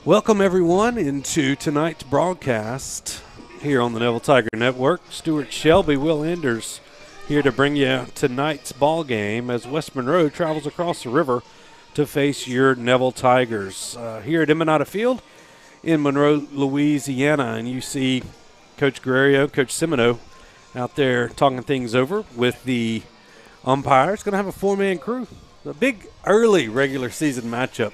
Welcome, everyone, into tonight's broadcast here on the Neville Tiger Network. Stewart, Shelby, Will Enders here to bring you tonight's ball game as West Monroe travels across the river to face your Neville Tigers here at Embanato Field in Monroe, Louisiana. And you see Coach Guerrero, Coach Semino out there talking things over with the umpires. Going to have a four-man crew. A big early regular season matchup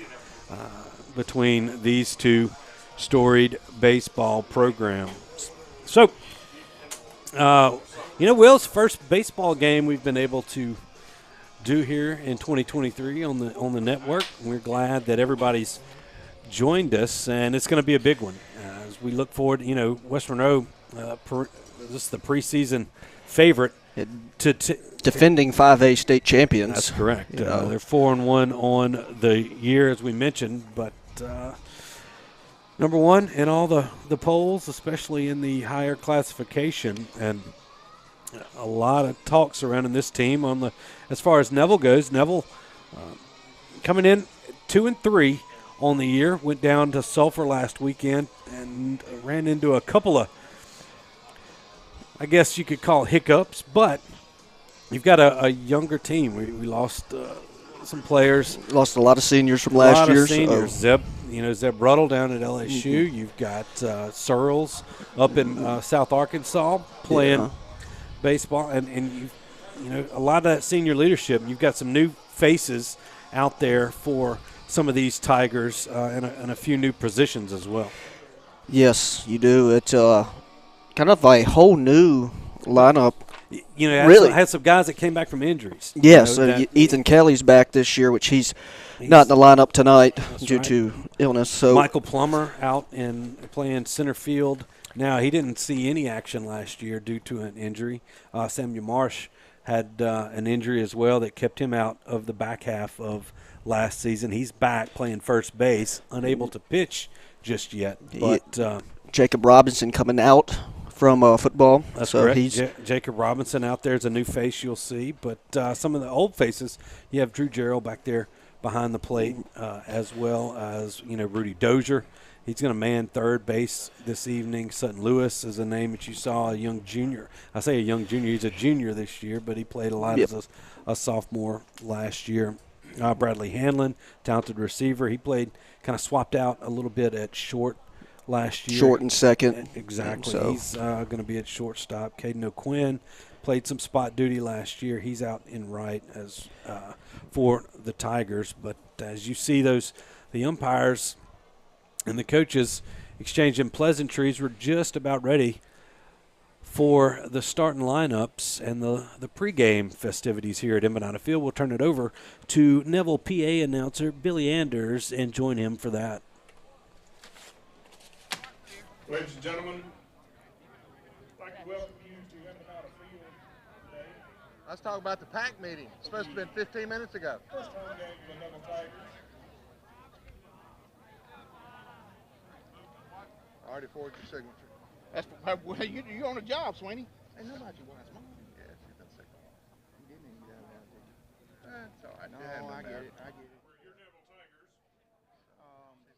between these two storied baseball programs. So, Will's first baseball game we've been able to do here in 2023 on the network. We're glad that everybody's joined us, and it's going to be a big one as we look forward. West Monroe, this is the preseason favorite to defending 5A state champions. That's correct. They're 4-1 on the year, as we mentioned, but number one in all the polls, especially in the higher classification, and a lot of talk surrounding this team as far as Neville goes. Neville coming in 2-3 on the year, went down to Sulphur last weekend and ran into a couple of, I guess you could call hiccups, but you've got a younger team. We lost some players. Lost a lot of seniors from last year. Seniors. Zeb Ruddle down at LSU. Mm-hmm. You've got Searles up in South Arkansas playing baseball, and a lot of that senior leadership. You've got some new faces out there for some of these Tigers and a few new positions as well. Yes, you do. It's kind of a whole new lineup. Had some guys that came back from injuries. Yes, Ethan Kelly's back this year, which he's not in the lineup tonight due to illness. So Michael Plummer out and playing center field. Now, he didn't see any action last year due to an injury. Samuel Marsh had an injury as well that kept him out of the back half of last season. He's back playing first base, unable to pitch just yet. But Jacob Robinson coming out from football. That's correct. Jacob Robinson out there is a new face you'll see. But some of the old faces, you have Drew Jarrell back there behind the plate as well as, Rudy Dozier. He's going to man third base this evening. Sutton Lewis is a name that you saw, a young junior. I say a young junior. He's a junior this year, but he played a lot as a sophomore last year. Bradley Hanlon, talented receiver. He played, kind of swapped out a little bit at short last year. Short and second. Exactly. So he's going to be at shortstop. Caden O'Quinn played some spot duty last year. He's out in right as for the Tigers. But as you see the umpires and the coaches exchanging pleasantries, we're just about ready for the starting lineups and the pregame festivities here at Embanato Field. We'll turn it over to Neville PA announcer Billy Anders and join him for that. Ladies and gentlemen, I'd like to welcome you to Embanato Field today. Let's talk about the PAC meeting. It's supposed to have been 15 minutes ago. First home game for the Neville Tigers. I already forged your signature. That's you on a job, Sweeney. Ain't nobody wants mine. Yeah, she's been sick. You didn't even get out there. That's all right. No, I get it. We're your Neville Tigers.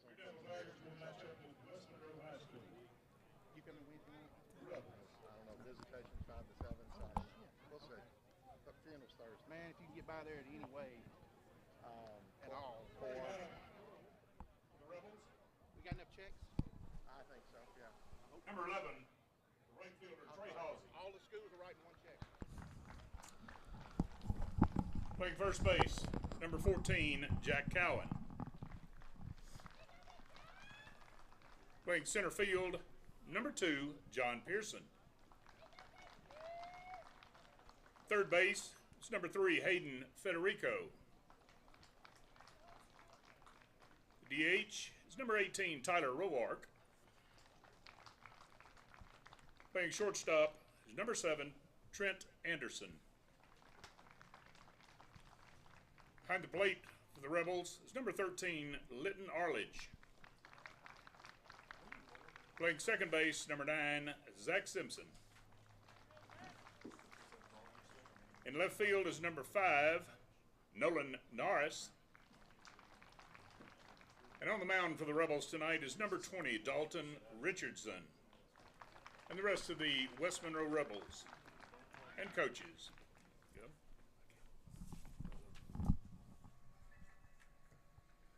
Your Neville Tigers will match up with West Monroe High School. You coming with me? I don't know. Visitation 5 to 7. So we'll see. But funeral's Thursday. Man, if you can get by there in any way, at all. For the Rebels. We got enough checks? I think so. Yeah. Number 11, the right fielder Trey Halsey. All the schools are writing one check. Playing first base, number 14, Jack Cowan. Playing center field, number 2, John Pearson. Third base is number 3, Hayden Federico. DH is number 18, Tyler Roark. Playing shortstop is number 7, Trent Anderson. Behind the plate for the Rebels is number 13, Lytton Arledge. Playing second base, number 9, Zach Simpson. In left field is number 5, Nolan Norris. And on the mound for the Rebels tonight is number 20, Dalton Richardson. And the rest of the West Monroe Rebels and coaches.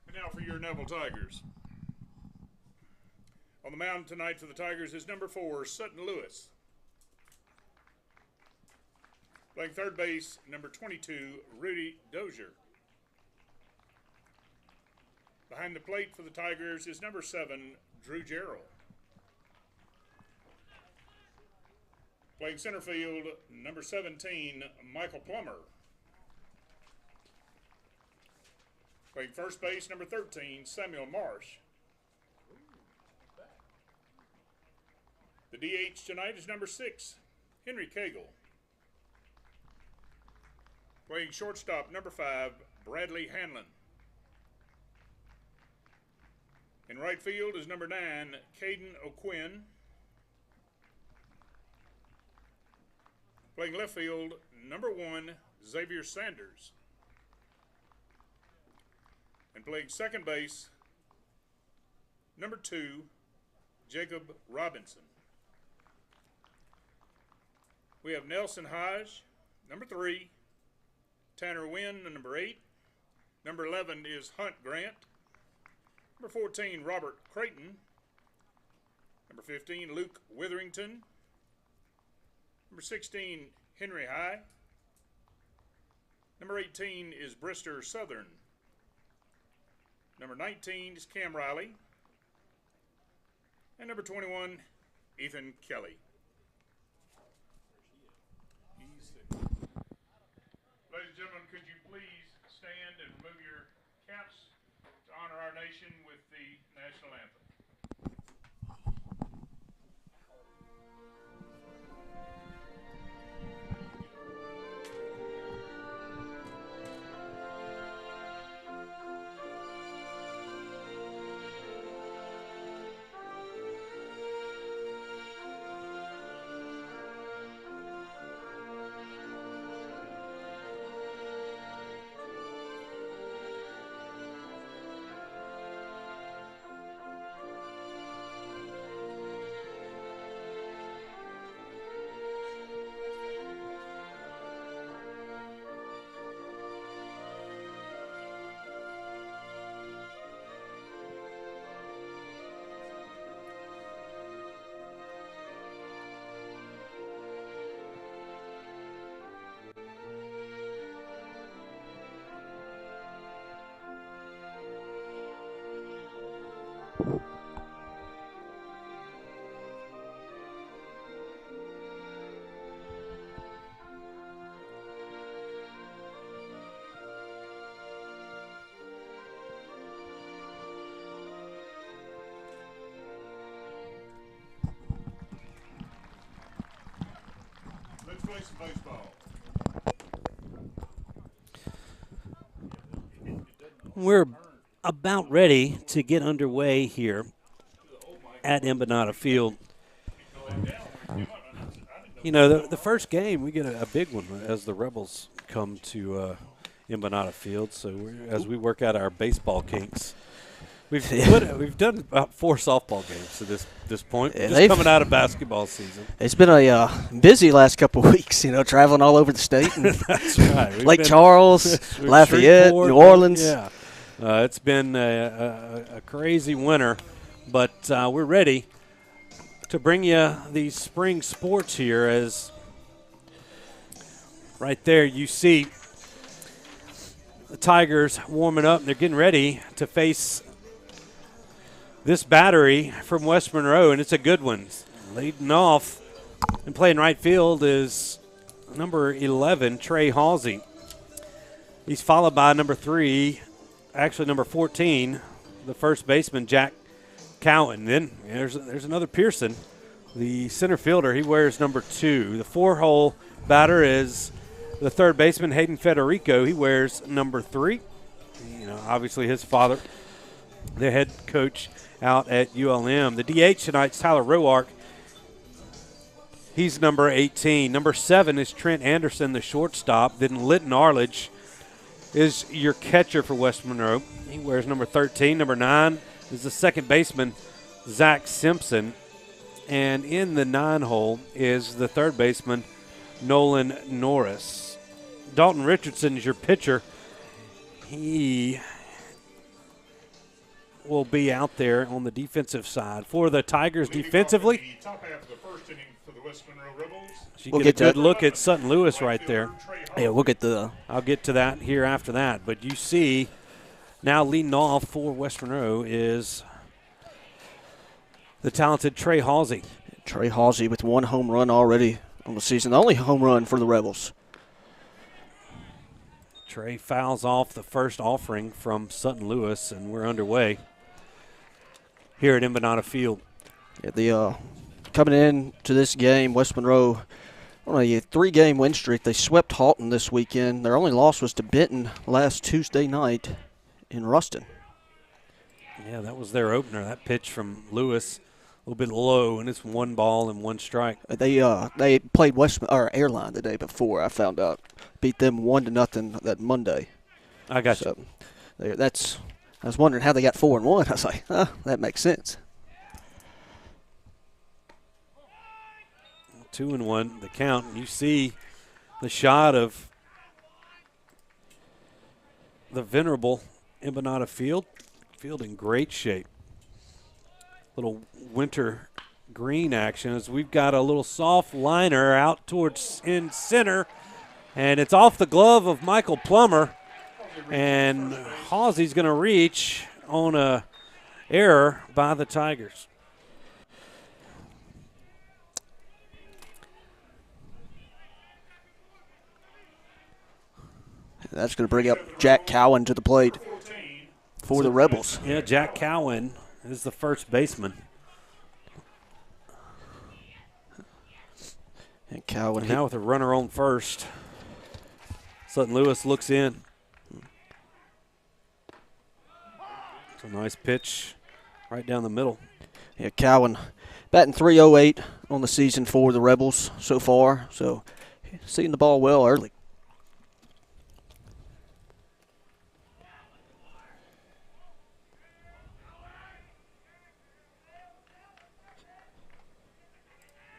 And now for your Neville Tigers. On the mound tonight for the Tigers is number 4, Sutton Lewis. Playing third base, number 22, Rudy Dozier. Behind the plate for the Tigers is number 7, Drew Gerald. Playing center field, number 17, Michael Plummer. Playing first base, number 13, Samuel Marsh. The DH tonight is number 6, Henry Cagle. Playing shortstop, number 5, Bradley Hanlon. In right field is number 9, Caden O'Quinn. Playing left field, number 1, Xavier Sanders. And playing second base, number 2, Jacob Robinson. We have Nelson Hodge, number 3, Tanner Wynn, number 8. Number 11 is Hunt Grant. Number 14, Robert Creighton. Number 15, Luke Witherington. Number 16, Henry High. Number 18 is Brister Southern. Number 19 is Cam Riley. And number 21, Ethan Kelly. Ladies and gentlemen, could you please stand and remove your caps to honor our nation with the national anthem? Let's play some baseball. We're about ready to get underway here at Embanato Field. You know, the first game, we get a big one as the Rebels come to Embanato Field. So as we work out our baseball kinks, we've done about 4 softball games to this point. Yeah, just coming out of basketball season. It's been a busy last couple of weeks, you know, traveling all over the state. And That's right. Lake Charles, Lafayette, Shreveport, New Orleans. Yeah. It's been a crazy winter, but we're ready to bring you these spring sports here. As right there you see the Tigers warming up. They're getting ready to face this battery from West Monroe, and it's a good one. Leading off and playing right field is number 11, Trey Halsey. He's followed by number 3, actually number 14, the first baseman, Jack Cowan. Then there's another Pearson, the center fielder. He wears number 2. The 4-hole batter is the third baseman, Hayden Federico. He wears number 3. You know, obviously his father, the head coach out at ULM. The DH tonight's Tyler Roark. He's number 18. Number 7 is Trent Anderson, the shortstop. Then Lytton Arledge is your catcher for West Monroe. He wears number 13. Number 9 is the second baseman, Zach Simpson. And in the 9 hole is the third baseman, Nolan Norris. Dalton Richardson is your pitcher. He will be out there on the defensive side. For the Tigers defensively, The top half of the first inning for the West Monroe Rebels. you We'll get a get good look at Sutton Lewis right there. Yeah, we'll get the I'll get to that here after that. But you see, now leading off for West Monroe is the talented Trey Halsey. Trey Halsey with 1 home run already on the season. The only home run for the Rebels. Trey fouls off the first offering from Sutton Lewis, and we're underway here at Embanato Field. Yeah, coming in to this game, West Monroe on a 3-game win streak. They swept Halton this weekend. Their only loss was to Benton last Tuesday night in Ruston. Yeah, that was their opener. That pitch from Lewis, a little bit low, and it's 1 ball and 1 strike. They played Airline the day before. I found out, beat them 1-0 that Monday. I got you. So I was wondering how they got 4-1. I was like, that makes sense. 2-1 the count. And you see the shot of the venerable Embanato Field. Field in great shape. Little winter green action as we've got a little soft liner out towards in center, and it's off the glove of Michael Plummer, and Halsey's going to reach on a error by the Tigers. That's going to bring up Jack Cowan to the plate for the Rebels. Yeah, Jack Cowan is the first baseman. And Cowan Now with a runner on first, Sutton Lewis looks in. It's a nice pitch right down the middle. Yeah, Cowan batting .308 on the season for the Rebels so far. So seeing the ball well early.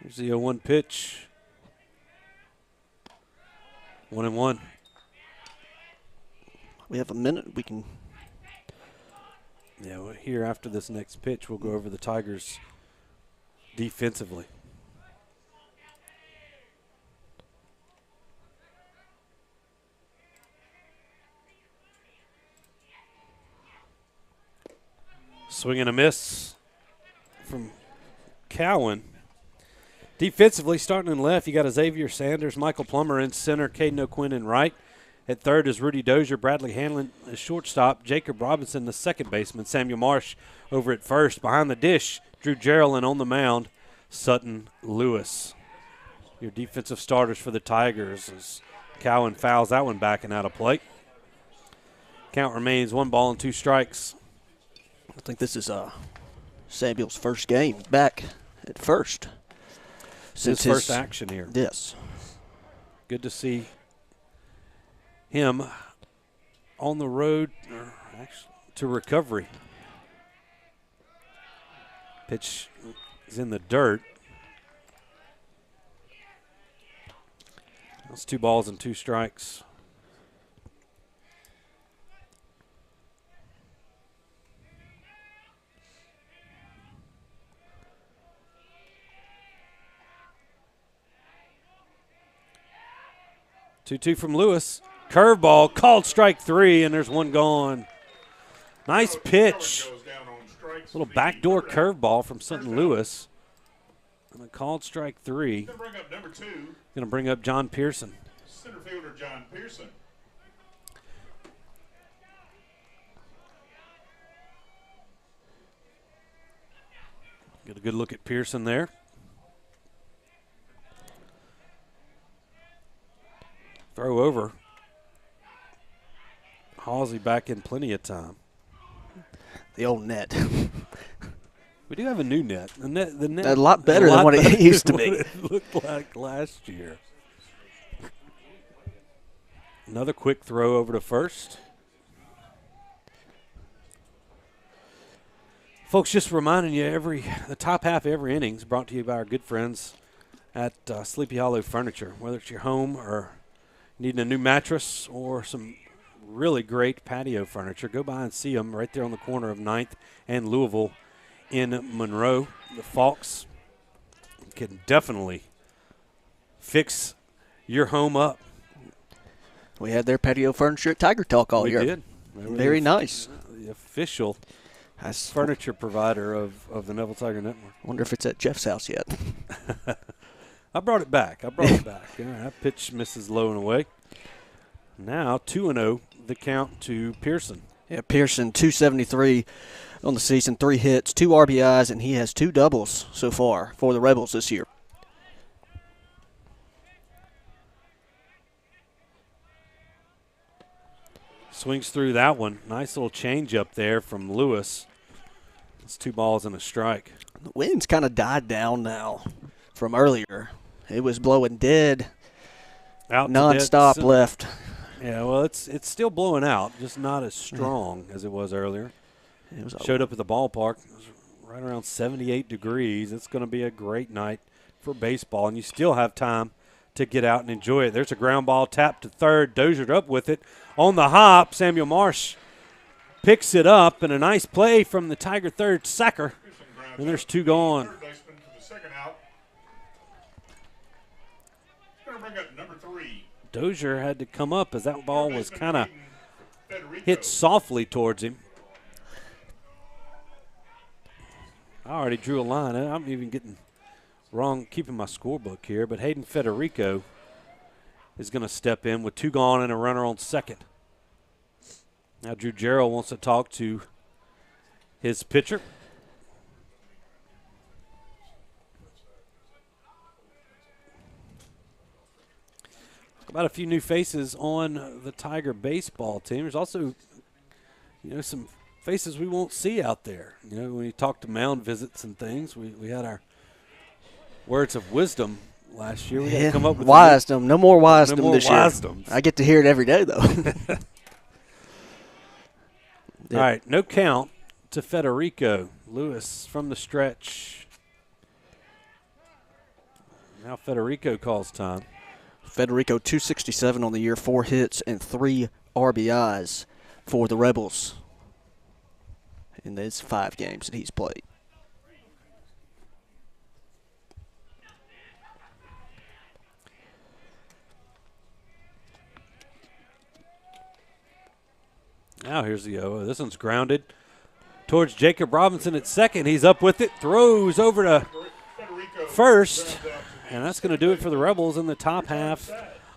Here's the 0-1 pitch. 1-1. We have a minute. We can. Yeah, here after this next pitch, we'll go over the Tigers defensively. Swing and a miss from Cowan. Defensively, starting in left, you got Xavier Sanders, Michael Plummer in center, Caden O'Quinn in right. At third is Rudy Dozier, Bradley Hanlon is shortstop, Jacob Robinson the second baseman, Samuel Marsh over at first. Behind the dish, Drew Geraldine on the mound, Sutton Lewis. Your defensive starters for the Tigers as Cowan fouls that one back and out of play. Count remains 1 ball and 2 strikes. I think this is Samuel's first game back at first. Since his first action here. Yes. Good to see him on the road to recovery. Pitch is in the dirt. That's 2 balls and 2 strikes. Two from Lewis. Curveball, called strike 3, and there's 1 gone. Nice pitch. Little backdoor curveball from Sutton Lewis. And a called strike 3. Going to bring up number 2. Going to bring up John Pearson. Center fielder John Pearson. Get a good look at Pearson there. Throw over. Halsey back in plenty of time. The old net. We do have a new net. The net a lot better than what it used to be. It looked like last year. Another quick throw over to first. Folks, just reminding you, the top half of every inning is brought to you by our good friends at Sleepy Hollow Furniture. Whether it's your home or needing a new mattress or some really great patio furniture, go by and see them right there on the corner of 9th and Louisville in Monroe. The Falks can definitely fix your home up. We had their patio furniture at Tiger Talk all year. We did. Very nice. The official furniture provider of the Neville Tiger Network. Wonder if it's at Jeff's house yet. I brought it back. Yeah, that pitch misses low and away. Now 2-0, the count to Pearson. Yeah, Pearson, 273 on the season, 3 hits, 2 RBIs, and he has 2 doubles so far for the Rebels this year. Swings through that one. Nice little change up there from Lewis. It's 2 balls and a strike. The wind's kind of died down now from earlier. It was blowing dead, Out nonstop left. Yeah, well, it's still blowing out, just not as strong as it was earlier. It was Showed up at the ballpark. It was right around 78 degrees. It's going to be a great night for baseball, and you still have time to get out and enjoy it. There's a ground ball tapped to third. Doziered up with it. On the hop, Samuel Marsh picks it up, and a nice play from the Tiger third sacker. And there's 2 gone. Third baseman for the second out. Going to bring up number 3. Dozier had to come up as that ball was kind of Federico. hit softly towards him. I already drew a line. I'm even getting wrong keeping my scorebook here, but Hayden Federico is going to step in with 2 gone and a runner on second. Now Drew Jarrell wants to talk to his pitcher. About a few new faces on the Tiger baseball team. There's also, some faces we won't see out there. When you talk to mound visits and things, we had our words of wisdom last year. We got to come up with wisdom. No more wisdom this year. Wisdoms. I get to hear it every day, though. All right, no count to Federico. Lewis from the stretch. Now Federico calls time. Federico, 267 on the year, 4 hits and 3 RBIs for the Rebels in those 5 games that he's played. Now here's the 0. This one's grounded towards Jacob Robinson at second. He's up with it, throws over to first, and that's going to do it for the Rebels in the top half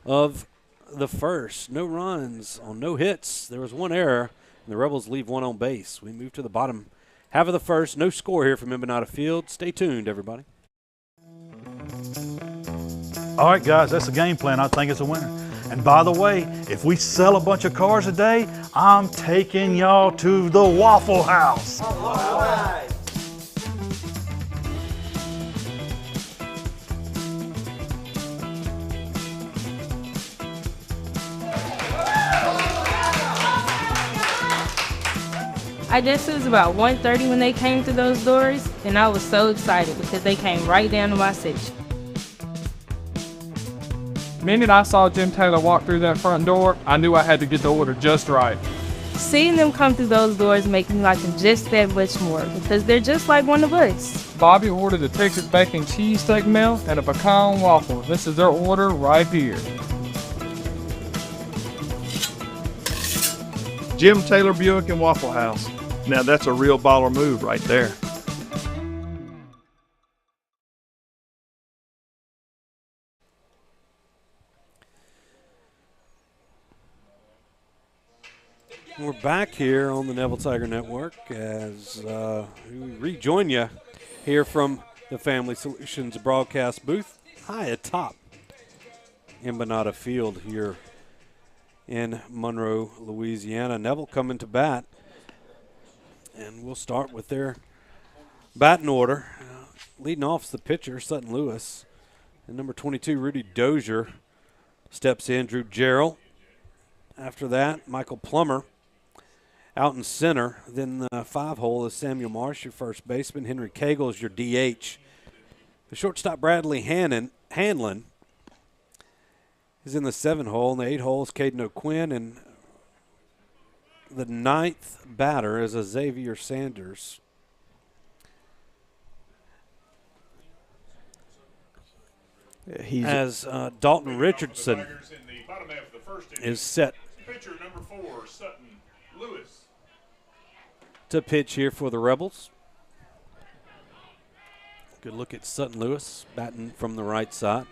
of the first. No runs on no hits. There was 1 error, and the Rebels leave 1 on base. We move to the bottom half of the first. No score here from Embanato Field. Stay tuned, everybody. All right, guys, that's the game plan. I think it's a winner. And by the way, if we sell a bunch of cars a day, I'm taking y'all to the Waffle House. All right. I guess it was about 1:30 when they came through those doors, and I was so excited because they came right down to my section. The minute I saw Jim Taylor walk through that front door, I knew I had to get the order just right. Seeing them come through those doors makes me like them just that much more because they're just like one of us. Bobby ordered a Texas bacon cheesesteak meal and a pecan waffle. This is their order right here. Jim Taylor Buick and Waffle House. Now that's a real baller move right there. We're back here on the Neville Tiger Network as we rejoin you here from the Family Solutions broadcast booth high atop Embanato Field here in Monroe, Louisiana. Neville coming to bat, and we'll start with their batting order. Leading off is the pitcher, Sutton Lewis, and number 22, Rudy Dozier, steps in. Drew Jarrell After that, Michael Plummer out in center. Then the 5 hole is Samuel Marsh, your first baseman. Henry Cagle is your DH. The shortstop, Bradley Hanlon, is in the 7 hole. And the 8 hole is Caden O'Quinn. And the 9th batter is a Xavier Sanders. As Dalton Richardson is set Pitcher number 4, Sutton Lewis, to pitch here for the Rebels. Good look at Sutton Lewis batting from the right side.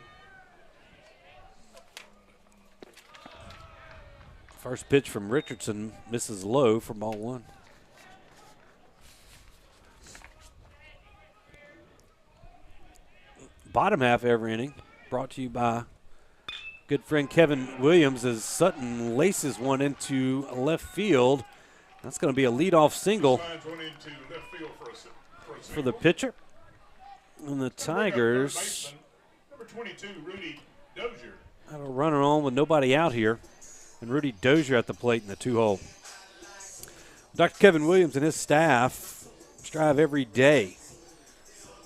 First pitch from Richardson misses low for ball 1. Bottom half every inning brought to you by good friend Kevin Williams as Sutton laces one into left field. That's going to be a leadoff single for the pitcher. And the Tigers number 22, Rudy Dozier, have a runner on with nobody out here. And Rudy Dozier at the plate in the 2 hole. Dr. Kevin Williams and his staff strive every day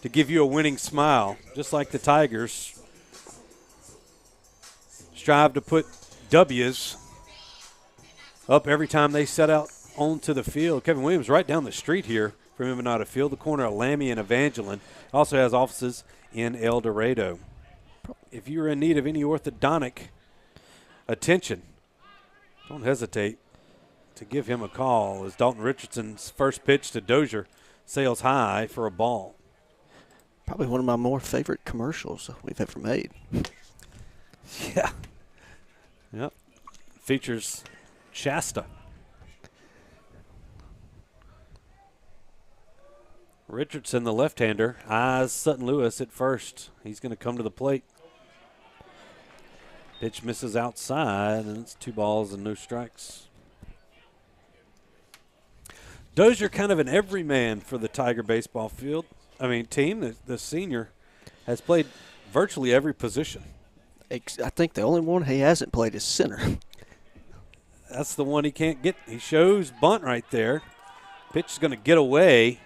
to give you a winning smile, just like the Tigers strive to put W's up every time they set out onto the field. Kevin Williams right down the street here from Embanato Field, the corner of Lammy and Evangeline. Also has offices in El Dorado. If you're in need of any orthodontic attention, don't hesitate to give him a call as Dalton Richardson's first pitch to Dozier sails high for a ball. Probably one of my more favorite commercials we've ever made. Yeah. Yep. Features Shasta. Richardson, the left-hander, eyes Sutton Lewis at first. He's going to come to the plate. Pitch misses outside, and it's 2 balls and no strikes. Dozier kind of an everyman for the Tiger baseball team. The senior has played virtually every position. I think the only one he hasn't played is center. That's the one he can't get. He shows bunt right there. Pitch is going to get away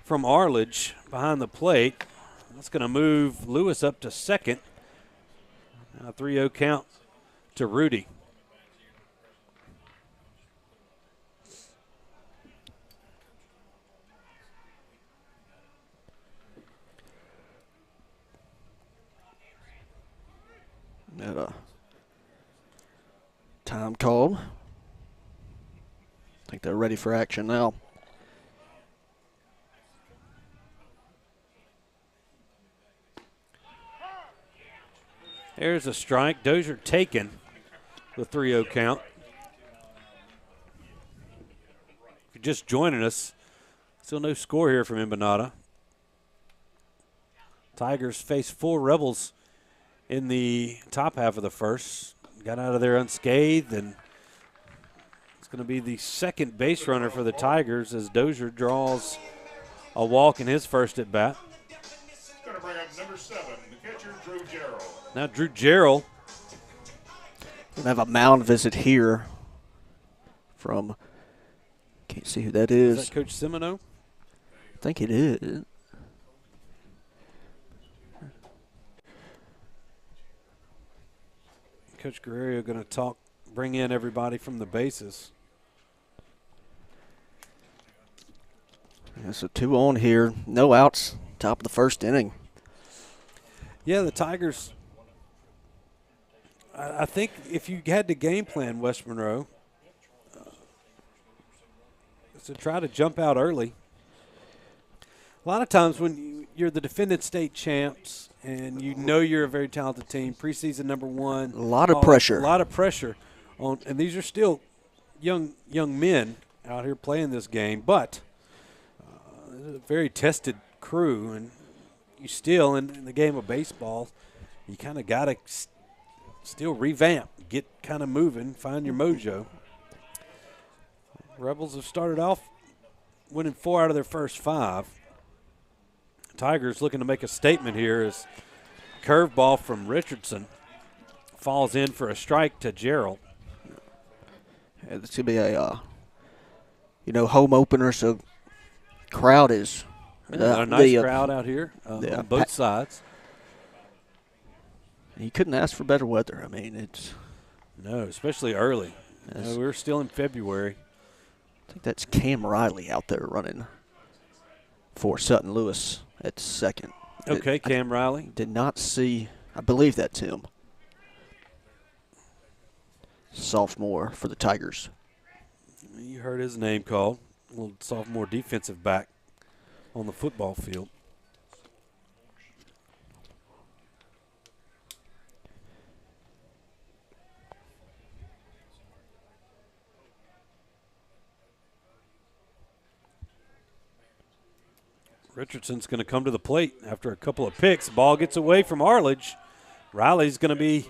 from Arledge behind the plate. That's going to move Lewis up to second. Now 3-0 count to Rudy. Got a time called. I think they're ready for action now. There's a strike. Dozier taken. The 3-0 count. If you're just joining us, still no score here from Empanada. Tigers face 4 Rebels in the top half of the first. Got out of there unscathed, and it's going to be the second base runner for the Tigers as Dozier draws a walk in his first at bat. going to bring up number 7, the catcher, Drew Gerald. Now Drew Gerald. We'll have a mound visit here from, can't see who that is. Is that Coach Semino? I think it is. Coach Guerrero going to bring in everybody from the bases. Yeah, so 2 on here, no outs, top of the first inning. Yeah, the Tigers, I think if you had to game plan West Monroe, to try to jump out early. A lot of times when you're the defending state champs and you know you're a very talented team, preseason number 1. A lot of pressure. A lot of pressure and these are still young men out here playing this game, but a very tested crew, and you still, in the game of baseball, you kind of got to still revamp, get kind of moving, find your mojo. Rebels have started off winning 4 out of their first 5. Tigers looking to make a statement here as curveball from Richardson falls in for a strike to Gerald. Yeah, this could be a, home opener, so crowd is. A nice crowd out here on both sides. You couldn't ask for better weather. I mean, it's. No, especially early. We're still in February. I think that's Cam Riley out there running for Sutton Lewis at second. Okay, Cam Riley. Did not see. I believe that's him. Sophomore for the Tigers. You heard his name called. A little sophomore defensive back on the football field. Richardson's going to come to the plate after a couple of picks. Ball gets away from Arledge. Riley's going to be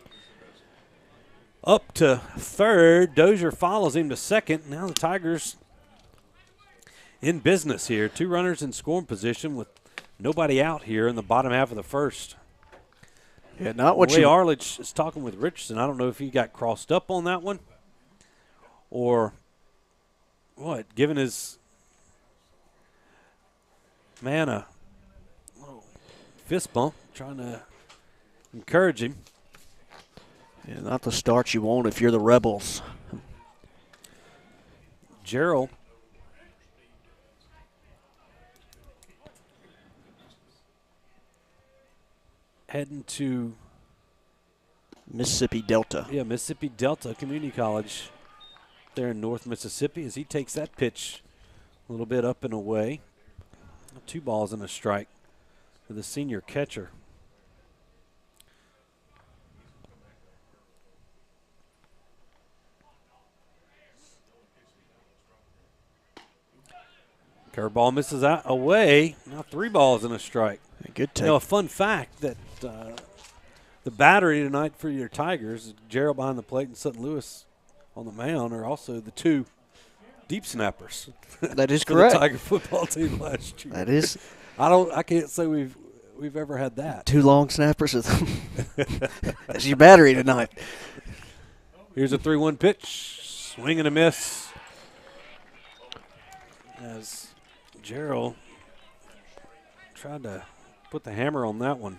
up to third. Dozier follows him to second. Now the Tigers in business here. 2 runners in scoring position with nobody out here in the bottom half of the first. Yeah, not what the way Arledge is talking with Richardson, I don't know if he got crossed up on that one or what, giving his man a little fist bump, trying to encourage him. Yeah, not the start you want if you're the Rebels. Gerald heading to Mississippi Delta. Yeah, Mississippi Delta Community College there in North Mississippi as he takes that pitch a little bit up and away. 2 balls and a strike for the senior catcher. Curveball misses out away. Now 3 balls and a strike. Good take. A fun fact that the battery tonight for your Tigers, Gerald behind the plate and Sutton Lewis on the mound, are also the 2 deep snappers. That is for correct. The Tiger football team last year. That is. I can't say we've ever had that. 2 long snappers. That's your battery tonight. Here's a 3-1 pitch. Swing and a miss. As Gerald tried to put the hammer on that one.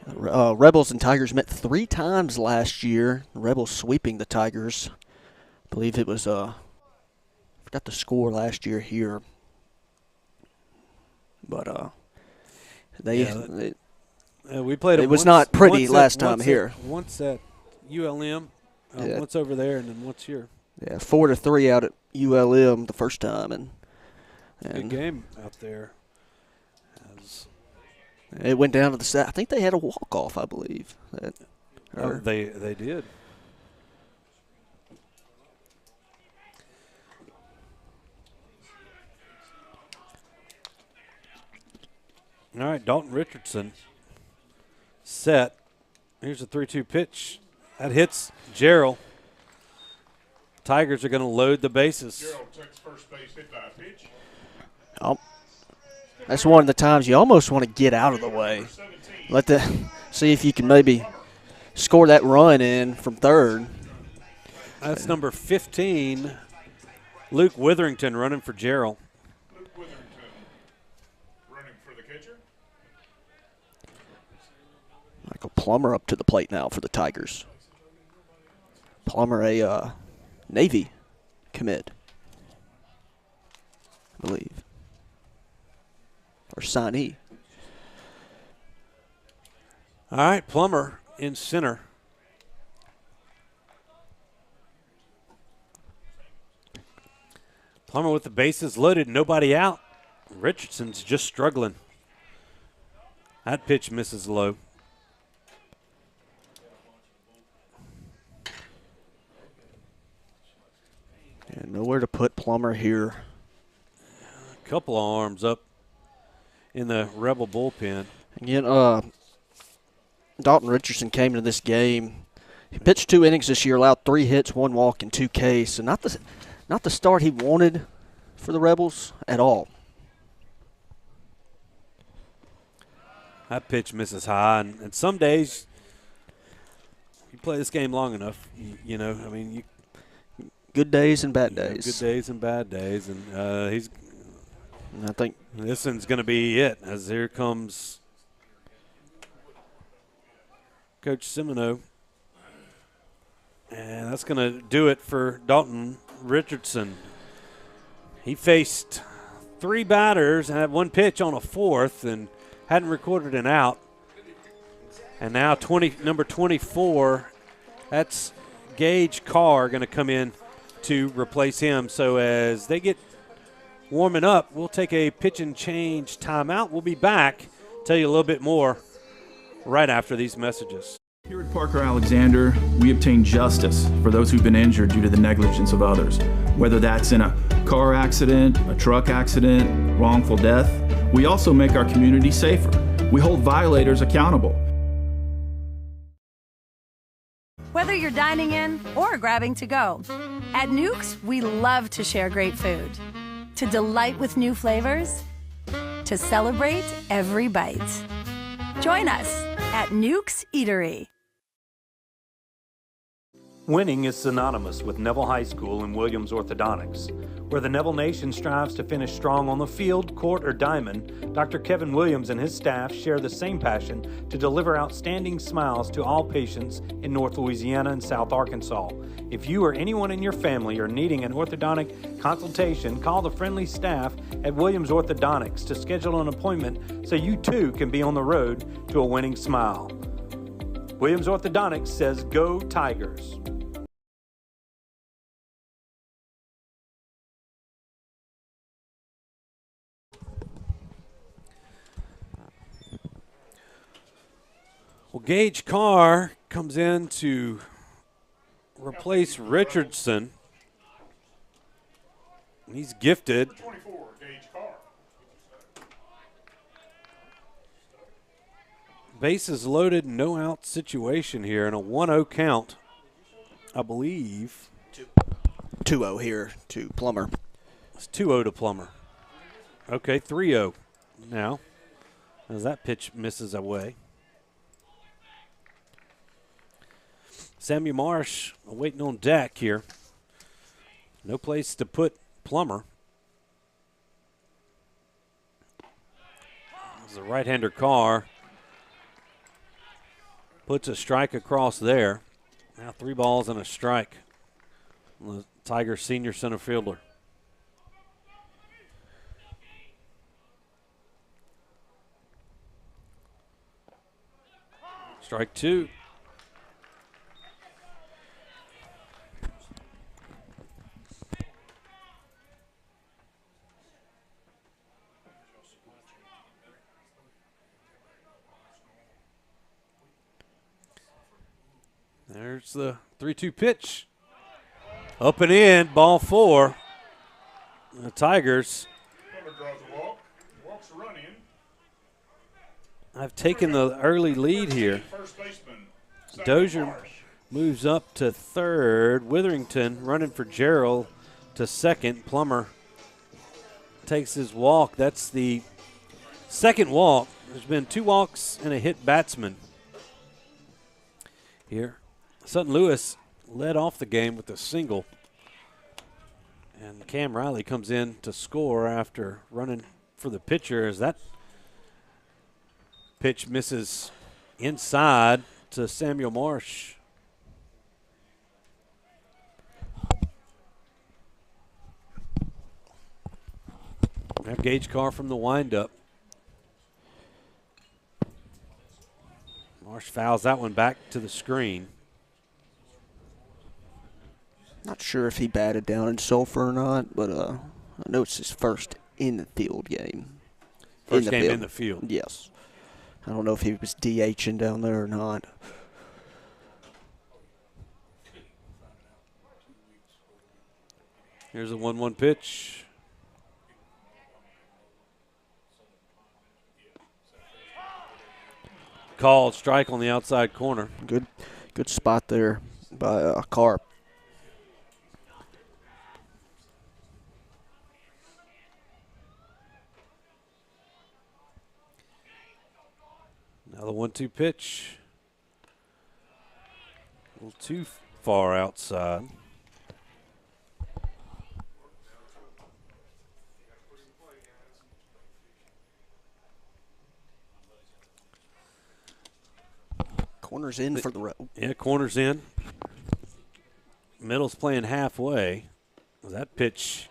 Rebels and Tigers met 3 times last year. The Rebels sweeping the Tigers. I believe it was, forgot the score last year here. But we played. It was not pretty last time here. Once at ULM, once over there, and then once here. Yeah, 4-3 out at ULM the first time, and good game out there. It went down to the set. I think they had a walk-off, I believe. They did. All right, Dalton Richardson set. Here's a 3-2 pitch. That hits Gerald. Tigers are going to load the bases. Gerald takes first base, hit by a pitch. Oh. That's one of the times you almost want to get out of the way. See if you can maybe score that run in from third. That's number 15, Luke Witherington running for Gerald. Luke Witherington running for the catcher. Michael Plummer up to the plate now for the Tigers. Plummer, a Navy commit, I believe. Or signee. All right, Plummer in center. Plummer with the bases loaded, nobody out. Richardson's just struggling. That pitch misses low. And nowhere to put Plummer here. A couple of arms up in the Rebel bullpen. Again, Dalton Richardson came into this game. He pitched 2 innings this year, allowed 3 hits, 1 walk, and 2 Ks. So not the start he wanted for the Rebels at all. That pitch misses high, and some days you play this game long enough, you know. I mean, good days and bad days. Good days and bad days, and I think this one's going to be it. As here comes Coach Semino, and that's going to do it for Dalton Richardson. He faced 3 batters and had 1 pitch on a 4th, and hadn't recorded an out. And now number 24, that's Gage Carr, going to come in to replace him. So as they get warming up, we'll take a pitch and change timeout. We'll be back, tell you a little bit more right after these messages. Here at Parker Alexander, we obtain justice for those who've been injured due to the negligence of others. Whether that's in a car accident, a truck accident, wrongful death, we also make our community safer. We hold violators accountable. Whether you're dining in or grabbing to go, at Nukes, we love to share great food, to delight with new flavors, to celebrate every bite. Join us at Nukes Eatery. Winning is synonymous with Neville High School and Williams Orthodontics. Where the Neville Nation strives to finish strong on the field, court, or diamond, Dr. Kevin Williams and his staff share the same passion to deliver outstanding smiles to all patients in North Louisiana and South Arkansas. If you or anyone in your family are needing an orthodontic consultation, call the friendly staff at Williams Orthodontics to schedule an appointment so you too can be on the road to a winning smile. Williams Orthodontics says, "Go Tigers." Well, Gage Carr comes in to replace Richardson. He's gifted. 24, Gage Carr. Bases loaded, no out situation here, and a 1-0 count, I believe. 2-0 here to Plummer. It's 2-0 to Plummer. Okay, 3-0 now, as that pitch misses away. Samuel Marsh waiting on deck here. No place to put Plummer. As the right-hander Carr puts a strike across there. Now 3 balls and a strike on the Tigers senior center fielder. Strike 2. There's the 3-2 pitch. Up and in, ball 4. The Tigers Plummer draws a walk. Walks a run in. have taken the early lead here. First baseman, Dozier moves up to third. Witherington running for Gerald to second. Plummer takes his walk. That's the second walk. There's been 2 walks and a hit batsman here. Sutton Lewis led off the game with a single. And Cam Riley comes in to score after running for the pitcher as that pitch misses inside to Samuel Marsh. We have Gage Carr from the windup. Marsh fouls that one back to the screen. Not sure if he batted down in Sulphur or not, but I know it's his first in-the-field game. First game in the field. Yes. I don't know if he was DHing down there or not. Here's a 1-1 pitch. Called strike on the outside corner. Good spot there by Carr. Now the 1-2 pitch. A little too far outside. Corner's in for the row. Yeah, corner's in. Middle's playing halfway. That pitch,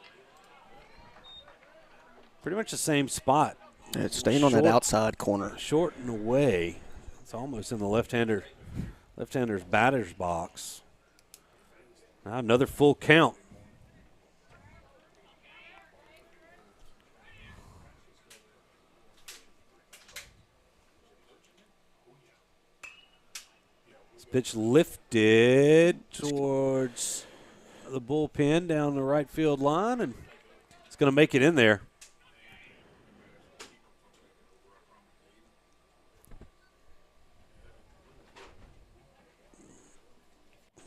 pretty much the same spot. Yeah, it's staying on that outside corner. Short and away. It's almost in the left-hander's batter's box. Now another full count. This pitch lifted towards the bullpen down the right field line, and it's going to make it in there.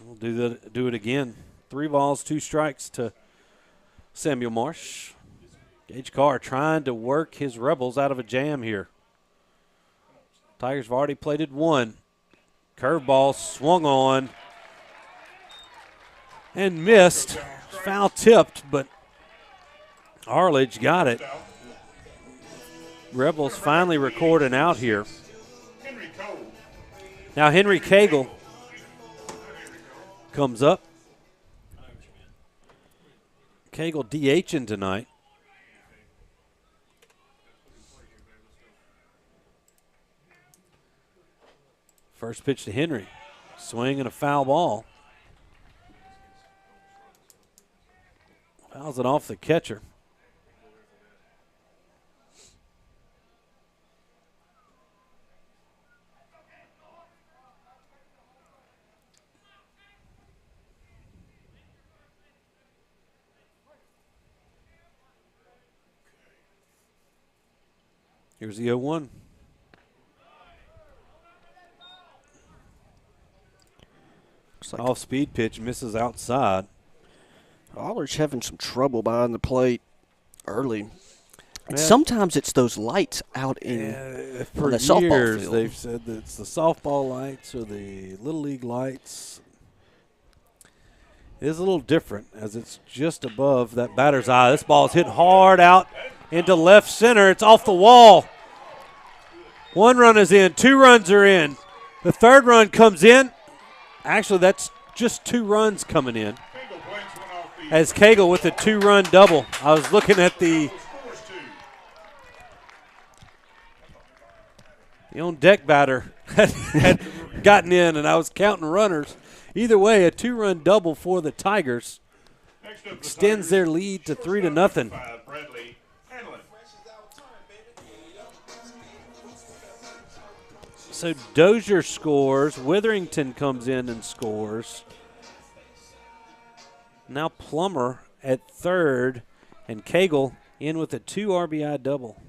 We'll do it again. 3 balls, 2 strikes to Samuel Marsh. Gage Carr trying to work his Rebels out of a jam here. Tigers have already plated 1. Curveball swung on and missed. Foul tipped, but Arledge got it. Rebels finally record an out here. Now Henry Cagle comes up. Cagle DHing tonight. First pitch to Henry. Swing and a foul ball. Fouls it off the catcher. Here's the 0-1. Off-speed pitch, misses outside. Arledge having some trouble behind the plate early. And sometimes it's those lights out in for the softball years, field. They've said that it's the softball lights or the Little League lights. It is a little different as it's just above that batter's eye. This ball is hit hard out into left center. It's off the wall. 1 run is in. 2 runs are in. The 3rd run comes in. Actually, that's just 2 runs coming in. As Cagle with a 2-run double. I was looking at the on-deck batter had gotten in, and I was counting runners. Either way, a 2-run double for the Tigers extends their lead to 3-0. So Dozier scores. Witherington comes in and scores. Now Plummer at 3rd, and Cagle in with a 2 RBI double.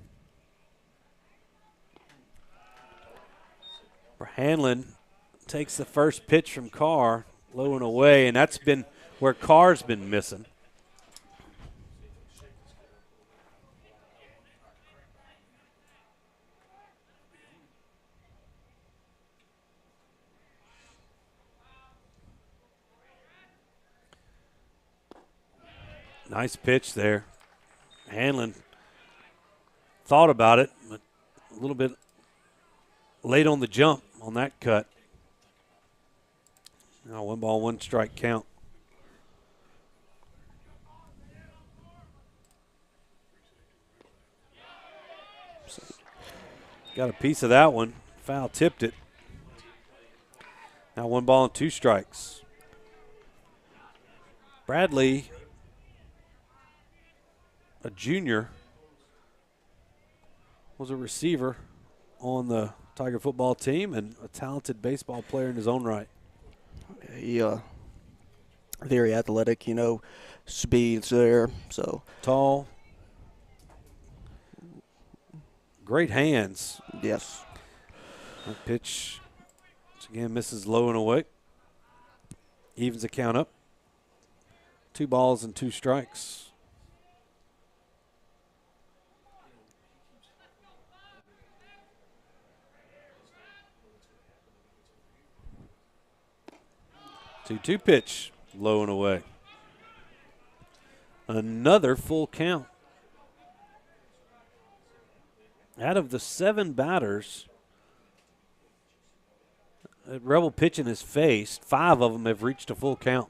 Hanlon takes the first pitch from Carr, low and away, and that's been where Carr's been missing. Nice pitch there. Hanlon thought about it, but a little bit late on the jump on that cut. Now 1 ball, 1 strike count. Got a piece of that one. Foul tipped it. Now 1 ball and 2 strikes. Bradley, a junior, was a receiver on the Tiger football team and a talented baseball player in his own right. He very athletic, speed's there. So tall, great hands. Yes. That pitch, once again, misses low and away. Evens the count up. 2 balls and 2 strikes. 2-2 pitch, low and away. Another full count. Out of the 7 batters that Rebel pitching has faced, 5 of them have reached a full count.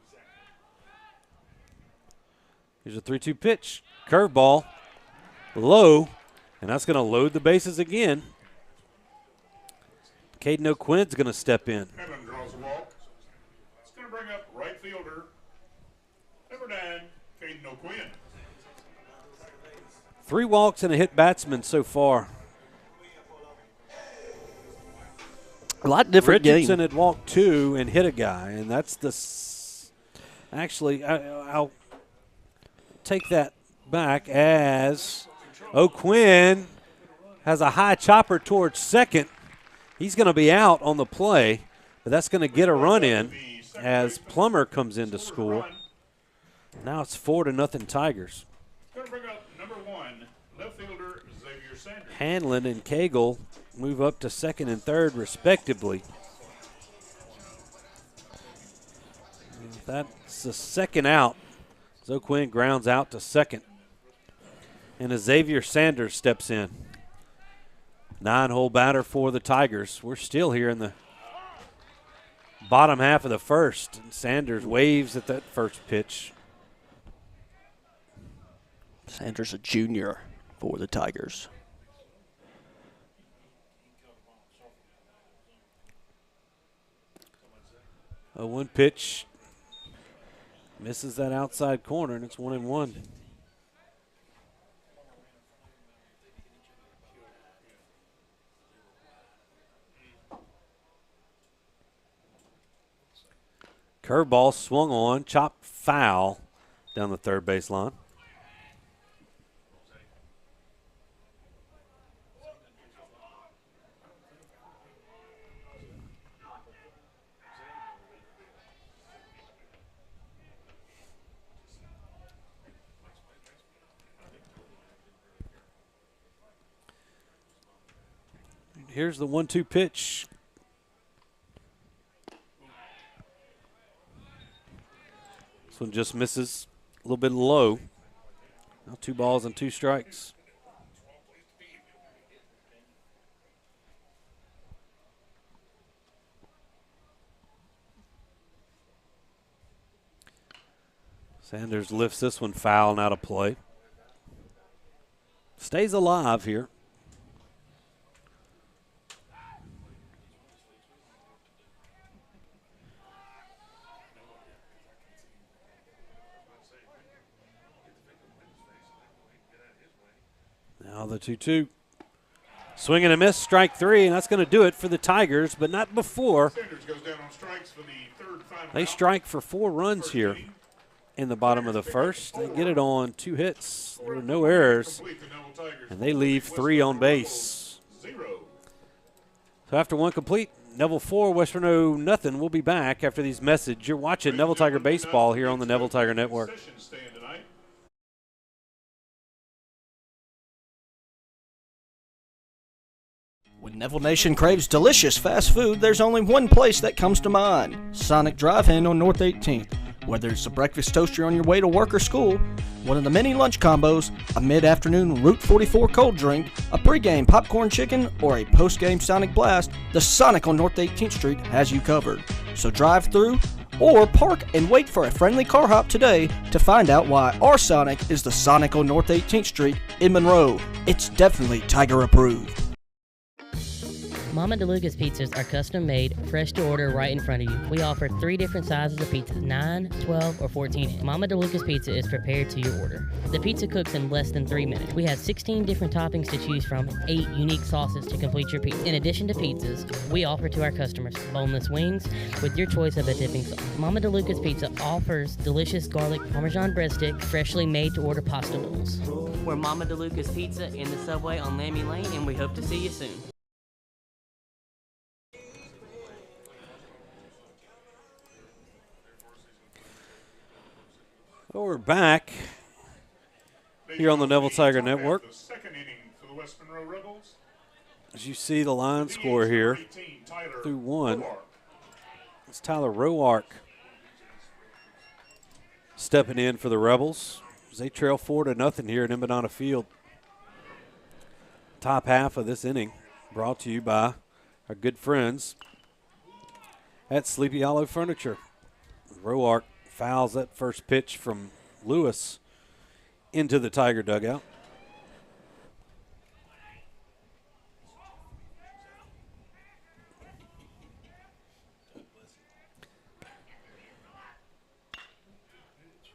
Here's a 3-2 pitch. Curveball, low, and that's going to load the bases again. Caden O'Quinn's going to step in. Evan draws a walk. It's going to bring up right fielder, number 9, Caden O'Quinn. 3 walks and a hit batsman so far. A lot different game. Richardson had walked 2 and hit a guy, and that's the actually, I'll take that back as O'Quinn has a high chopper towards second. He's going to be out on the play, but that's going to get a run in as Plummer comes in to score. Now it's 4-0 Tigers. Going to bring up number 1, left fielder Xavier Sanders. Hanlon and Cagle move up to second and third respectively. That's the second out. O'Quinn grounds out to second. And Xavier Sanders steps in. 9-hole batter for the Tigers. We're still here in the bottom half of the first. And Sanders waves at that first pitch. Sanders a junior for the Tigers. A 1 pitch. Misses that outside corner, and it's 1-1. Curveball swung on, chopped foul down the third base line. Here's the 1-2 pitch. This one just misses a little bit low. Now 2 balls and 2 strikes. Sanders lifts this one foul and out of play. Stays alive here. Now the 2-2. Swing and a miss, strike 3, and that's going to do it for the Tigers, but not before. Sanders goes down on strikes for the third final They out. strike for 4 runs here in the bottom of the first. They get it on 2 hits. There were no errors, and they leave 3 on base. So after 1 complete, Neville 4, West Monroe nothing. We'll be back after these messages. You're watching Neville Tiger Baseball here on the Neville Tiger Network. When Neville Nation craves delicious fast food, there's only one place that comes to mind: Sonic Drive-In on North 18th. Whether it's a breakfast toaster on your way to work or school, one of the many lunch combos, a mid-afternoon Route 44 cold drink, a pregame popcorn chicken, or a postgame Sonic Blast, the Sonic on North 18th Street has you covered. So drive through or park and wait for a friendly car hop today to find out why our Sonic is the Sonic on North 18th Street in Monroe. It's definitely Tiger approved. Mama DeLuca's pizzas are custom made, fresh to order right in front of you. We offer 3 different sizes of pizzas, 9, 12, or 14 inch. Mama DeLuca's pizza is prepared to your order. The pizza cooks in less than 3 minutes. We have 16 different toppings to choose from, 8 unique sauces to complete your pizza. In addition to pizzas, we offer to our customers boneless wings with your choice of a dipping sauce. Mama DeLuca's Pizza offers delicious garlic Parmesan breadstick, freshly made to order pasta rolls. We're Mama DeLuca's Pizza in the subway on Lammy Lane, and we hope to see you soon. Well, we're back here on the Neville Tiger Network. The second inning for the West Monroe Rebels. As you see the line score here through 1, it's Tyler Roark stepping in for the Rebels as they trail 4-0 here at Embanato Field. Top half of this inning brought to you by our good friends at Sleepy Hollow Furniture. Roark fouls that first pitch from Lewis into the Tiger dugout.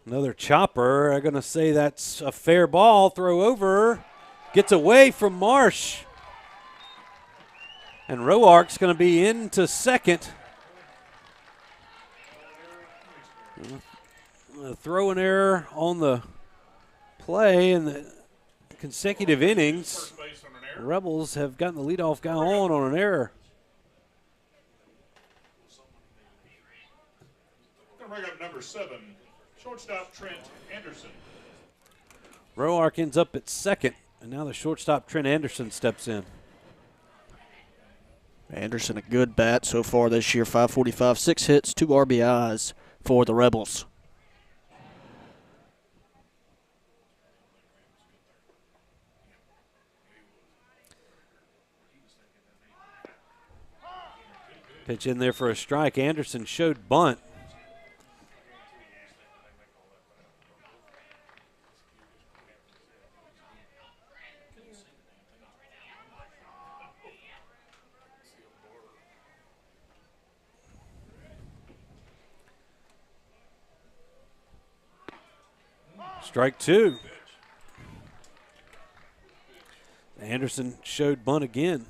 Another chopper. I'm going to say that's a fair ball. Throw over. Gets away from Marsh. And Roark's going to be into second. A throwing error on the play in the consecutive innings. The Rebels have gotten the leadoff guy on an error. Going to bring up number 7, shortstop Trent Anderson. Roark ends up at second, and now the shortstop Trent Anderson steps in. Anderson, a good bat so far this year, 545, 6 hits, 2 RBIs for the Rebels. Pitch in there for a strike. Anderson showed bunt. Strike 2. Anderson showed bunt again.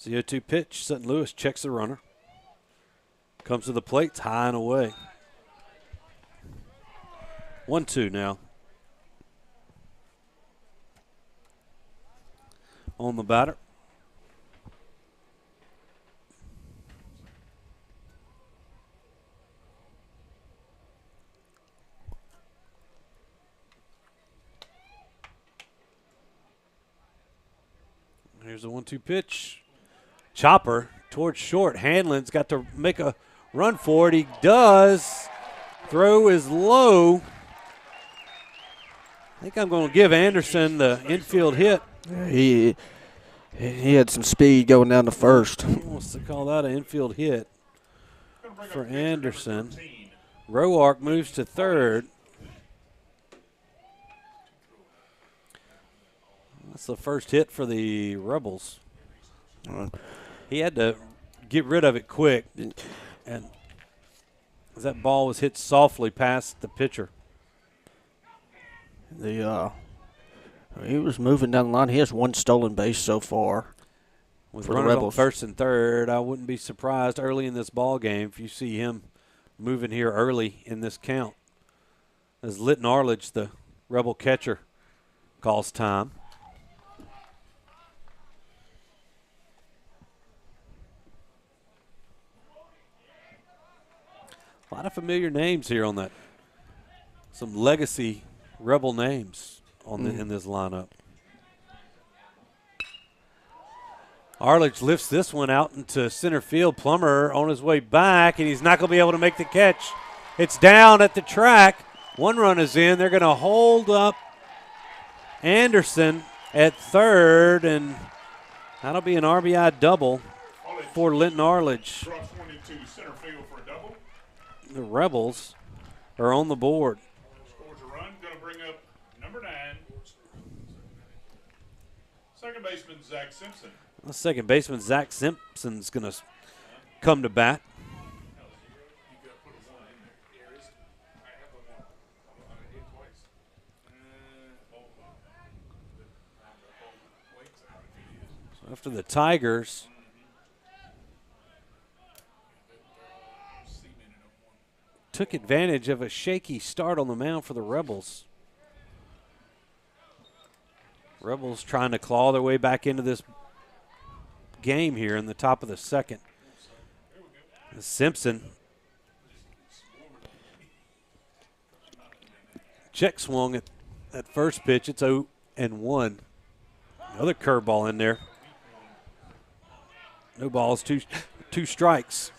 The 0-2 pitch. Sutton Lewis checks the runner. Comes to the plate, it's high and away. 1-2 now. On the batter. Here's a 1-2 pitch. Chopper towards short. Hanlon's got to make a run for it. He does. Throw is low. I think I'm going to give Anderson the infield hit. He had some speed going down to first. He wants to call that an infield hit for Anderson. Roark moves to third. That's the first hit for the Rebels. He had to get rid of it quick, and as that ball was hit softly past the pitcher. He was moving down the line. He has 1 stolen base so far. With runners on first and third, I wouldn't be surprised early in this ball game if you see him moving here early in this count. As Litton Arledge, the Rebel catcher, calls time. A lot of familiar names here on that. Some legacy Rebel names on in this lineup. Arledge lifts this one out into center field. Plummer on his way back, and he's not going to be able to make the catch. It's down at the track. 1 run is in. They're going to hold up Anderson at third, and that'll be an RBI double for Linton Arledge. The Rebels are on the board. Scores a run, going to bring up number 9, second baseman Zach Simpson. The second baseman Zach Simpson's going to come to bat. So after the Tigers took advantage of a shaky start on the mound for the Rebels. Rebels trying to claw their way back into this game here in the top of the second. Simpson check swung at that first pitch. It's 1. Another curveball in there. No balls, two strikes.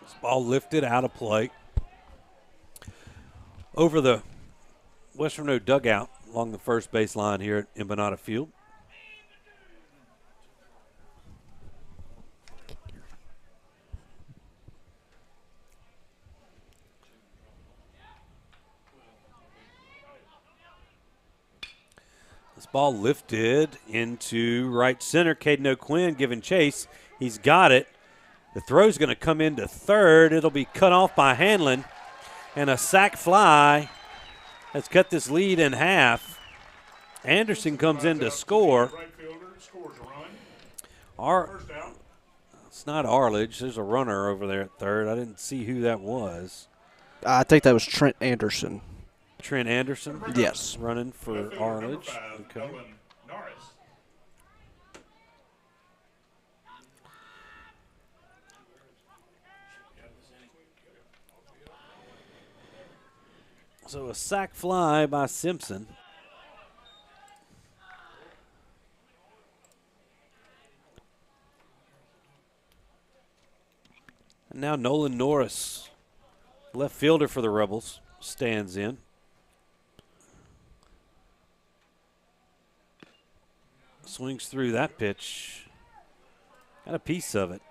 This ball lifted out of play. Over the West Monroe dugout along the first base line here at Embanato Field. This ball lifted into right center. Caden O'Quinn giving chase. He's got it. The throw's going to come into third. It'll be cut off by Hanlon. And a sac fly has cut this lead in half. Anderson comes in to score. It's not Arledge. There's a runner over there at third. I didn't see who that was. I think that was Trent Anderson. Trent Anderson? Yes. Running for Arledge. Okay. So a sac fly by Simpson. And now Nolan Norris, left fielder for the Rebels, stands in. Swings through that pitch. Got a piece of it.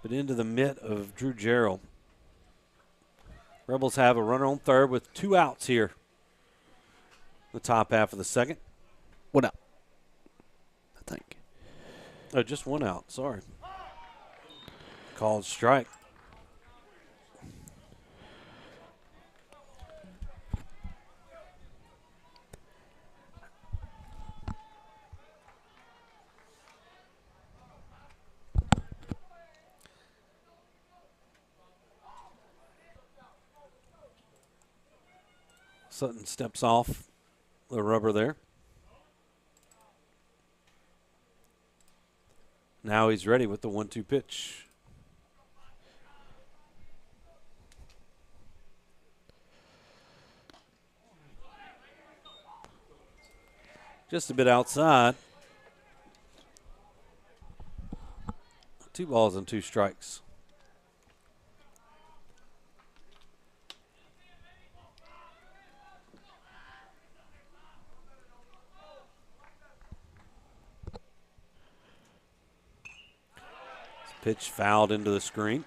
But into the mitt of Drew Gerald. Rebels have a runner on third with 2 outs here. The top half of the second. 1 out, I think. Oh, just 1 out. Sorry. Called strike. Sutton steps off the rubber there. Now he's ready with the 1-2 pitch. Just a bit outside. 2 balls and 2 strikes. Pitch fouled into the screen.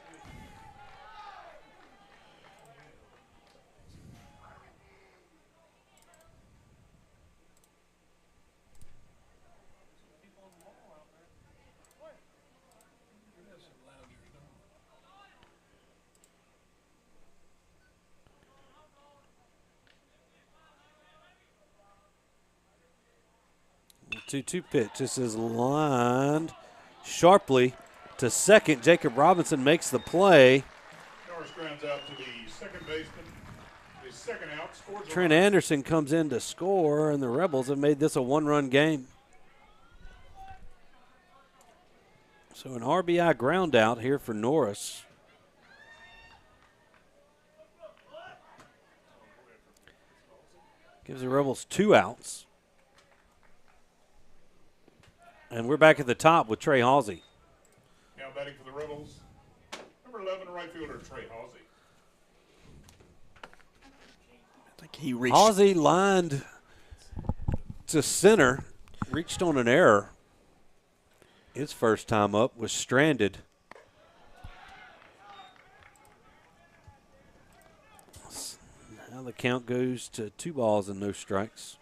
The 2-2 pitch. This is lined sharply to second. Jacob Robinson makes the play. Norris grounds out to the second baseman. His second out. Scores Trent Anderson comes in to score, and the Rebels have made this a 1-run game. So an RBI ground out here for Norris. Gives the Rebels 2 outs. And we're back at the top with Trey Halsey. Now batting for the Rebels, number 11, right fielder Trey Halsey. I think he reached. Halsey lined to center, reached on an error. His first time up was stranded. Now the count goes to 2 balls and no strikes.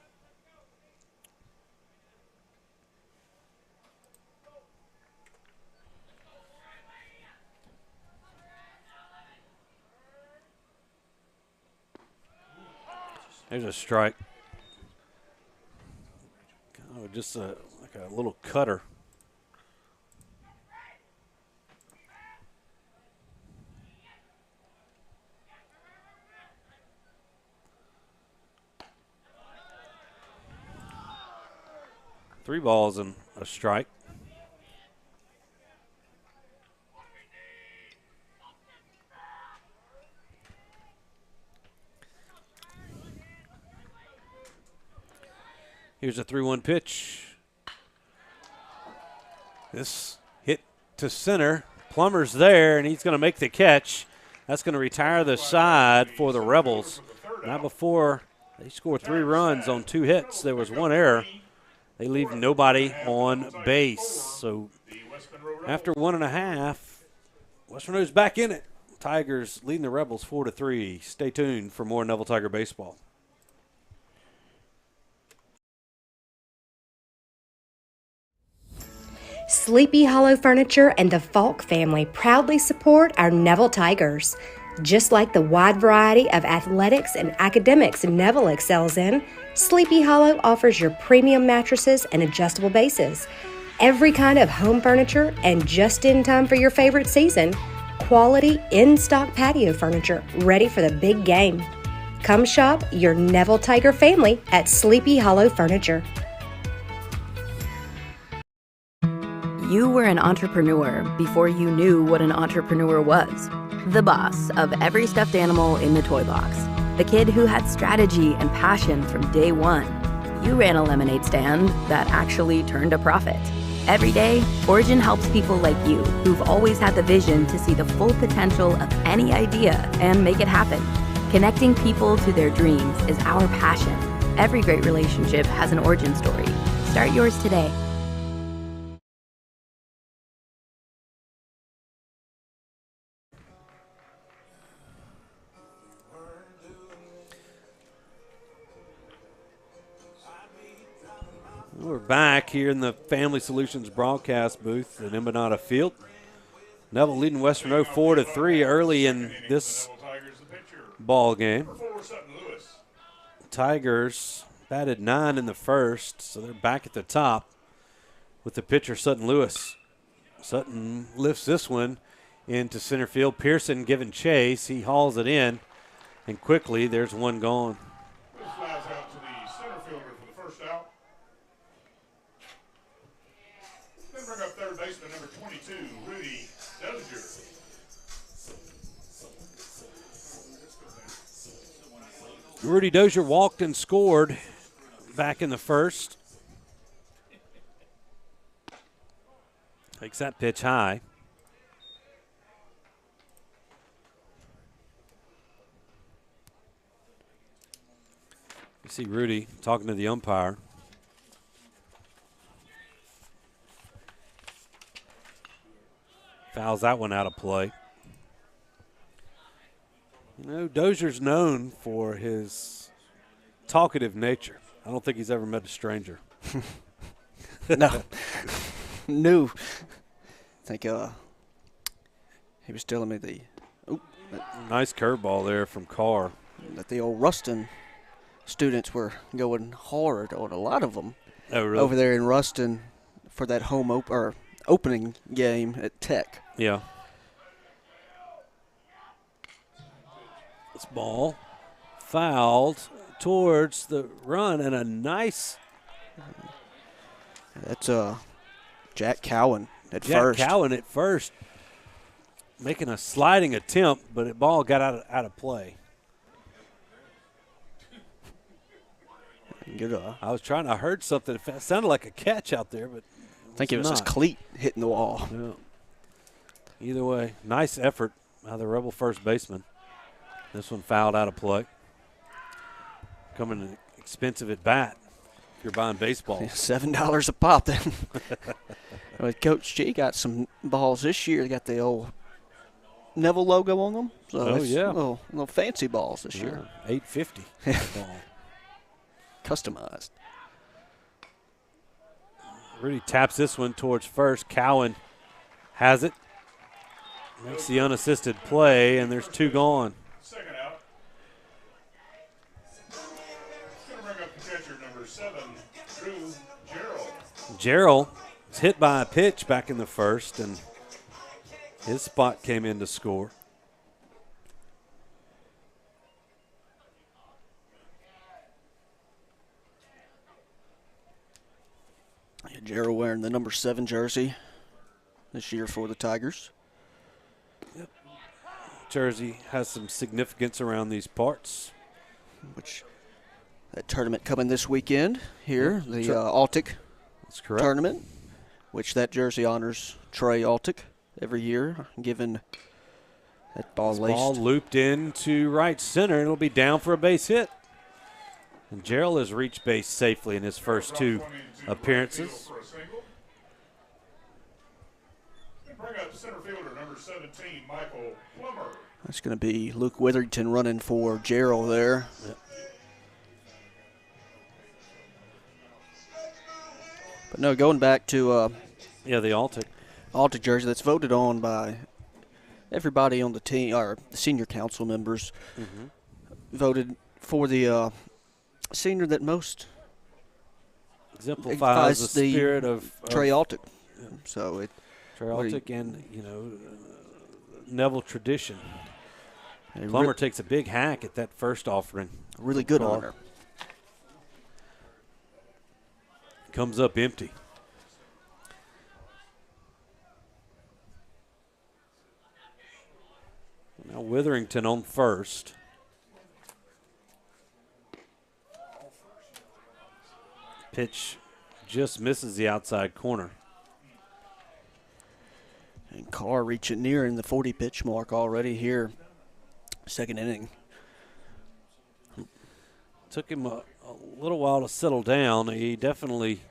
There's a strike. Oh, just like a little cutter. 3 balls and a strike. Here's a 3-1 pitch. This hit to center. Plummer's there, and he's going to make the catch. That's going to retire the side for the Rebels. Not before they scored 3 runs on 2 hits. There was 1 error. They leave nobody on base. So after 1.5, West Monroe's back in it. Tigers leading the Rebels 4-3. Stay tuned for more Neville Tiger baseball. Sleepy Hollow Furniture and the Falk family proudly support our Neville Tigers. Just like the wide variety of athletics and academics Neville excels in, Sleepy Hollow offers your premium mattresses and adjustable bases. Every kind of home furniture and just in time for your favorite season. Quality in-stock patio furniture ready for the big game. Come shop your Neville Tiger family at Sleepy Hollow Furniture. You were an entrepreneur before you knew what an entrepreneur was. The boss of every stuffed animal in the toy box. The kid who had strategy and passion from day one. You ran a lemonade stand that actually turned a profit. Every day, Origin helps people like you who've always had the vision to see the full potential of any idea and make it happen. Connecting people to their dreams is our passion. Every great relationship has an origin story. Start yours today. We're back here in the Family Solutions broadcast booth at Embanato Field. Neville leading West Monroe 4-3 early in this ball game. Tigers batted 9 in the first, so they're back at the top with the pitcher Sutton Lewis. Sutton lifts this one into center field. Pearson giving chase. He hauls it in, and quickly there's one gone. This flies out to the center fielder for the first out. Then bring up third baseman number 22, Rudy Dozier. Rudy Dozier walked and scored back in the first. Takes that pitch high. You see Rudy talking to the umpire. Fouls that one out of play. You know, Dozier's known for his talkative nature. I don't think he's ever met a stranger. No. No. I think he was telling me nice curveball there from Carr. That the old Ruston students were going hard on a lot of them. Oh, really? Over there in Ruston for that home opening game at Tech. Yeah. This ball fouled towards the run, and a nice. That's Jack Cowan at first. Jack Cowan at first, making a sliding attempt, but the ball got out of play. Good. I was trying. I heard something. It sounded like a catch out there, but I think it was his cleat hitting the wall. Yeah. Either way, nice effort by the Rebel first baseman. This one fouled out of play. Coming expensive at bat if you're buying baseball. $7 a pop then. Well, Coach G got some balls this year. They got the old Neville logo on them. So little fancy balls this year. $850 ball. Customized. Rudy taps this one towards first. Cowan has it. Makes the unassisted play, and there's 2 gone. Second out. It's going to bring up the catcher number 7, Drew Gerald. Gerald was hit by a pitch back in the first, and his spot came in to score. Gerald wearing the number 7 jersey this year for the Tigers. Yep. Jersey has some significance around these parts. Which that tournament coming this weekend here, the Altic tournament, which that jersey honors Trey Altic every year, given that ball laced. Ball looped into right center. It'll be down for a base hit. And Gerald has reached base safely in his first 2 appearances. Bring up center fielder number 17, Michael Plummer. That's going to be Luke Witherington running for Gerald there. Yep. But no, going back to the Altic jersey that's voted on by everybody on the team, or the senior council members, voted for the senior that most exemplifies the spirit of Trey Altic. Yeah. So Trey Altic and Neville tradition. Plummer takes a big hack at that first offering. Really good honor. Comes up empty. Now Witherington on first. Pitch just misses the outside corner. And Carr reaching near in the 40 pitch mark already here. Second inning. Took him a little while to settle down. He definitely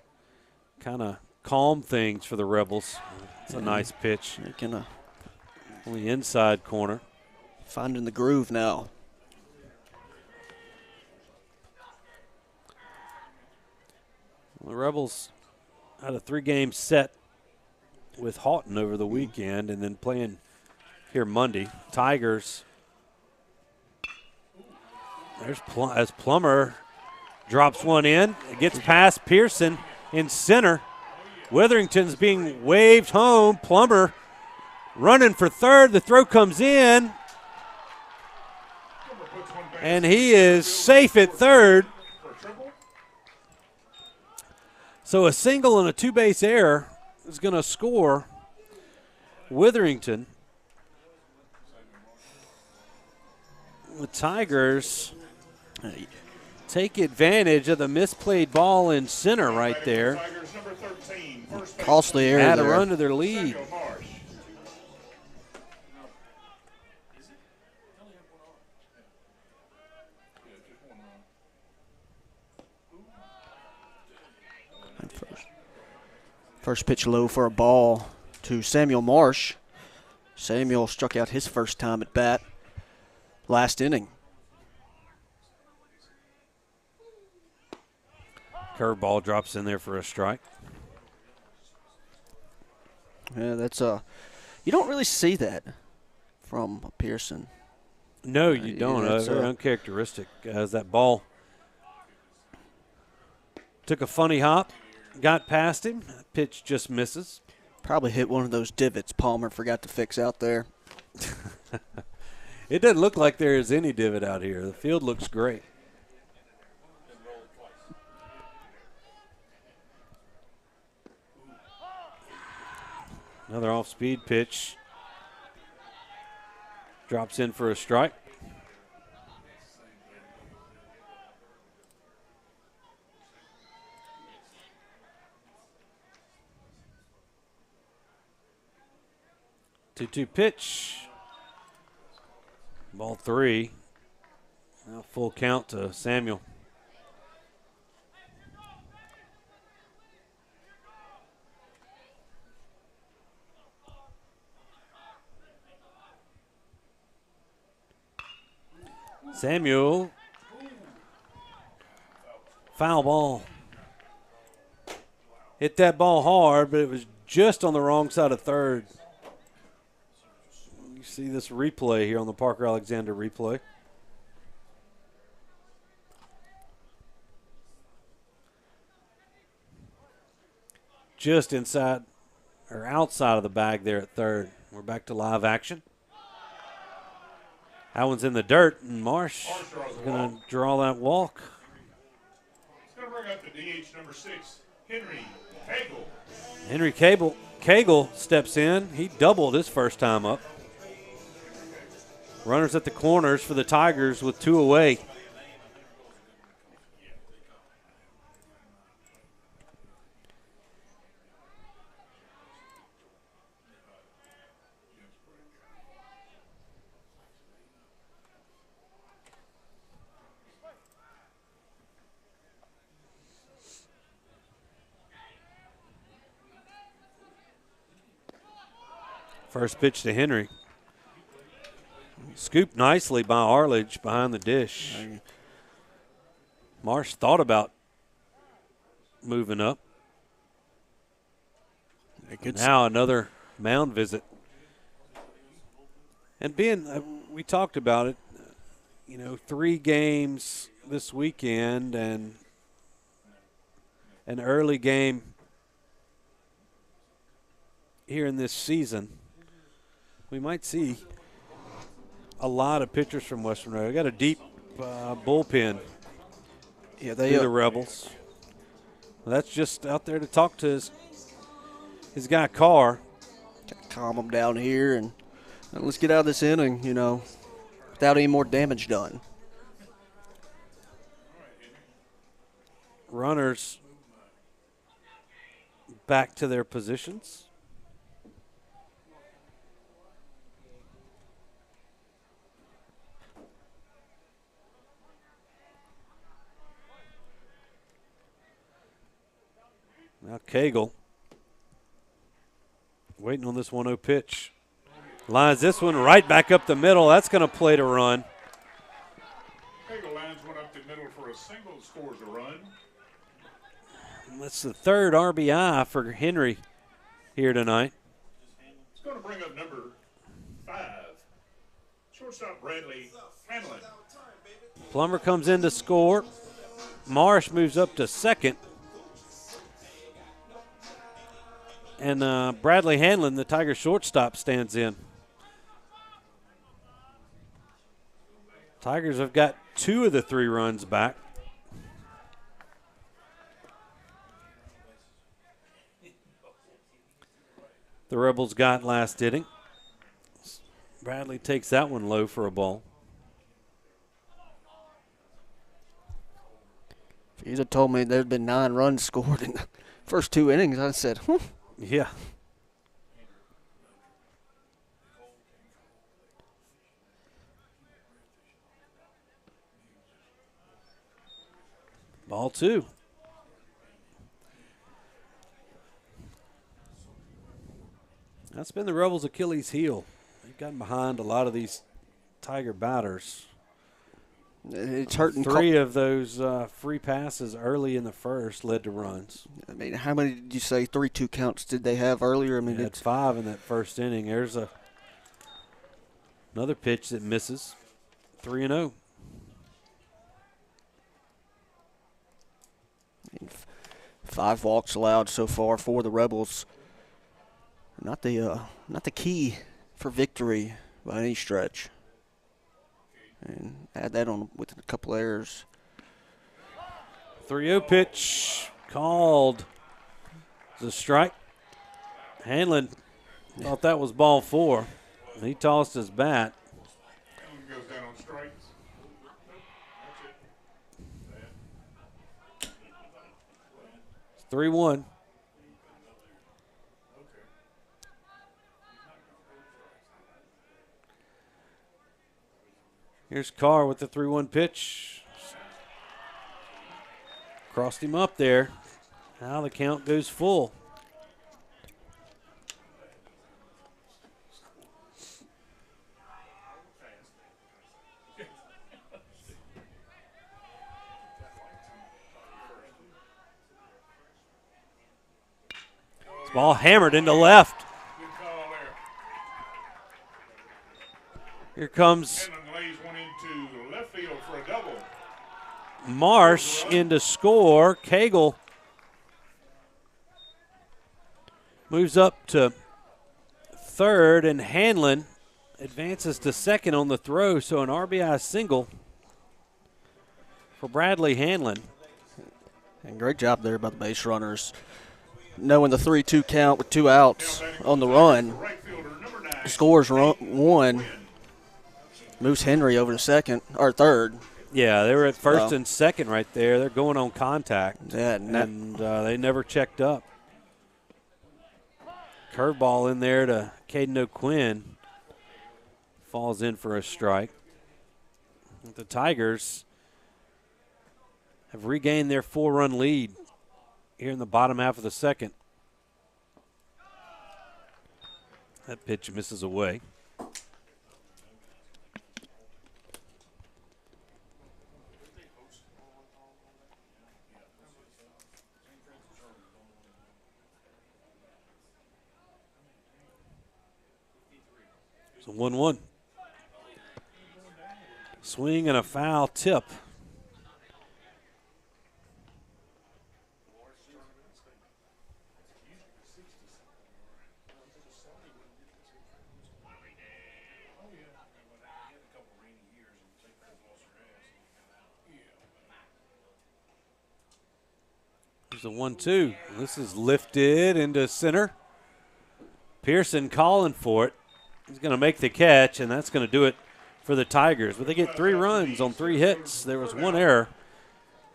kind of calmed things for the Rebels. It's a nice pitch. On the inside corner. Finding the groove now. The Rebels had a 3-game set with Houghton over the weekend and then playing here Monday. Tigers. There's as Plummer drops one in. It gets past Pearson in center. Witherington's being waved home. Plummer running for third. The throw comes in. And he is safe at third. So a single and a 2-base error is going to score Witherington. The Tigers take advantage of the misplayed ball in center right there. Costly error. Add a run to their lead. First pitch low for a ball to Samuel Marsh. Samuel struck out his first time at bat last inning. Curveball drops in there for a strike. Yeah, that's you don't really see that from Pearson. No, you don't. Very uncharacteristic. As that ball took a funny hop, got past him. Pitch just misses. Probably hit one of those divots Palmer forgot to fix out there. It doesn't look like there is any divot out here. The field looks great. Another off-speed pitch. Drops in for a strike. Two-two pitch. Ball 3. Now full count to Samuel. Samuel. Foul ball. Hit that ball hard, but it was just on the wrong side of third. You see this replay here on the Parker Alexander replay. Just inside or outside of the bag there at third. We're back to live action. That one's in the dirt, and Marsh is going to draw that walk. He's going to bring up the DH number 6, Henry Cagle steps in. He doubled his first time up. Runners at the corners for the Tigers with 2 away. First pitch to Henry. Scooped nicely by Arledge behind the dish. Marsh thought about moving up. Now another mound visit. And we talked about it, 3 games this weekend and an early game here in this season. We might see a lot of pitchers from West Monroe. They got a deep bullpen. Yeah, the Rebels. Well, that's just out there to talk to his guy Carr. Calm him down here and let's get out of this inning, without any more damage done. Runners back to their positions. Now Cagle waiting on this 1-0 pitch. Lines this one right back up the middle. That's going to plate a run. Cagle lines one up the middle for a single, scores a run. That's the 3rd RBI for Henry here tonight. It's going to bring up number 5, shortstop Bradley Hanlon. Plummer comes in to score. Marsh moves up to second. And Bradley Hanlon, the Tiger shortstop, stands in. Tigers have got 2 of the 3 runs back. The Rebels got last inning. Bradley takes that one low for a ball. If you'd have told me there'd been 9 runs scored in the first 2 innings, I said, Yeah. Ball 2. That's been the Rebels' Achilles heel. They've gotten behind a lot of these Tiger batters. It's hurting. 3 of those free passes early in the first led to runs. I mean, how many did you say 3-2 counts did they have earlier? I mean, it's 5 in that first inning. There's another pitch that misses. 3-0. 5 walks allowed so far for the Rebels. Not the key for victory by any stretch. And add that on with a couple errors. 3-0 pitch called. The strike. Hanlon thought that was ball 4. He tossed his bat. Goes down on strikes. It's 3-1. Here's Carr with the 3-1 pitch. Crossed him up there. Now the count goes full. This ball hammered into left. Here comes Marsh in to score. Cagle moves up to third, and Hanlon advances to second on the throw, so an RBI single for Bradley Hanlon. And great job there by the base runners. Knowing the 3-2 count with 2 outs on the run, scores 1. Moves Henry over to second or third. Yeah, they were at first and second right there. They're going on contact. Yeah, and they never checked up. Curveball in there to Caden O'Quinn. Falls in for a strike. The Tigers have regained their 4-run lead here in the bottom half of the second. That pitch misses away. It's a 1-1. Swing and a foul tip. There's a 1-2. This is lifted into center. Pearson calling for it. He's going to make the catch, and that's going to do it for the Tigers. But they get 3 runs on 3 hits. There was 1 error,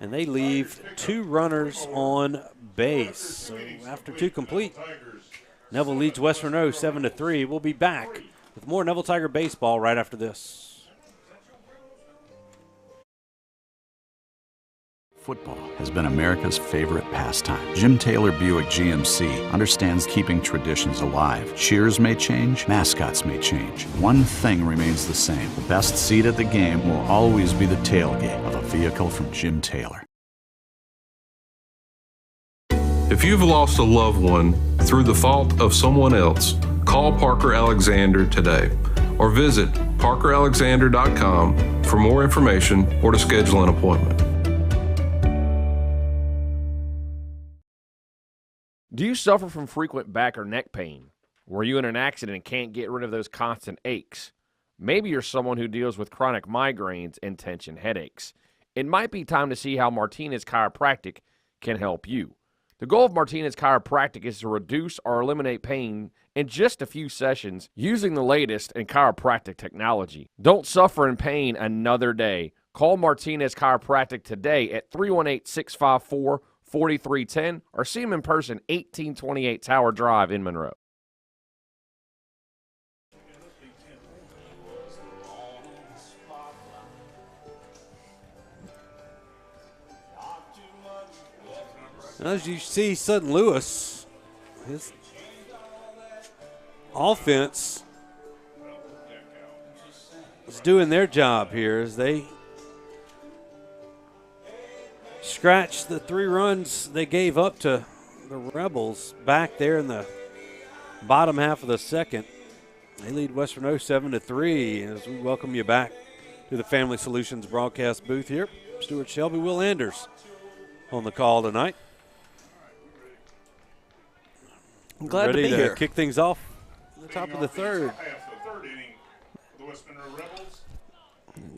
and they leave 2 runners on base. So after 2 complete, Neville leads West Monroe 7-3. We'll be back with more Neville Tiger baseball right after this. Football has been America's favorite pastime. Jim Taylor Buick GMC understands keeping traditions alive. Cheers may change, mascots may change. One thing remains the same. The best seat at the game will always be the tailgate of a vehicle from Jim Taylor. If you've lost a loved one through the fault of someone else, call Parker Alexander today or visit parkeralexander.com for more information or to schedule an appointment. Do you suffer from frequent back or neck pain? Were you in an accident and can't get rid of those constant aches? Maybe you're someone who deals with chronic migraines and tension headaches. It might be time to see how Martinez Chiropractic can help you. The goal of Martinez Chiropractic is to reduce or eliminate pain in just a few sessions using the latest in chiropractic technology. Don't suffer in pain another day. Call Martinez Chiropractic today at 318-654-4310 or see him in person, 1828 Tower Drive in Monroe. As you see, Sutton Lewis, his offense is doing their job here as they scratch the 3 runs they gave up to the Rebels back there in the bottom half of the second. They lead West Monroe 7-3 as we welcome you back to the Family Solutions broadcast booth here. Stewart, Shelby, Will Anders on the call tonight. I'm glad ready to be here. Kick things off at the top of the third.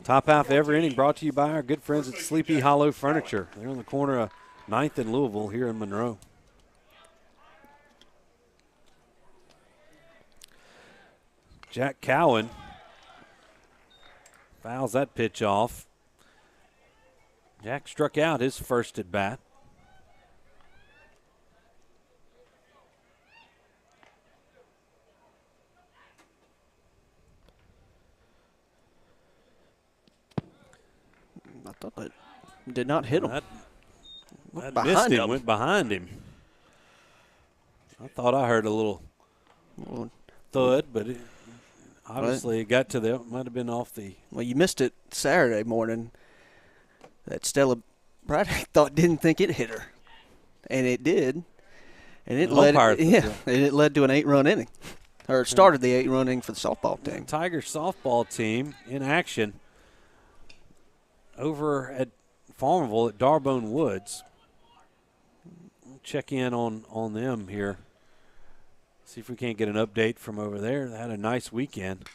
Top half of every inning brought to you by our good friends at Sleepy Hollow Furniture. They're on the corner of 9th and Louisville here in Monroe. Jack Cowan fouls that pitch off. Jack struck out his first at bat. I thought that did not hit him. That missed him, went behind him. I thought I heard a little thud, but obviously it got to the, might have been off the. Well, you missed it Saturday morning. That Stella Braddock didn't think it hit her, and it did, and it led to an 8-run inning, or it started the 8-run inning for the softball team. The Tigers softball team in action over at Farmerville at Darbone Woods. We'll check in on them here. See if we can't get an update from over there. They had a nice weekend.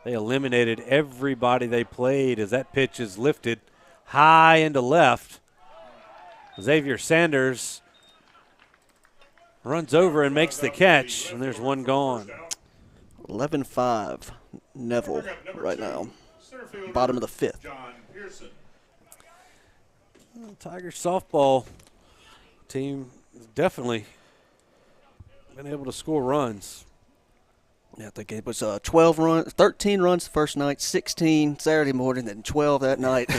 They eliminated everybody they played as that pitch is lifted high into left. Xavier Sanders runs over and makes the catch, and there's one gone. 11-5 Neville right now. Bottom of the fifth. Tigers softball team has definitely been able to score runs. Yeah, I think it was 13 runs the first night, 16 Saturday morning, then 12 that night.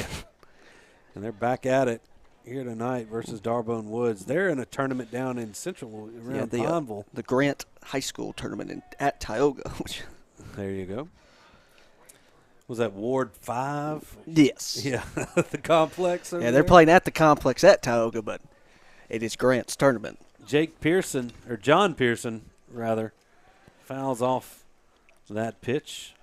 And they're back at it here tonight versus Darbone Woods. They're in a tournament down in Central around Pineville. The Grant High School tournament at Tioga. There you go. Was that Ward 5? Yes. Yeah, the complex over Yeah, they're there. playing at the complex at Tioga, but it is Grant's tournament. John Pearson, rather, fouls off that pitch.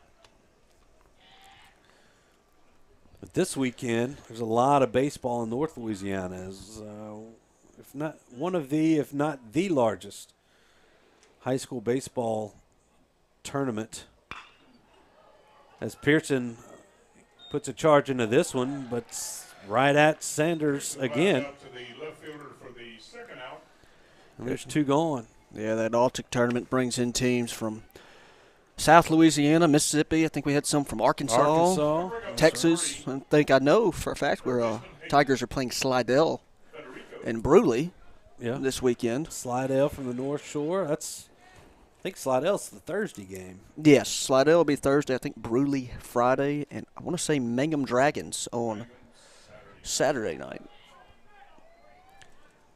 But this weekend, there's a lot of baseball in North Louisiana. If not one of the, if not the largest high school baseball tournament. As Pearson puts a charge into this one, but right at Sanders again. And there's two gone. Yeah, that Altic tournament brings in teams from South Louisiana, Mississippi. I think we had some from Arkansas. Texas. I know for a fact where Tigers are playing Slidell and Bruley this weekend. Slidell from the North Shore. I think Slidell's the Thursday game. Yes, Slidell will be Thursday. I think Bruley Friday, and I want to say Mangum Dragons on Saturday night.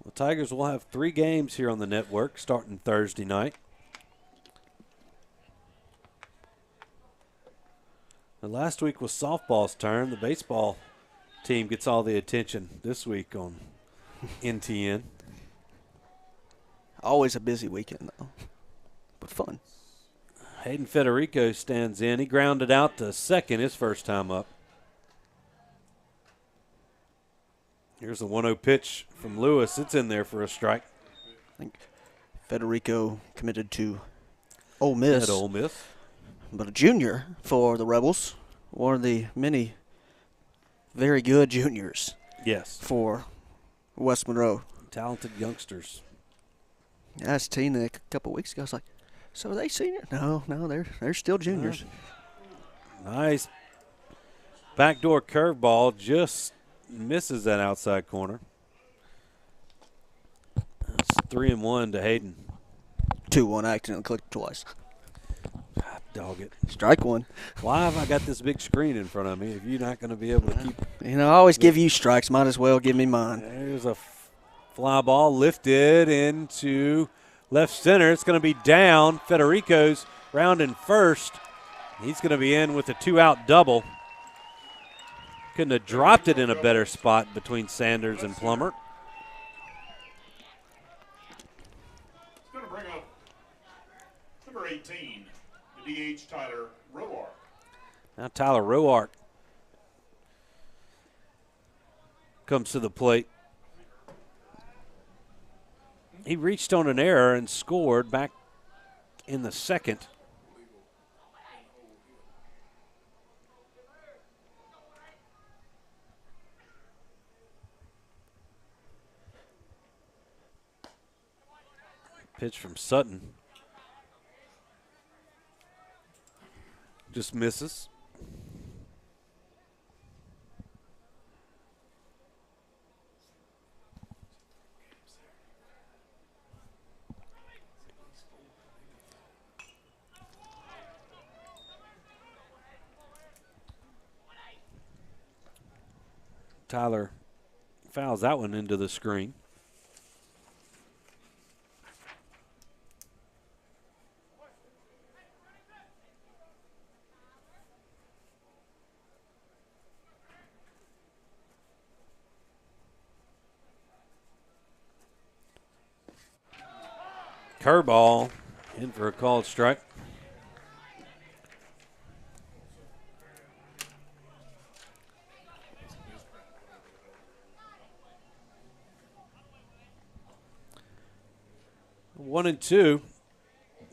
The Tigers will have 3 games here on the network starting Thursday night. And last week was softball's turn. The baseball team gets all the attention this week on NTN. Always a busy weekend, though, but fun. Hayden Federico stands in. He grounded out to second his first time up. Here's a 1-0 pitch from Lewis. It's in there for a strike. I think Federico committed to Ole Miss. At Ole Miss. But a junior for the Rebels. One of the many very good juniors. Yes. For West Monroe. Talented youngsters. I asked Tina a couple weeks ago. I was like, so are they seniors? No, they're still juniors. Nice backdoor curveball, just misses that outside corner. That's 3-1 to Hayden. 2-1. I accidentally clicked twice. Dog it. Strike one. Why have I got this big screen in front of me if you're not going to be able to keep? I always give you strikes. Might as well give me mine. There's a fly ball lifted into left center. It's going to be down. Federico's rounding first. He's going to be in with a 2-out double. Couldn't have dropped it in a better spot between Sanders and Plummer. It's going to bring up number 18, the DH Tyler Roark. Now Tyler Roark comes to the plate. He reached on an error and scored back in the second. Pitch from Sutton. Just misses. Tyler fouls that one into the screen. Curveball in for a called strike. One and two.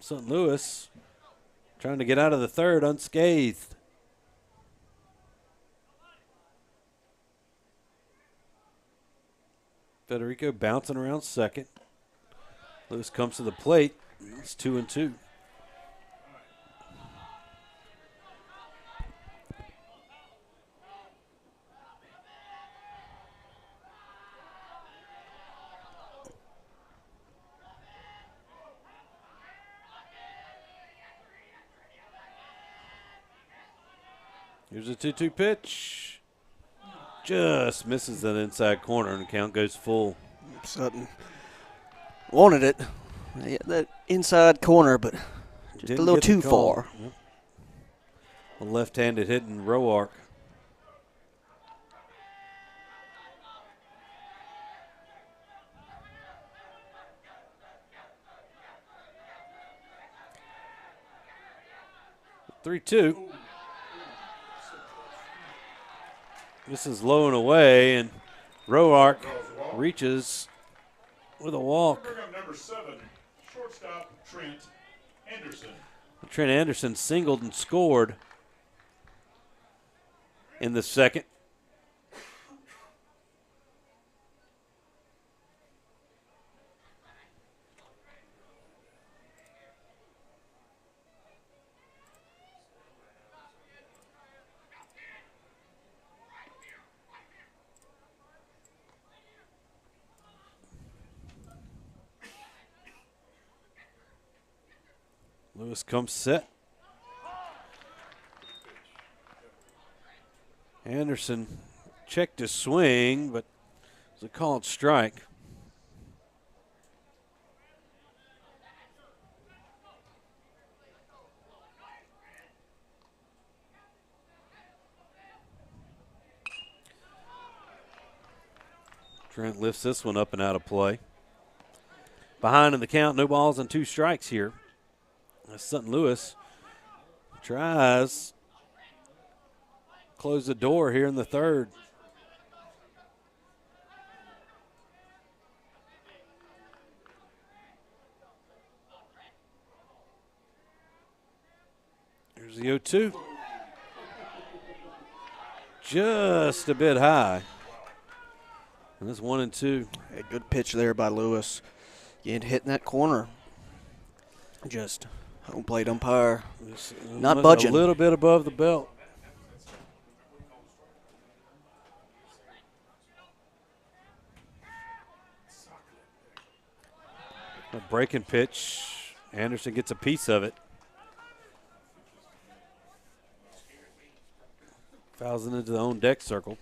St. Louis trying to get out of the third unscathed. Federico bouncing around second. Lewis comes to the plate. It's 2-2. Here's a 2-2 pitch. Just misses that inside corner, and the count goes full. Sutton wanted it. Yeah, that inside corner, but just Didn't a little get the too call. far. Yep. A left-handed hitting row arc. Three-two. This is low and away, and Roark reaches with a walk. Bring up number 7, shortstop Trent Anderson. Trent Anderson singled and scored in the second. Lewis comes set. Anderson checked his swing, but it's a called strike. Trent lifts this one up and out of play. Behind in the count, no balls and 2 strikes here. Sutton Lewis tries close the door here in the third. Here's the 0-2. Just a bit high. And it's 1-2. A good pitch there by Lewis. Again, hitting that corner. Just home plate umpire not budging. A little bit above the belt. A breaking pitch. Anderson gets a piece of it. Fouls it into the own deck circle.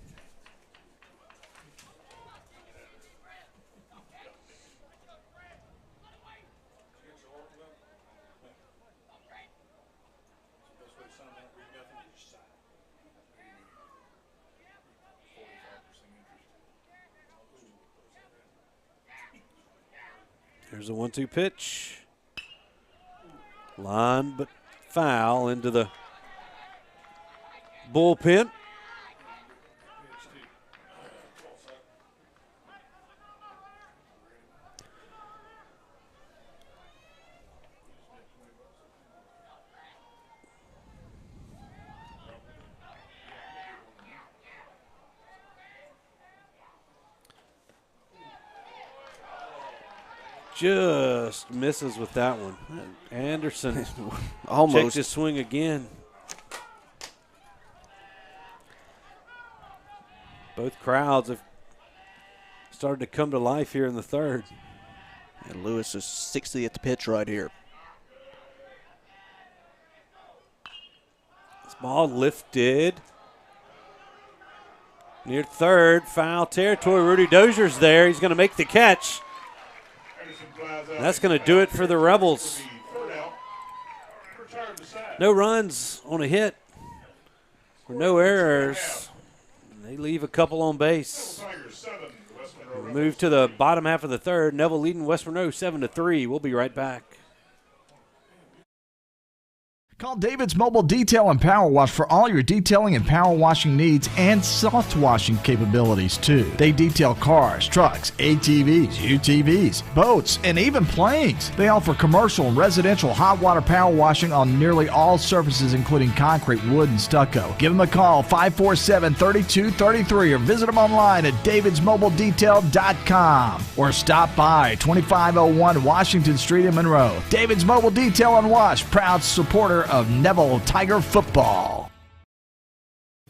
Here's a 1-2 pitch. Line, but foul into the bullpen. Just misses with that one. Anderson almost checked his swing again. Both crowds have started to come to life here in the third. And Lewis is 60th pitch right here. This ball lifted near third, foul territory. Rudy Dozier's there. He's going to make the catch. That's going to do it for the Rebels. No runs on a hit, or no errors. They leave a couple on base. We move to the bottom half of the third. Neville leading West Monroe 7-3. We'll be right back. Call David's Mobile Detail and Power Wash for all your detailing and power washing needs and soft washing capabilities, too. They detail cars, trucks, ATVs, UTVs, boats, and even planes. They offer commercial and residential hot water power washing on nearly all surfaces, including concrete, wood, and stucco. Give them a call, 547-3233, or visit them online at davidsmobiledetail.com or stop by 2501 Washington Street in Monroe. David's Mobile Detail and Wash, proud supporter of Neville Tiger football.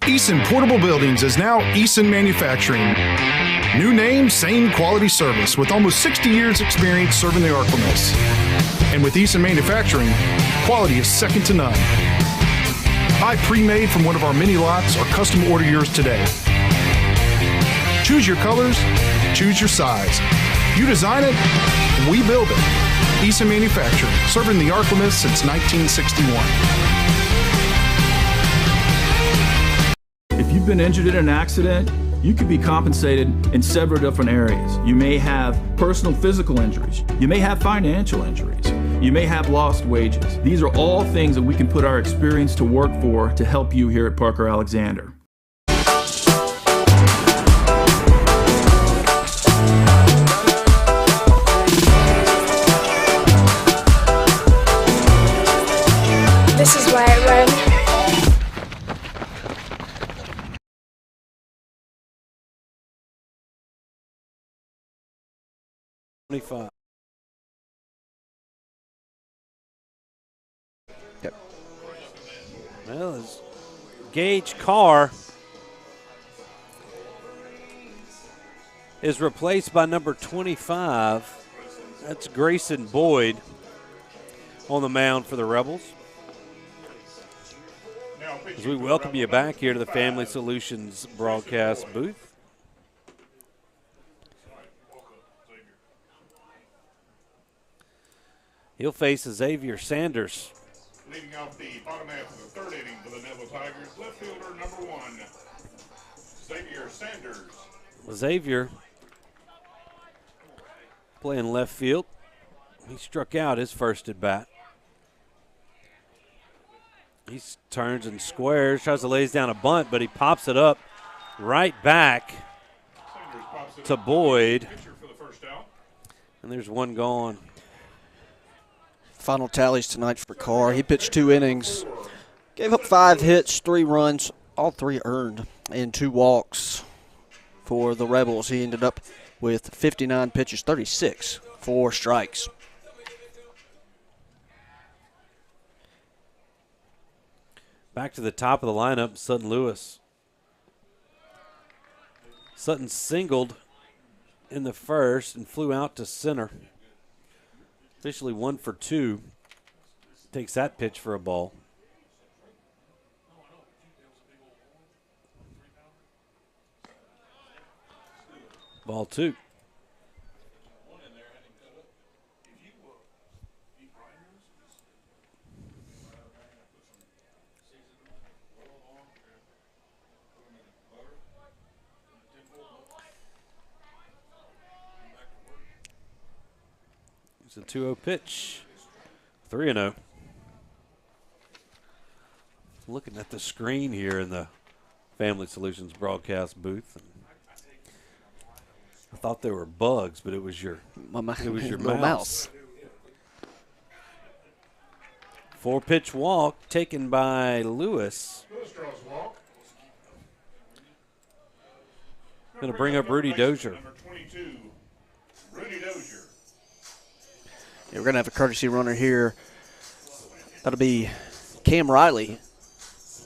Eason Portable Buildings is now Eason Manufacturing. New name, same quality service with almost 60 years experience serving the Arklamas. And with Eason Manufacturing, quality is second to none. Buy pre-made from one of our many lots or custom order yours today. Choose your colors, choose your size. You design it, we build it. Eason Manufacturing, serving the Arklamas since 1961. If you've been injured in an accident, you could be compensated in several different areas. You may have personal physical injuries. You may have financial injuries. You may have lost wages. These are all things that we can put our experience to work for to help you here at Parker Alexander. This is why I run. Yep. Well, as Gage Carr is replaced by number 25. That's Grayson Boyd on the mound for the Rebels. As we welcome you back here to the Family Solutions broadcast booth. He'll face Xavier Sanders. Leading off the bottom half of the third inning for the Neville Tigers, left fielder number 1, Xavier Sanders. Xavier playing left field. He struck out his first at bat. He turns and squares, tries to lays down a bunt, but he pops it up right back to Boyd. And there's one gone. Final tallies tonight for Carr. He pitched 2 innings, gave up 5 hits, 3 runs, all 3 earned, and 2 walks for the Rebels. He ended up with 59 pitches, 36, 4 strikes. Back to the top of the lineup, Sutton Lewis. Sutton singled in the first and flew out to center. Officially 1 for 2. Takes that pitch for a ball. Ball 2. It's a 2-0 pitch. 3-0. Looking at the screen here in the Family Solutions broadcast booth. I thought they were bugs, but it was your mouse. 4-pitch walk taken by Lewis. Going to bring up Rudy Dozier. Number 22, Rudy Dozier. Yeah, we're going to have a courtesy runner here. That'll be Cam Riley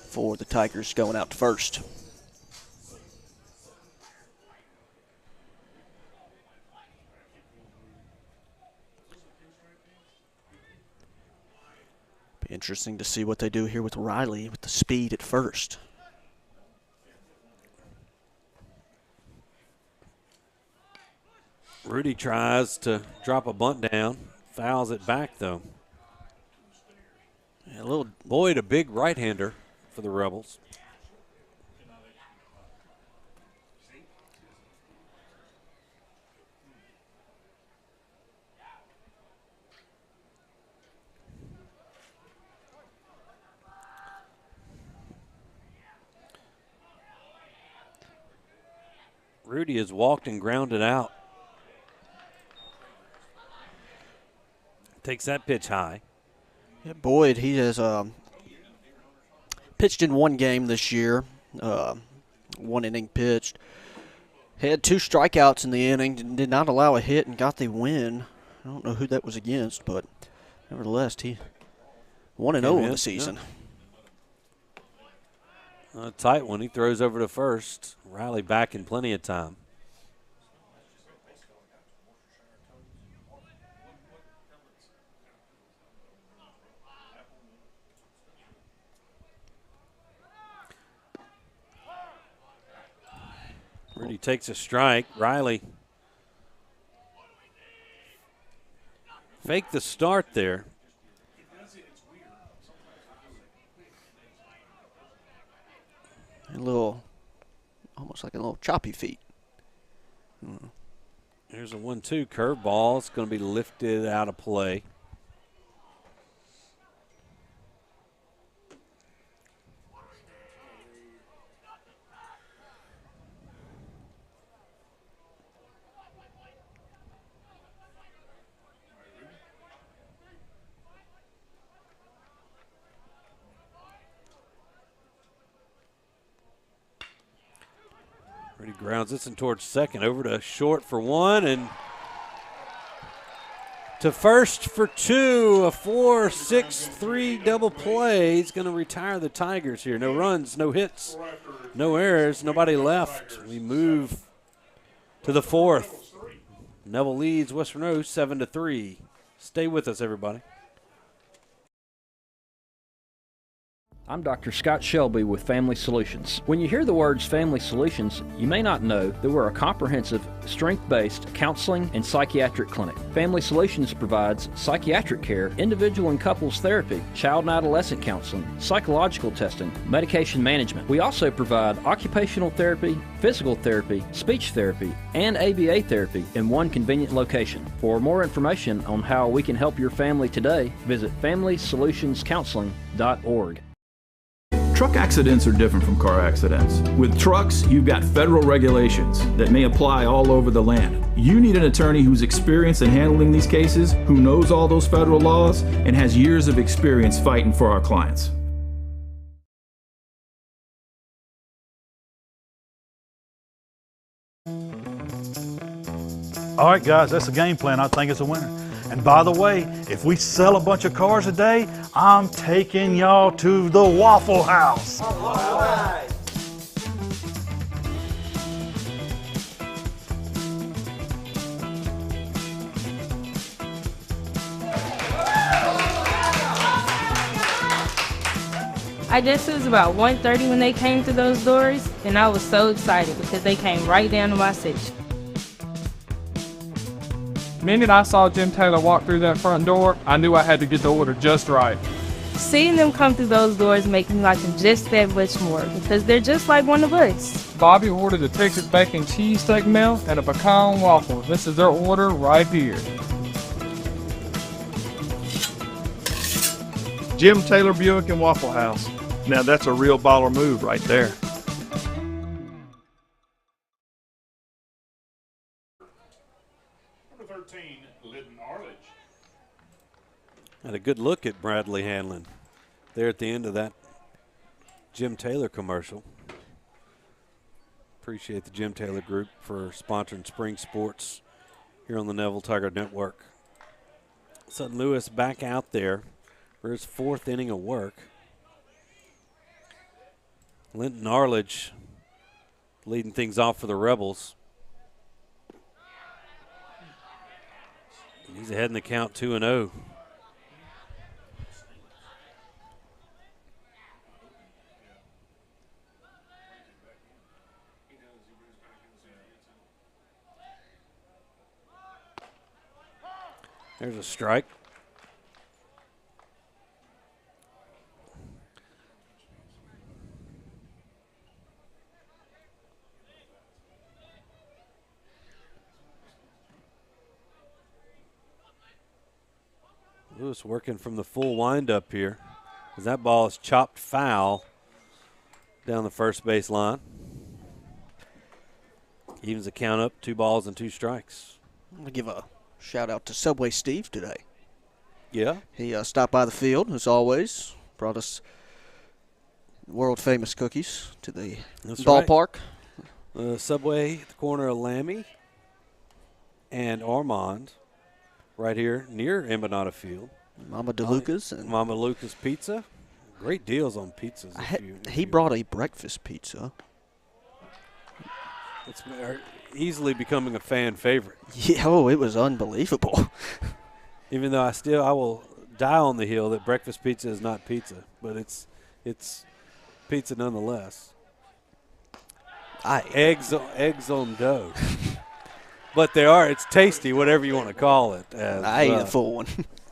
for the Tigers going out to first. Be interesting to see what they do here with Riley with the speed at first. Rudy tries to drop a bunt down. Fouls it back, though. Yeah, a little Boyd, a big right-hander for the Rebels. Rudy has walked and grounded out. Takes that pitch high. Yeah, Boyd, he has pitched in one game this year, 1 inning pitched. Had 2 strikeouts in the inning, did not allow a hit and got the win. I don't know who that was against, but nevertheless, he 1-0 in the season. A tight one. He throws over to first. Riley back in plenty of time. Rudy takes a strike. Riley faked the start there. A little, almost like a little choppy feet. Here's a 1-2 curveball. It's going to be lifted out of play. Rudy grounds this in towards second, over to short for 1, and to first for 2. A 4-6-3 double play. He's going to retire the Tigers here. No runs, no hits, no errors, nobody left. We move to the 4th. Neville leads West Monroe 7-3. Stay with us, everybody. I'm Dr. Scott Shelby with Family Solutions. When you hear the words Family Solutions, you may not know that we're a comprehensive, strength-based counseling and psychiatric clinic. Family Solutions provides psychiatric care, individual and couples therapy, child and adolescent counseling, psychological testing, medication management. We also provide occupational therapy, physical therapy, speech therapy, and ABA therapy in one convenient location. For more information on how we can help your family today, visit FamilySolutionsCounseling.org. Truck accidents are different from car accidents. With trucks, you've got federal regulations that may apply all over the land. You need an attorney who's experienced in handling these cases, who knows all those federal laws, and has years of experience fighting for our clients. All right, guys, that's the game plan. I think it's a winner. And by the way, if we sell a bunch of cars a day, I'm taking y'all to the Waffle House. All right. I guess it was about 1:30 when they came through those doors, and I was so excited because they came right down to my section. The minute I saw Jim Taylor walk through that front door, I knew I had to get the order just right. Seeing them come through those doors makes me like them just that much more because they're just like one of us. Bobby ordered a Texas bacon cheesesteak meal and a pecan waffle. This is their order right here. Jim Taylor Buick and Waffle House. Now that's a real baller move right there. Had a good look at Bradley Hanlon there at the end of that Jim Taylor commercial. Appreciate the Jim Taylor Group for sponsoring spring sports here on the Neville Tiger Network. Sutton Lewis back out there for his 4th inning of work. Linton Arledge leading things off for the Rebels. He's ahead in the count 2-0. There's a strike. Lewis working from the full windup here as that ball is chopped foul down the first base line. Evens the count up, 2 balls and 2 strikes. I'm going to give a shout-out to Subway Steve today. Yeah? He stopped by the field, as always, brought us world-famous cookies to the ballpark. Subway at the corner of Lammy and Armand, right here near Embanato Field. Mama DeLuca's. And Mama Luca's Pizza. Great deals on pizzas. He brought a breakfast pizza. It's easily becoming a fan favorite. Yeah, it was unbelievable. Even though I will die on the hill that breakfast pizza is not pizza, but it's pizza nonetheless. Eggs on dough. But it's tasty, whatever you want to call it. I ate a full one.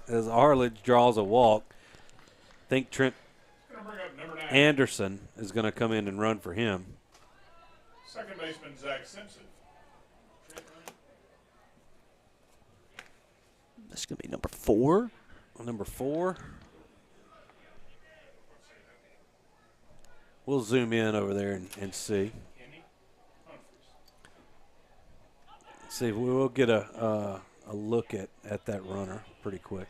As Arledge draws a walk, I think Trent Anderson is going to come in and run for him. Second baseman, Zach Simpson. That's going to be number 4. Number 4. We'll zoom in over there and see. See, we'll get a look at that runner pretty quick.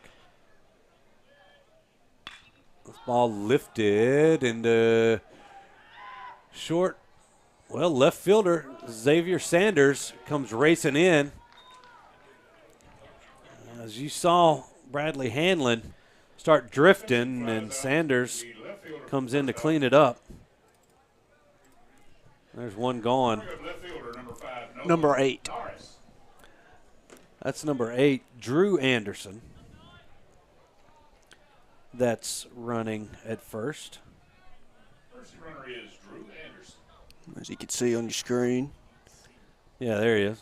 This ball lifted and short. Well, left fielder Xavier Sanders comes racing in. As you saw Bradley Hanlon start drifting, and Sanders comes in to clean it up. There's one gone. Number 8. That's number 8, Drew Anderson. That's running at first. First runner is Drew Anderson. As you can see on your screen. Yeah, there he is.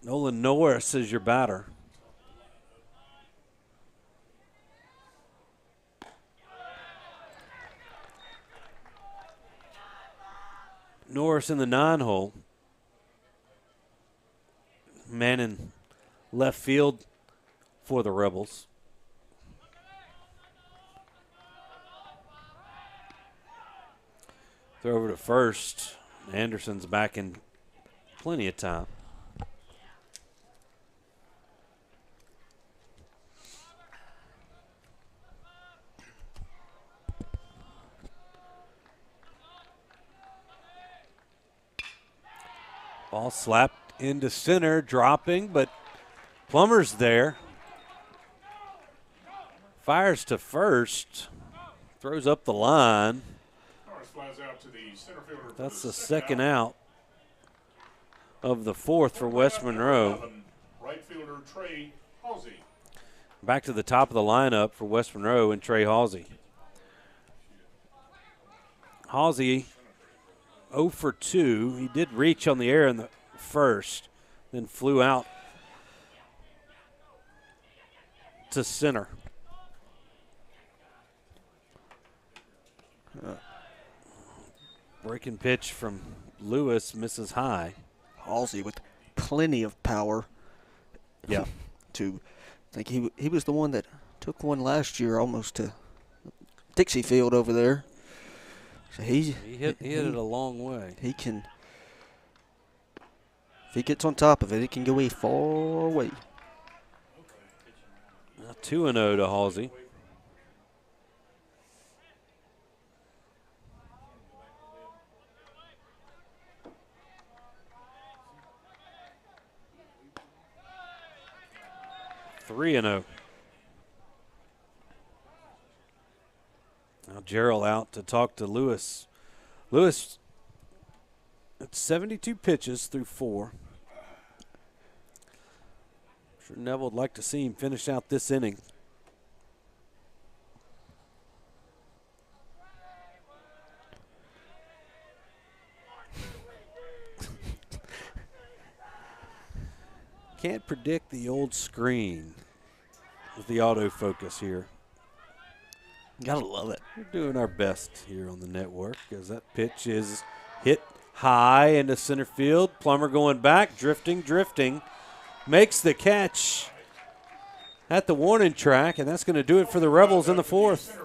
Nolan Norris is your batter. Norris in the 9-hole. Man in left field for the Rebels. Throw over to first. Anderson's back in plenty of time. Ball slapped into center, dropping, but Plummer's there. Fires to first, throws up the line. That's the second out of the 4th for West Monroe. Right fielder Trey Halsey. Back to the top of the lineup for West Monroe and Trey Halsey. Halsey 0 for 2. He did reach on the air in the first, then flew out to center. Breaking pitch from Lewis misses high. Halsey with plenty of power. Yeah. I think he was the one that took one last year almost to Dixie Field over there. So he hit it a long way. He can, if he gets on top of it, it can go a far way. 2-0 to Halsey. Three and 0. Now Gerald out to talk to Lewis. Lewis, it's 72 pitches through 4. I'm sure Neville would like to see him finish out this inning. Can't predict the old screen with the autofocus here. Gotta love it. We're doing our best here on the network as that pitch is hit high into center field. Plummer going back, drifting. Makes the catch at the warning track, and that's going to do it for the Rebels in the 4th.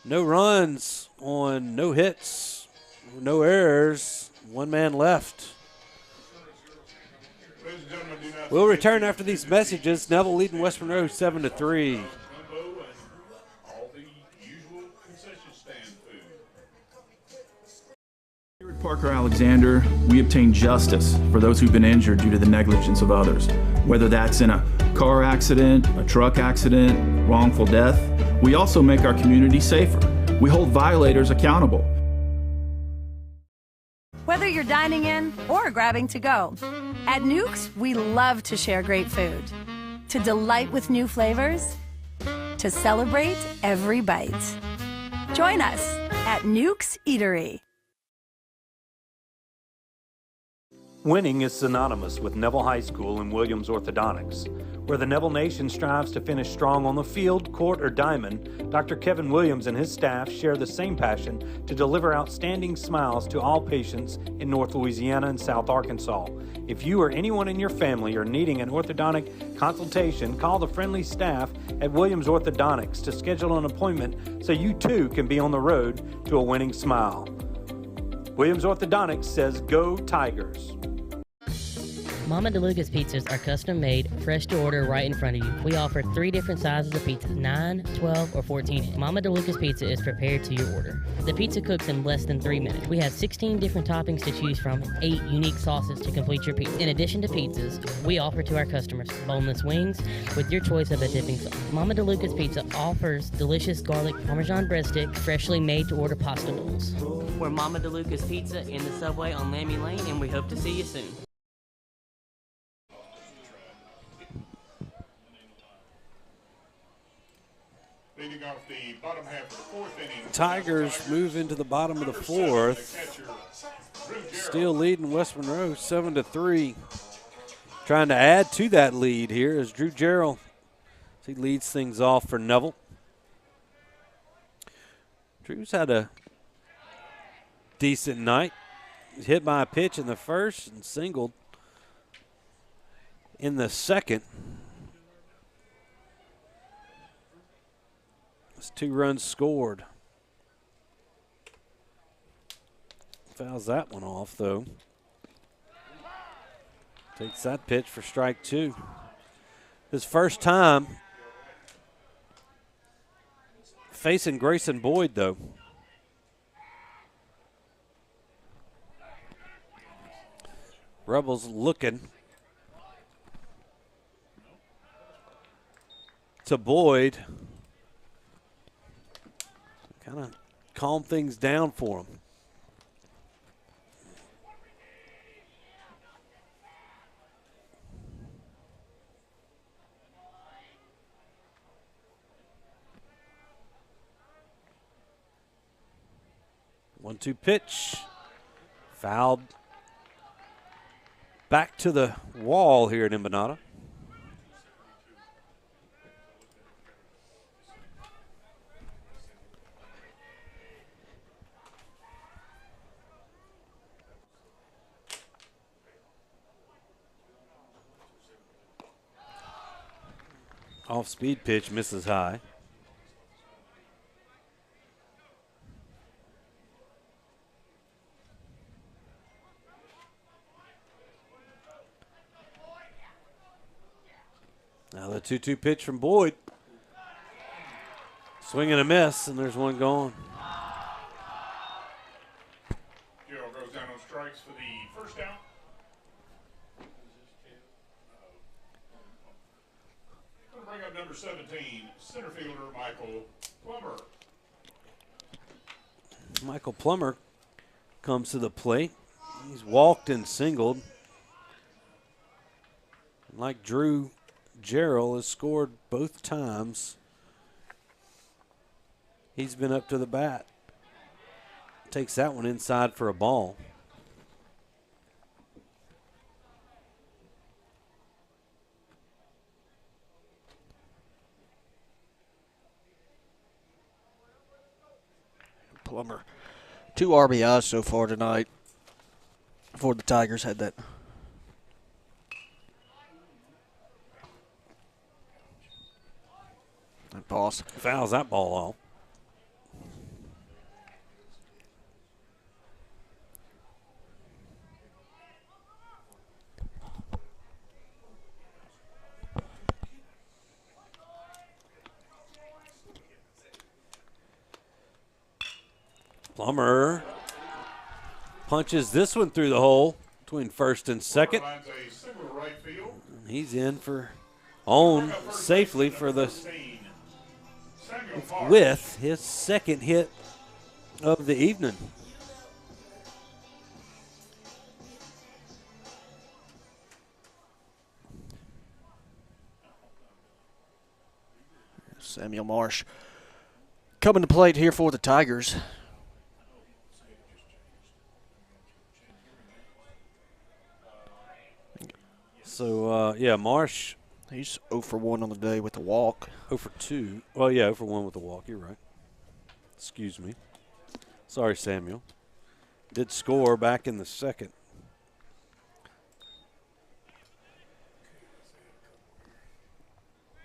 No runs on no hits, no errors, one man left. We'll return after these messages. Neville leading West Monroe 7-3. Here at Parker Alexander, we obtain justice for those who've been injured due to the negligence of others. Whether that's in a car accident, a truck accident, wrongful death, we also make our community safer. We hold violators accountable. Whether you're dining in or grabbing to go, at Nukes, we love to share great food, to delight with new flavors, to celebrate every bite. Join us at Nukes Eatery. Winning is synonymous with Neville High School and Williams Orthodontics. Where the Neville Nation strives to finish strong on the field, court, or diamond, Dr. Kevin Williams and his staff share the same passion to deliver outstanding smiles to all patients in North Louisiana and South Arkansas. If you or anyone in your family are needing an orthodontic consultation, call the friendly staff at Williams Orthodontics to schedule an appointment so you too can be on the road to a winning smile. Williams Orthodontics says, "Go Tigers." Mama DeLuca's pizzas are custom made, fresh to order right in front of you. We offer 3 different sizes of pizzas, 9, 12, or 14. Mama DeLuca's pizza is prepared to your order. The pizza cooks in less than 3 minutes. We have 16 different toppings to choose from, 8 unique sauces to complete your pizza. In addition to pizzas, we offer to our customers boneless wings with your choice of a dipping sauce. Mama DeLuca's Pizza offers delicious garlic Parmesan breadstick, freshly made to order pasta bowls. We're Mama DeLuca's Pizza in the subway on Lammy Lane, and we hope to see you soon. Leading off the bottom half of the 4th inning. Tigers move into the bottom of the 4th. Still leading West Monroe 7-3. Trying to add to that lead here is Drew Gerald. He leads things off for Neville. Drew's had a decent night. He's hit by a pitch in the first and singled in the second. It's 2 runs scored. Fouls that one off, though. Takes that pitch for strike 2. His first time facing Grayson Boyd, though. Rebels looking to Boyd. Kind of calm things down for him. One-two pitch. Fouled back to the wall here at Embanato. Off-speed pitch misses high. Now the 2-2 pitch from Boyd. Swing and a miss, and there's one gone. Gerald goes down on strikes for the first out. Going to bring up number 17, center fielder Michael Plummer. Michael Plummer comes to the plate. He's walked and singled. Like Drew Gerald has scored both times. He's been up to the bat. Takes that one inside for a ball. Plummer, 2 RBIs so far tonight before the Tigers had that. That boss fouls that ball off. Plummer punches this one through the hole between first and second. He's in for safely for the with his second hit of the evening. Samuel Marsh coming to plate here for the Tigers. So, Marsh. He's 0 for 1 on the day with the walk. 0 for 2. Well, yeah, 0 for 1 with the walk. You're right. Excuse me. Sorry, Samuel. Did score back in the second.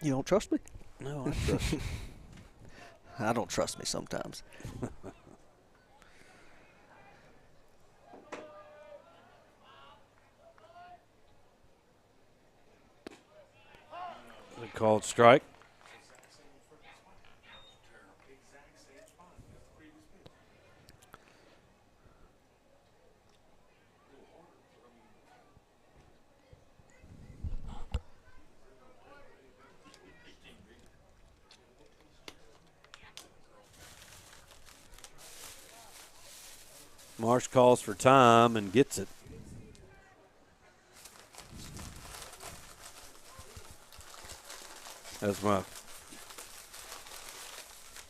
You don't trust me? No, I trust you. I don't trust me sometimes. Called strike. Marsh calls for time and gets it. As my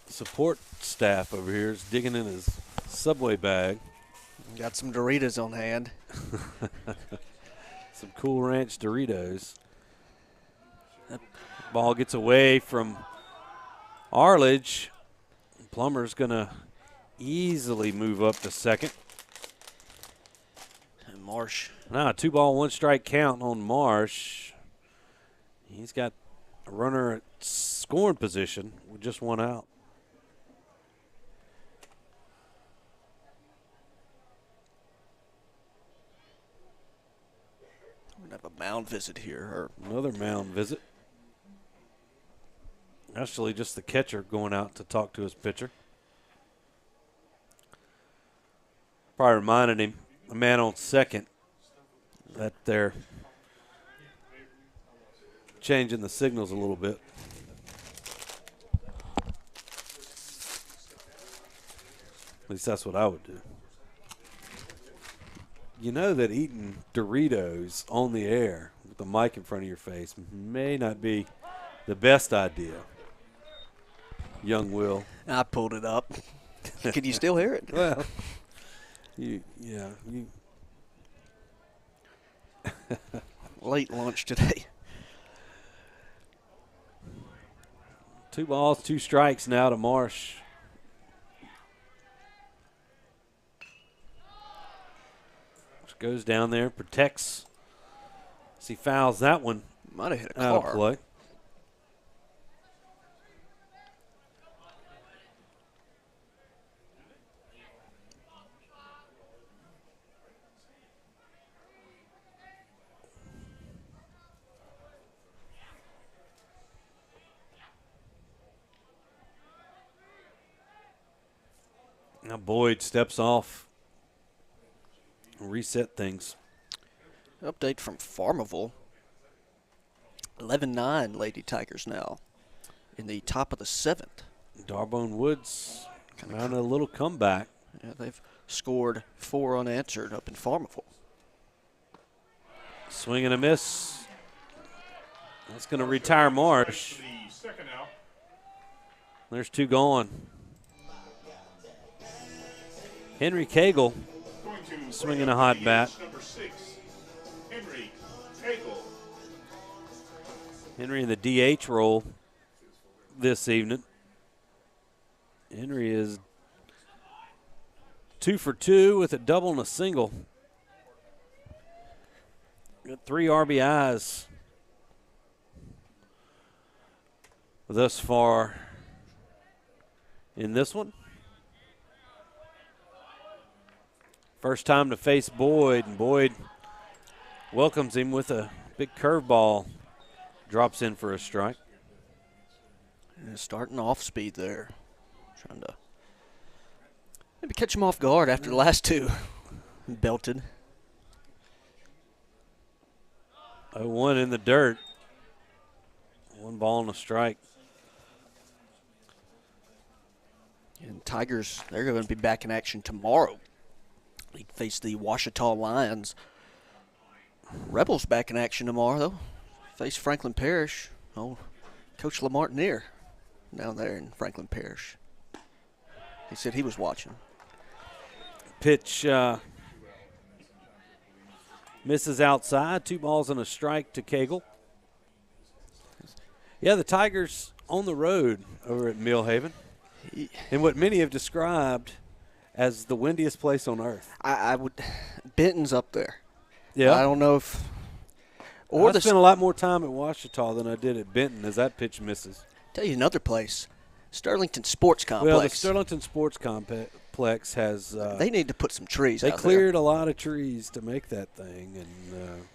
support staff over here is digging in his Subway bag. Got some Doritos on hand. Some Cool Ranch Doritos. That ball gets away from Arledge. Plummer's going to easily move up to second. And Marsh. Now, 2-ball, 1-strike count on Marsh. He's got a runner at scoring position with just one out. We're going to have a mound visit here. Another mound visit. Actually, just the catcher going out to talk to his pitcher. Probably reminded him, a man on second, that they're changing the signals a little bit. At least that's what I would do. You know that eating Doritos on the air with the mic in front of your face may not be the best idea, young Will. I pulled it up. Can you still hear it? Well, Late lunch today. 2 balls, 2 strikes now to Marsh. Just goes down there, protects. As he fouls that one. Might have hit a out car. of play. Now Boyd steps off, reset things. Update from Farmerville. 11-9 Lady Tigers now in the top of the 7th. Darbone Woods mounted a little comeback. Yeah, they've scored 4 unanswered up in Farmerville. Swing and a miss. That's going to retire Marsh. There's 2 gone. Henry Cagle swinging a hot bat. Henry in the DH role this evening. Henry is 2 for 2 with a double and a single. Got 3 RBIs thus far in this one. First time to face Boyd, and Boyd welcomes him with a big curveball. Drops in for a strike. And starting off speed there. Trying to maybe catch him off guard after the last two. Belted. 0-1 in the dirt. 1 ball and a strike. And Tigers, they're going to be back in action tomorrow. They face the Ouachita Lions. Rebels back in action tomorrow, though. Face Franklin Parish. Oh, Coach LaMartiniere down there in Franklin Parish. He said he was watching. Pitch misses outside. 2 balls and a strike to Cagle. Yeah, the Tigers on the road over at Millhaven. In what many have described as the windiest place on earth. I would. Benton's up there. Yeah. I don't know if. I spent a lot more time at Ouachita than I did at Benton as that pitch misses. Tell you another place, Sterlington Sports Complex. Well, the Sterlington Sports Complex has. They need to put some trees. They out cleared there. a lot of trees to make that thing, and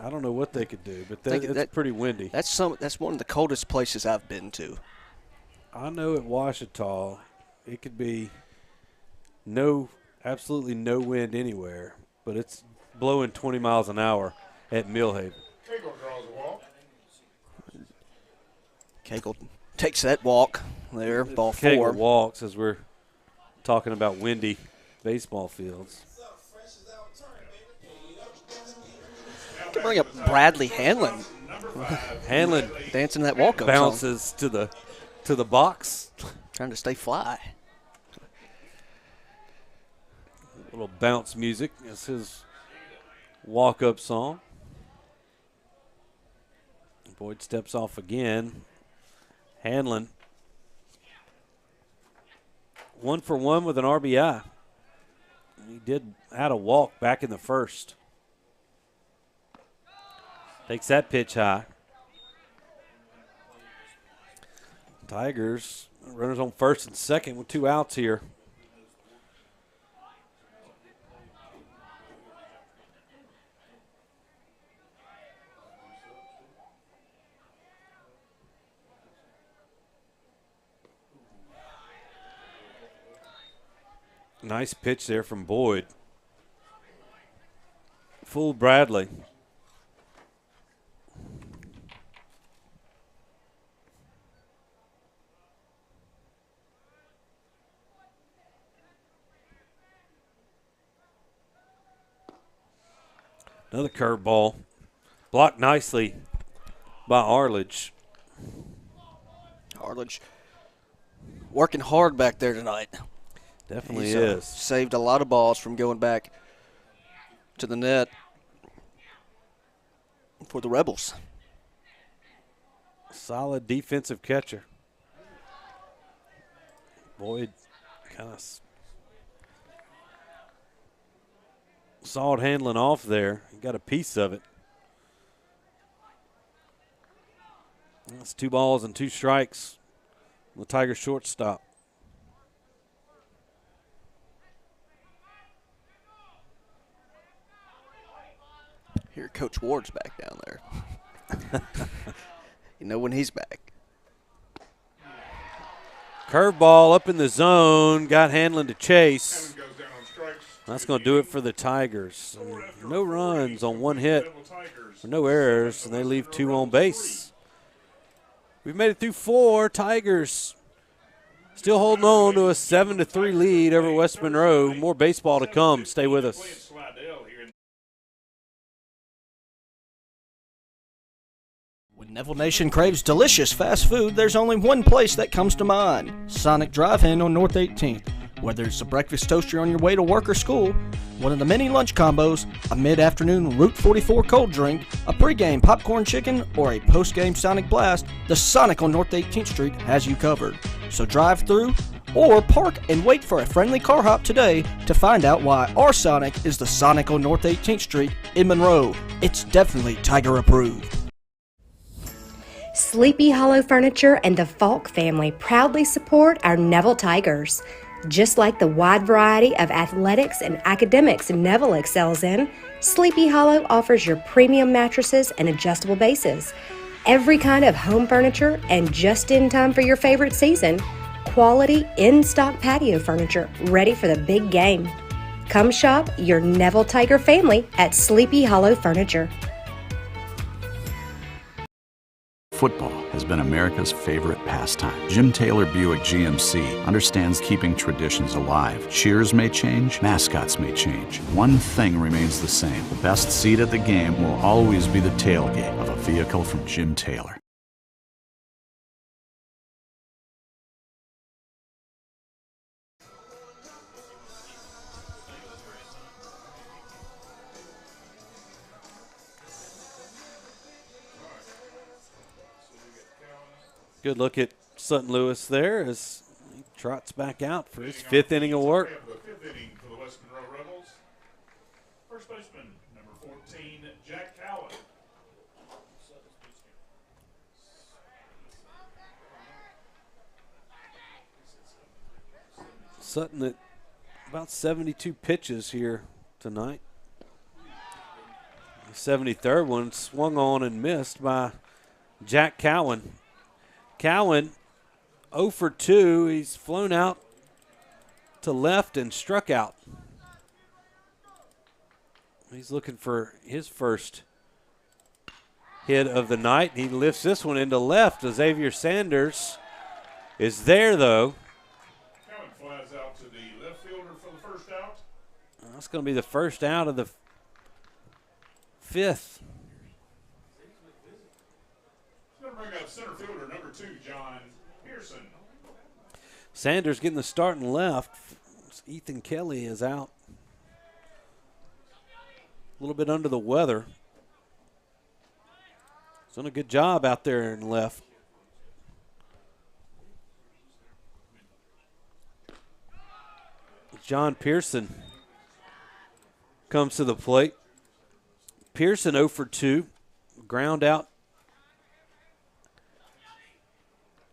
I don't know what they could do, but it's pretty windy. That's one of the coldest places I've been to. I know at Ouachita, it could be absolutely no wind anywhere, but it's blowing 20 miles an hour at Millhaven. Cagle draws a walk. Cagle takes that walk there, ball Cagle 4. walks as we're talking about windy baseball fields. You can bring up Bradley Hanlon. Hanlon dancing that walk-up bounces song. to the box. Trying to stay fly. A little bounce music is his walk-up song. Boyd steps off again. Hanlon 1 for 1 with an RBI. He did add a walk back in the first. Takes that pitch high. Tigers, runners on first and second with 2 outs here. Nice pitch there from Boyd. Fooled Bradley. Another curveball. Blocked nicely by Arledge. Arledge working hard back there tonight. Definitely He's, is. Saved a lot of balls from going back to the net for the Rebels. Solid defensive catcher. Boyd kind of sawed Hanlon off there. He got a piece of it. That's 2 balls and 2 strikes. The Tigers shortstop. Here, Coach Ward's back down there. You know when he's back. Curveball up in the zone. Got Hanlon to chase. That's going to do it for the Tigers. No runs on 1 hit. No errors, and they leave 2 on base. We've made it through 4. Tigers still holding on to a 7-3 lead over West Monroe. More baseball to come. Stay with us. When Neville Nation craves delicious fast food, there's only one place that comes to mind: Sonic Drive-In on North 18th. Whether it's a breakfast toaster on your way to work or school, one of the many lunch combos, a mid-afternoon Route 44 cold drink, a pregame popcorn chicken, or a postgame Sonic Blast, the Sonic on North 18th Street has you covered. So drive through or park and wait for a friendly car hop today to find out why our Sonic is the Sonic on North 18th Street in Monroe. It's definitely Tiger approved. Sleepy Hollow Furniture and the Falk family proudly support our Neville Tigers. Just like the wide variety of athletics and academics Neville excels in, Sleepy Hollow offers your premium mattresses and adjustable bases. Every kind of home furniture, and just in time for your favorite season, quality, in-stock patio furniture ready for the big game. Come shop your Neville Tiger family at Sleepy Hollow Furniture. Football has been America's favorite pastime. Jim Taylor Buick GMC understands keeping traditions alive. Cheers may change, mascots may change. One thing remains the same. The best seat at the game will always be the tailgate of a vehicle from Jim Taylor. Good look at Sutton Lewis there as he trots back out for his 5th inning of work. The 5th inning for the West Monroe Rebels. First baseman, number 14, Jack Cowan. Sutton at about 72 pitches here tonight. The 73rd one swung on and missed by Jack Cowan. Cowan 0 for 2. He's flown out to left and struck out. He's looking for his first hit of the night. He lifts this one into left. Xavier Sanders is there, though. Cowan flies out to the left fielder for the first out. That's going to be the first out of the 5th. Going to bring up center fielder number 2, John Pearson. Sanders getting the start in left. Ethan Kelly is out. A little bit under the weather. He's done a good job out there in left. John Pearson comes to the plate. Pearson 0 for 2. Ground out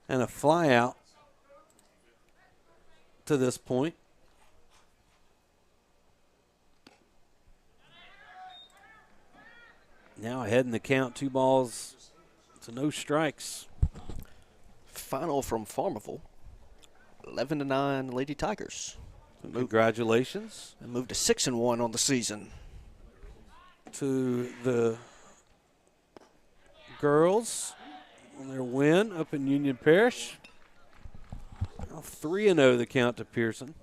and a fly out to this point. Now ahead in the count, 2 balls to no strikes. Final from Farmerville, 11-9 Lady Tigers. Congratulations. And moved to 6-1 on the season. To the girls on their win up in Union Parish. Now 3-0 the count to Pearson.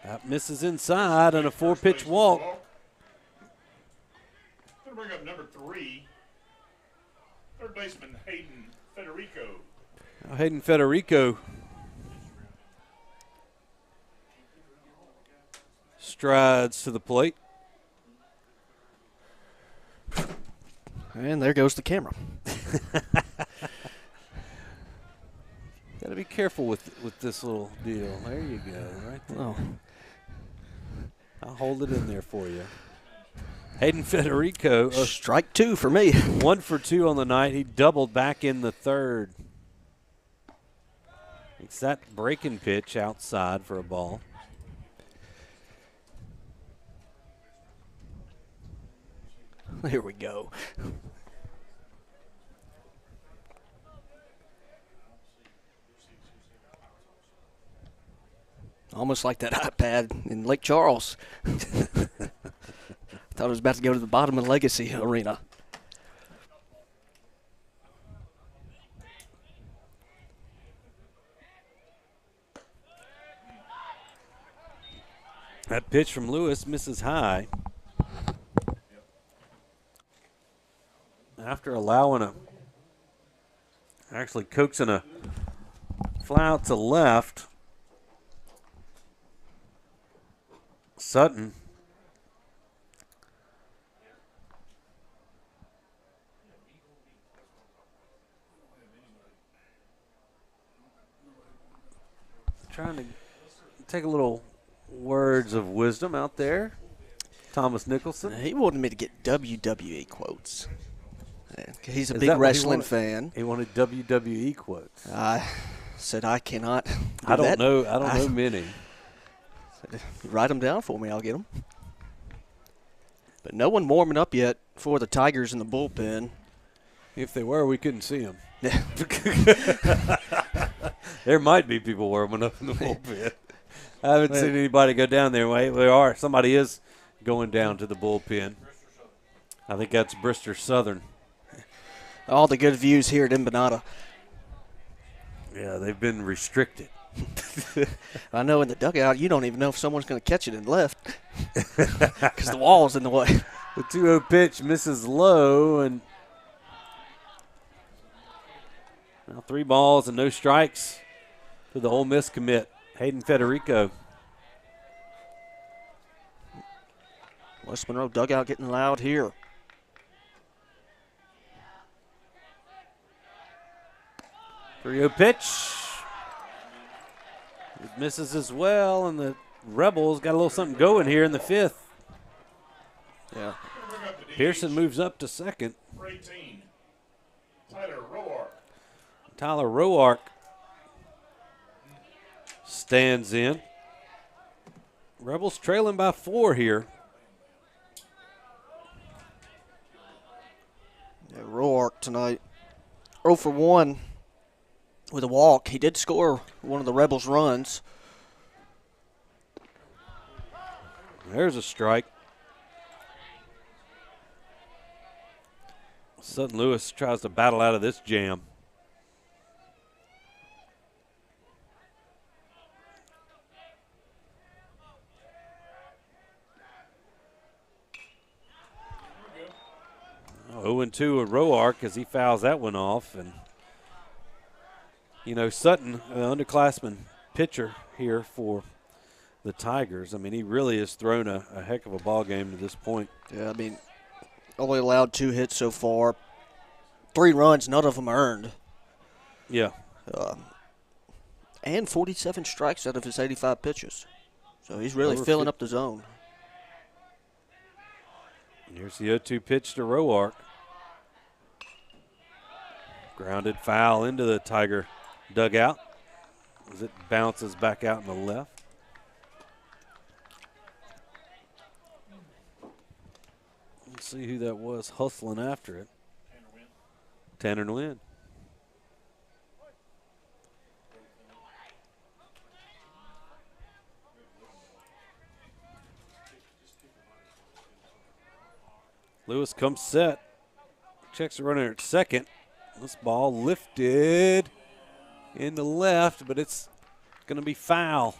That misses inside and a 4-pitch walk. Going to bring up number 3, third baseman Hayden Federico. Now Hayden Federico strides to the plate. And there goes the camera. Got to be careful with this little deal. There you go, right there. Oh. I'll hold it in there for you. Hayden Federico. Strike 2 for me. 1 for 2 on the night. He doubled back in the 3rd. It's that breaking pitch outside for a ball. Here we go. Almost like that iPad in Lake Charles. Thought I was about to go to the bottom of Legacy Arena. That pitch from Lewis misses high. After allowing actually coaxing a fly out to left, Sutton trying to take a little words of wisdom out there. Thomas Nicholson. He wanted me to get WWE quotes. He's a big wrestling fan. He wanted WWE quotes. I said I cannot. I don't know many. Write them down for me. I'll get them. But no one warming up yet for the Tigers in the bullpen. If they were, we couldn't see them. There might be people warming up in the bullpen. I haven't seen anybody go down there. Wait, there are. Somebody is going down to the bullpen. I think that's Bristol Southern. All the good views here at Embanato. Yeah, they've been restricted. I know in the dugout, you don't even know if someone's going to catch it in left because the wall's in the way. The 2-0 pitch misses low, and now 3 balls and no strikes to the Ole Miss commit, Hayden Federico. West Monroe dugout getting loud here. Three-0 pitch. It misses as well, and the Rebels got a little something going here in the 5th. Yeah. Pearson moves up to second. For 18, Tyler Roark. Tyler Roark stands in. Rebels trailing by 4 here. Yeah, Roark tonight 0 for 1 with a walk. He did score one of the Rebels' runs. There's a strike. Sutton Lewis tries to battle out of this jam. Oh, 0-2 with Roark as he fouls that one off. And, you know, Sutton, an underclassman pitcher here for the Tigers. I mean, he really has thrown a heck of a ball game to this point. Yeah, I mean, only allowed 2 hits so far. 3 runs, none of them earned. Yeah. And 47 strikes out of his 85 pitches. So he's really filling up the zone. And here's the 0-2 pitch to Roark. Grounded foul into the Tiger dugout as it bounces back out in the left. Let's see who that was hustling after it. Tanner Nguyen. Lewis comes set. Checks the runner at second. This ball lifted in the left, but it's going to be foul.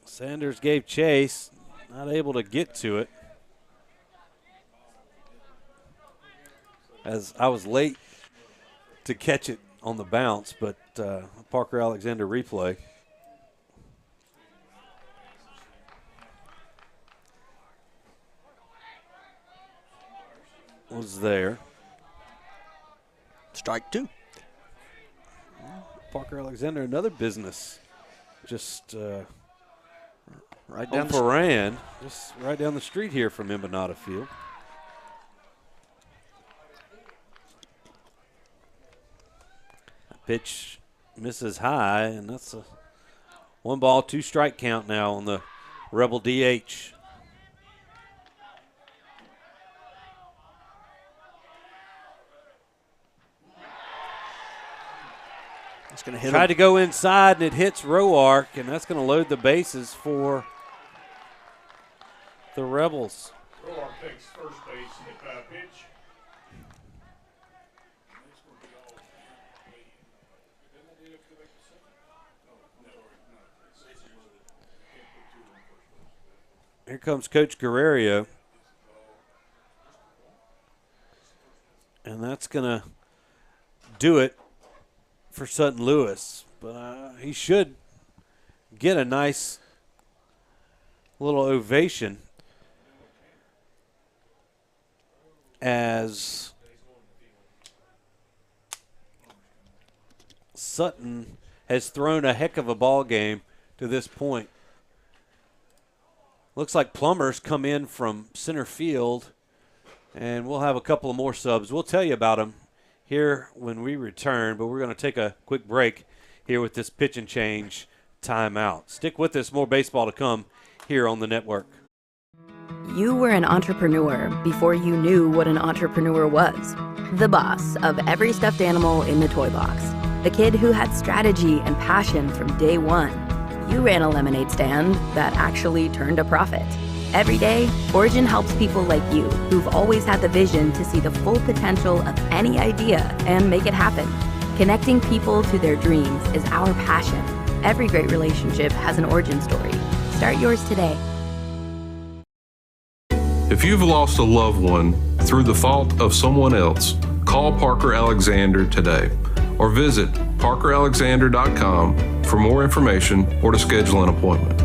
Sanders gave chase, not able to get to it. As I was late to catch it on the bounce, but Parker Alexander replay. Was there. Strike 2. Parker Alexander, another business. Just right down for Rand, just right down the street here from Embanato Field. Pitch misses high, and that's a 1 ball, 2 strike count now on the Rebel DH. It's going to hit Tried to go inside, and it hits Roark, and that's going to load the bases for the Rebels. Roark takes first base, hit by a pitch. Here comes Coach Guerrero. And that's going to do it for Sutton Lewis. But he should get a nice little ovation as Sutton has thrown a heck of a ball game to this point. Looks like Plummer's come in from center field, and we'll have a couple of more subs. We'll tell you about them here when we return, but we're going to take a quick break here with this pitch and change timeout. Stick with us. More baseball to come here on the network. You were an entrepreneur before you knew what an entrepreneur was. The boss of every stuffed animal in the toy box. The kid who had strategy and passion from day one. You ran a lemonade stand that actually turned a profit. Every day, Origin helps people like you who've always had the vision to see the full potential of any idea and make it happen. Connecting people to their dreams is our passion. Every great relationship has an origin story. Start yours today. If you've lost a loved one through the fault of someone else, call Parker Alexander today or visit parkeralexander.com for more information or to schedule an appointment.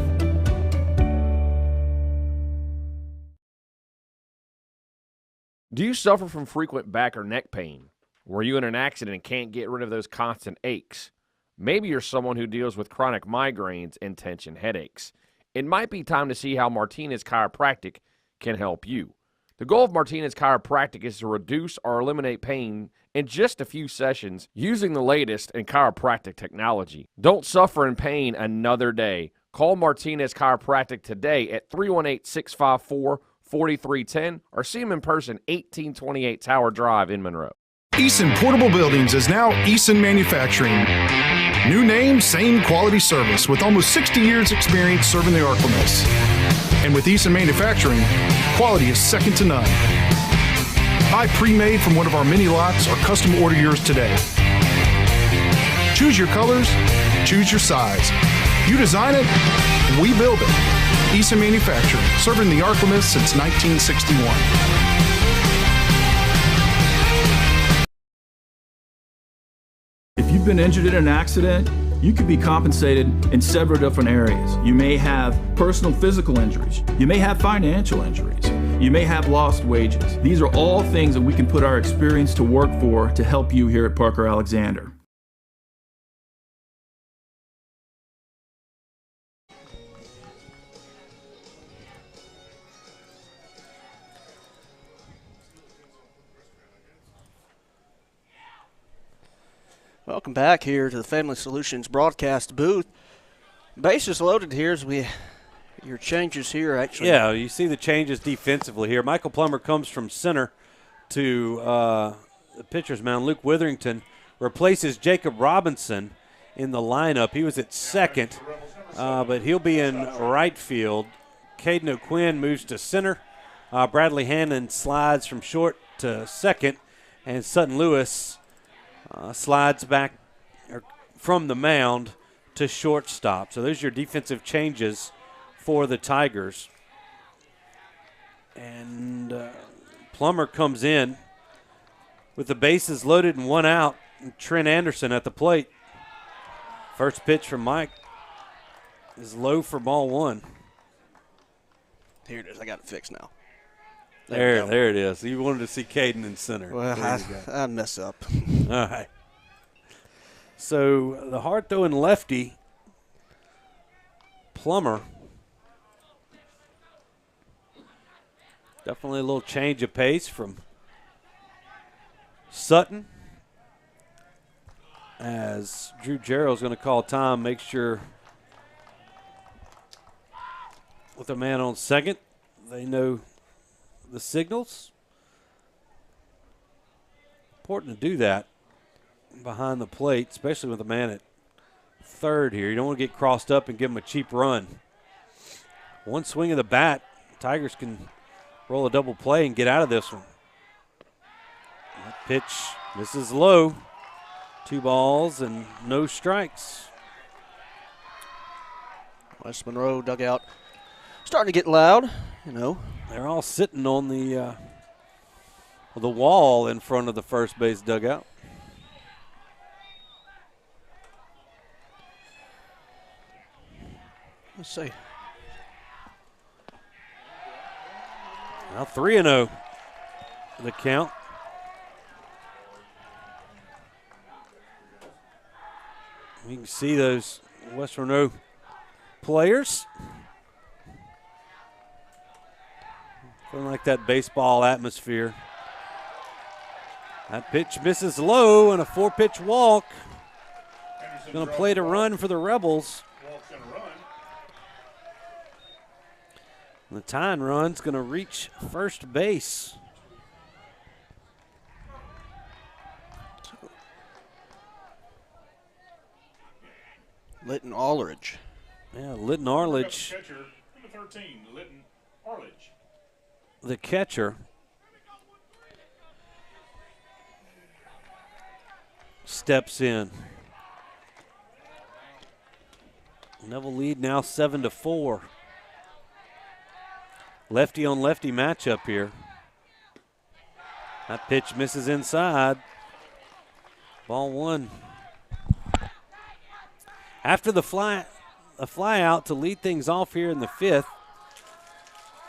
Do you suffer from frequent back or neck pain? Were you in an accident and can't get rid of those constant aches? Maybe you're someone who deals with chronic migraines and tension headaches. It might be time to see how Martinez Chiropractic can help you. The goal of Martinez Chiropractic is to reduce or eliminate pain in just a few sessions using the latest in chiropractic technology. Don't suffer in pain another day. Call Martinez Chiropractic today at 318-654-4310 or see them in person, 1828 Tower Drive in Monroe. Eason Portable Buildings is now Eason Manufacturing. New name, same quality service with almost 60 years experience serving the Arklamas. And with Eason Manufacturing, quality is second to none. Buy pre-made from one of our mini lots or custom order yours today. Choose your colors, choose your size. You design it, we build it. Eason Manufacturing, serving the Arklamas since 1961. If you've been injured in an accident, you could be compensated in several different areas. You may have personal physical injuries. You may have financial injuries. You may have lost wages. These are all things that we can put our experience to work for to help you here at Parker Alexander. Welcome back here to the Family Solutions broadcast booth. Bases loaded here as your changes here actually. Yeah, you see the changes defensively here. Michael Plummer comes from center to the pitcher's mound. Luke Witherington replaces Jacob Robinson in the lineup. He was at second, but he'll be in right field. Caden O'Quinn moves to center. Bradley Hannon slides from short to second, and Sutton Lewis slides back from the mound to shortstop. So those are your defensive changes for the Tigers. And Plummer comes in with the bases loaded and one out. And Trent Anderson at the plate. First pitch from Mike is low for ball one. Here it is. I got it fixed now. There it is. You wanted to see Caden in center. Well, I mess up. All right. So the hard-throwing lefty, Plummer. Definitely a little change of pace from Sutton. As Drew Jarrell's going to call time, make sure with a man on second, they know the signals. Important to do that behind the plate, especially with a man at third here. You don't want to get crossed up and give him a cheap run. One swing of the bat, Tigers can roll a double play and get out of this one. That pitch misses low. 2 balls and no strikes. West Monroe dugout starting to get loud, you know. They're all sitting on the wall in front of the first base dugout. Let's see. Now 3-0 the count. You can see those West Monroe players. Feeling like that baseball atmosphere. That pitch misses low and a 4-pitch walk. Going to play to run for the Rebels. The tying run's going to reach first base. Litton Arledge. Yeah, Litton Arledge. Catcher, number 13, Litton Arledge. The catcher. Steps in. Neville lead now 7-4. Lefty on lefty matchup here. That pitch misses inside. Ball one. After the fly out to lead things off here in the 5th,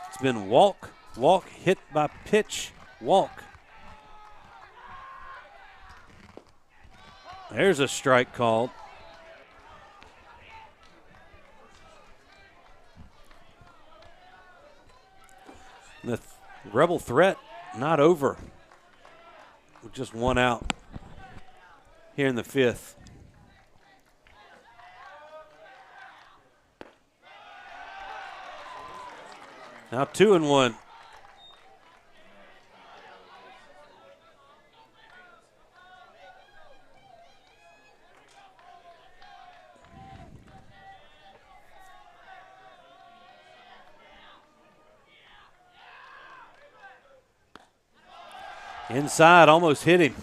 it's been walk, hit by pitch, walk. There's a strike called. The Rebel threat not over. With just one out here in the 5th. Now 2-1. Inside, almost hit him.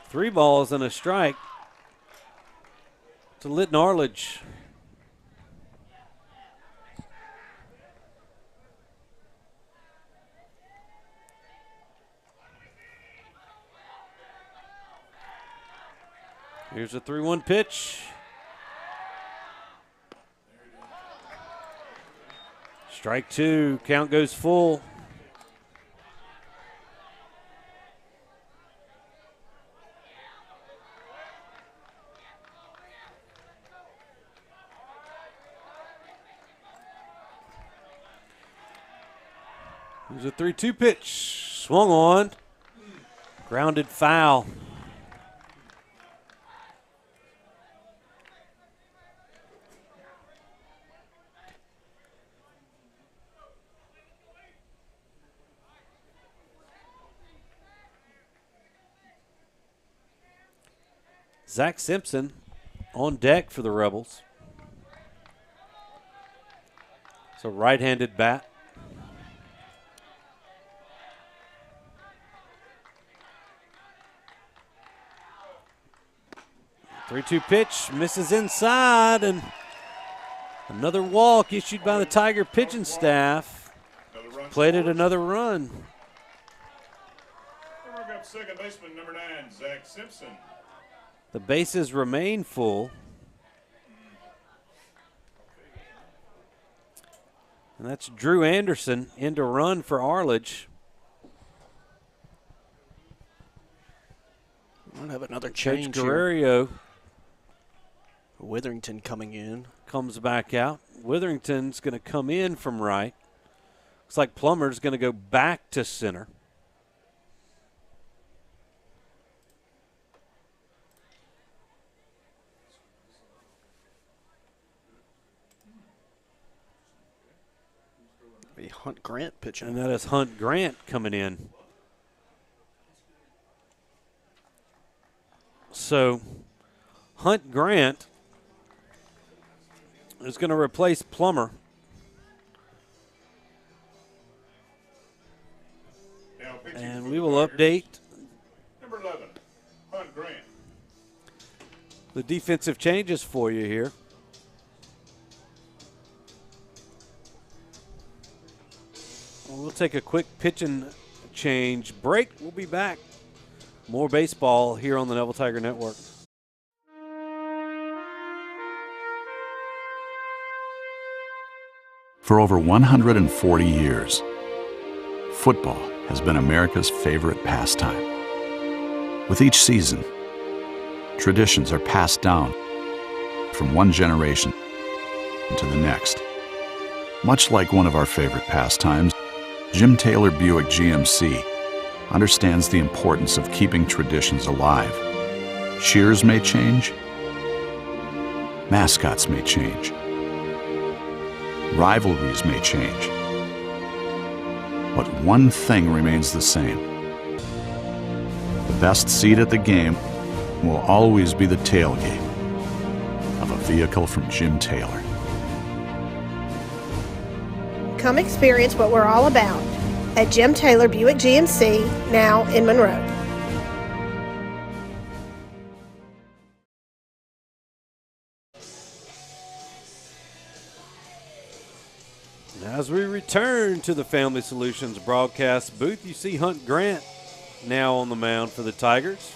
3 balls and a strike to Litton Arledge. Here's a 3-1 pitch. Strike 2, count goes full. Here's a 3-2 pitch. Swung on. Grounded foul. Zach Simpson on deck for the Rebels. It's a right-handed bat. Three-two pitch, misses inside, and another walk issued by the Tiger pitching staff. Plated another run. We've got second baseman number 9, Zach Simpson. The bases remain full. And that's Drew Anderson in to run for Arledge. We'll have another change Coach Guerrero. Witherington coming in. Comes back out. Witherington's going to come in from right. Looks like Plummer's going to go back to center. Be Hunt Grant pitching. And that is Hunt Grant coming in. So Hunt Grant is going to replace Plummer. And we will update number 11, Hunt Grant. The defensive changes for you here. We'll take a quick pitching change break. We'll be back. More baseball here on the Neville Tiger Network. For over 140 years, football has been America's favorite pastime. With each season, traditions are passed down from one generation to the next. Much like one of our favorite pastimes, Jim Taylor Buick GMC understands the importance of keeping traditions alive. Cheers may change, mascots may change, rivalries may change, but one thing remains the same. The best seat at the game will always be the tailgate of a vehicle from Jim Taylor. Come experience what we're all about at Jim Taylor Buick GMC, now in Monroe. As we return to the Family Solutions broadcast booth, you see Hunt Grant now on the mound for the Tigers.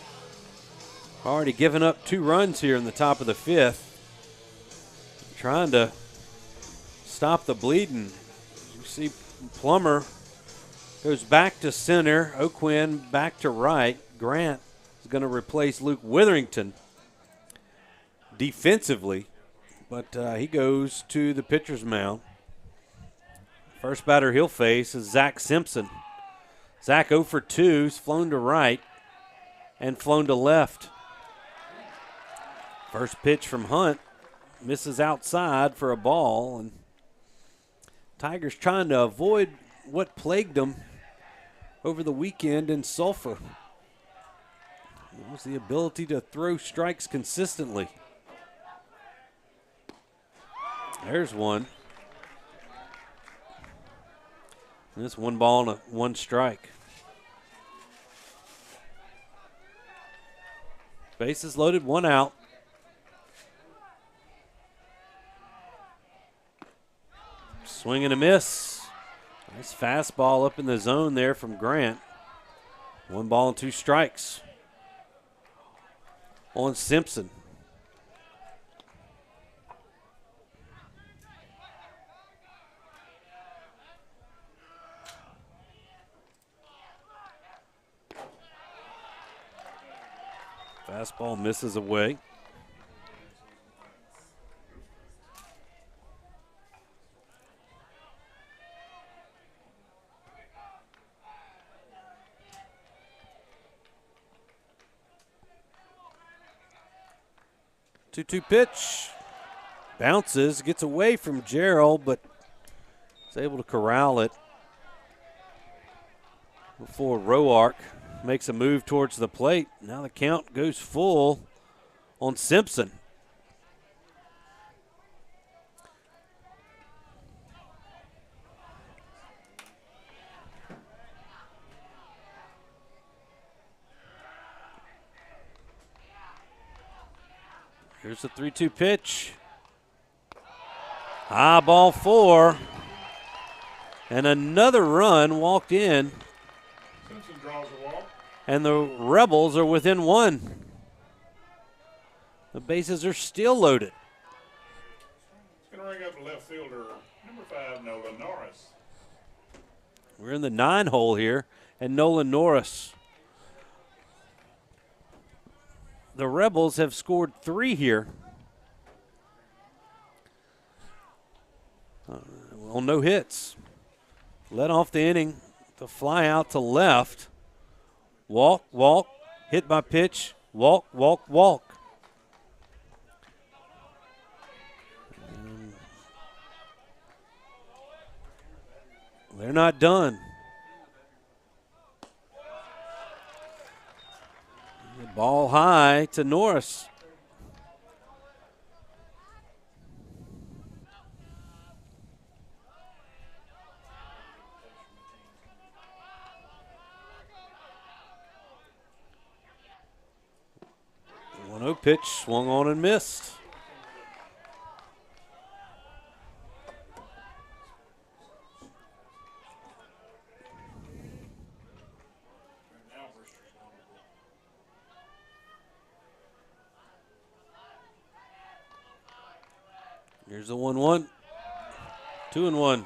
Already given up 2 runs here in the top of the 5th. Trying to stop the bleeding. You see Plummer goes back to center. O'Quinn back to right. Grant is going to replace Luke Witherington defensively, but he goes to the pitcher's mound. First batter he'll face is Zach Simpson. Zach 0 for 2, he's flown to right and flown to left. First pitch from Hunt misses outside for a ball, and Tigers trying to avoid what plagued them over the weekend in Sulphur. It was the ability to throw strikes consistently. There's one. And it's 1 ball and 1 strike. Bases loaded, 1 out. Swing and a miss. Nice fastball up in the zone there from Grant. 1 ball and 2 strikes on Simpson. Fastball misses away. Two-two pitch. Bounces, gets away from Gerald, but is able to corral it before Roark makes a move towards the plate. Now the count goes full on Simpson. Here's the 3-2 pitch. High ball 4. And another run walked in. Simpson draws a walk. And the Rebels are within 1. The bases are still loaded. It's going to ring up the left fielder, number 5, Nolan Norris. We're in the 9 hole here, and Nolan Norris. The Rebels have scored 3 here. Well, no hits. Led off the inning, the fly out to left. Walk, walk, hit by pitch, walk, walk, walk. And they're not done. Ball high to Norris. The 1-0 pitch swung on and missed. Here's the 1-1. 2-1.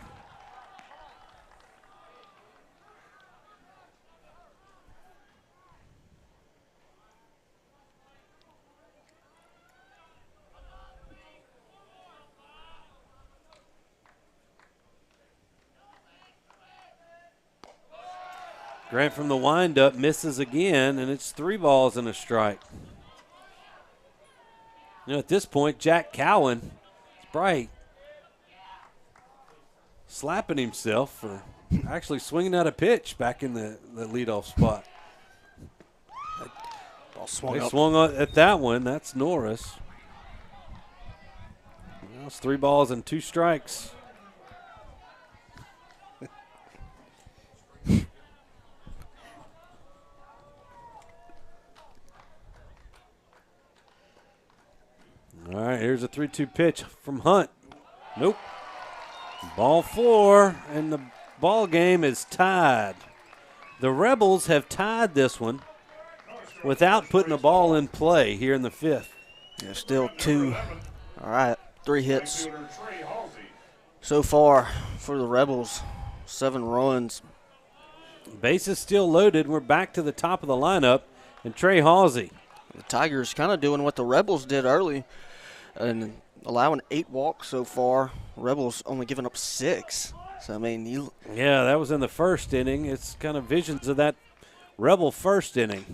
Grant from the windup misses again, and it's 3 balls and a strike. At this point, Jack Cowan is probably slapping himself for actually swinging out a pitch back in the leadoff spot. Ball swung they up. swung at that one. That's Norris. Well, it's 3 balls and 2 strikes. All right, here's a 3-2 pitch from Hunt. Nope. Ball 4, and the ball game is tied. The Rebels have tied this one without putting a ball in play here in the 5th. Yeah, still 2. All right, 3 hits so far for the Rebels. 7 runs. Base is still loaded. We're back to the top of the lineup, and Trey Halsey. The Tigers kind of doing what the Rebels did early and allowing 8 walks so far. Rebels only giving up 6. So, I mean, Yeah, that was in the first inning. It's kind of visions of that Rebel first inning.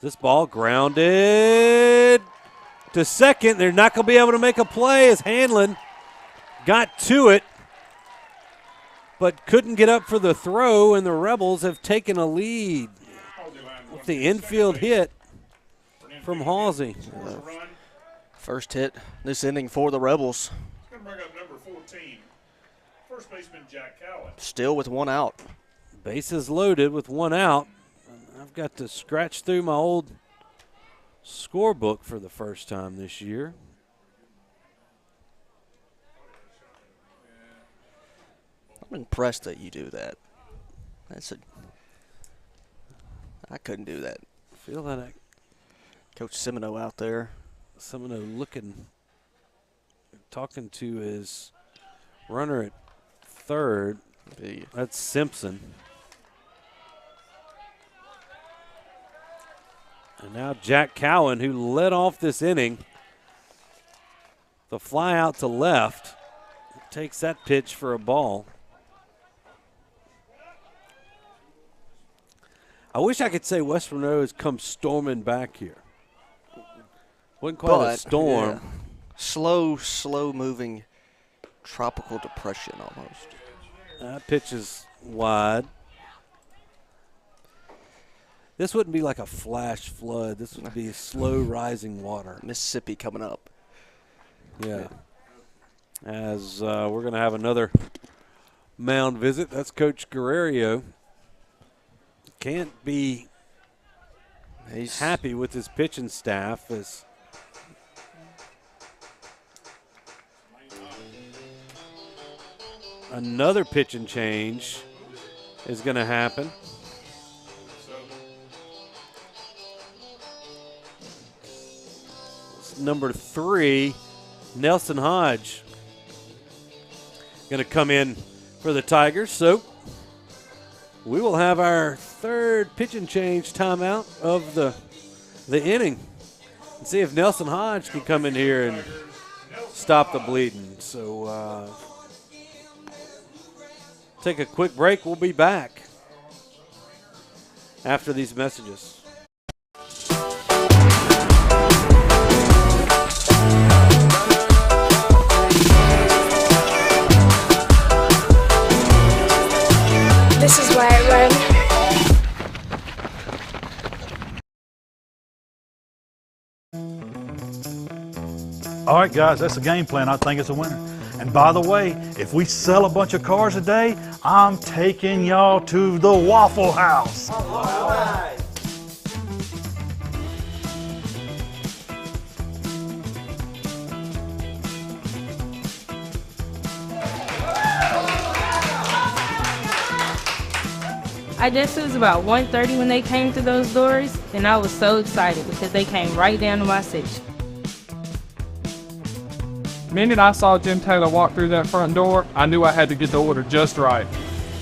This ball grounded to second. They're not going to be able to make a play as Hanlon got to it, but couldn't get up for the throw, and the Rebels have taken a lead with the infield hit from Halsey. First hit this inning for the Rebels. Going to bring up number 14, first baseman Jack Cowan. Still with 1 out. Bases loaded with 1 out. I've got to scratch through my old scorebook for the first time this year. I'm impressed that you do that. I couldn't do that. Feel that Coach Semino out there. Semino talking to his runner at third. That's Simpson. And now Jack Cowan, who led off this inning, the fly out to left, takes that pitch for a ball. I wish I could say West Monroe has come storming back here. Wasn't quite a storm. Yeah. Slow moving tropical depression almost. That pitch is wide. This wouldn't be like a flash flood. This would be slow rising water. Mississippi coming up. Yeah. As we're going to have another mound visit. That's Coach Guerrero. Can't be happy with his pitching staff. As another pitching change is going to happen. Number 3, Nelson Hodge, going to come in for the Tigers. So we will have our 3rd pitching change timeout of the inning. And see if Nelson Hodge can come in here and stop the bleeding. So take a quick break. We'll be back after these messages. This is why I run. All right, guys, that's the game plan. I think it's a winner. And by the way, if we sell a bunch of cars a day, I'm taking y'all to the Waffle House. All right. I guess it was about 1:30 when they came through those doors, and I was so excited because they came right down to my section. The minute I saw Jim Taylor walk through that front door, I knew I had to get the order just right.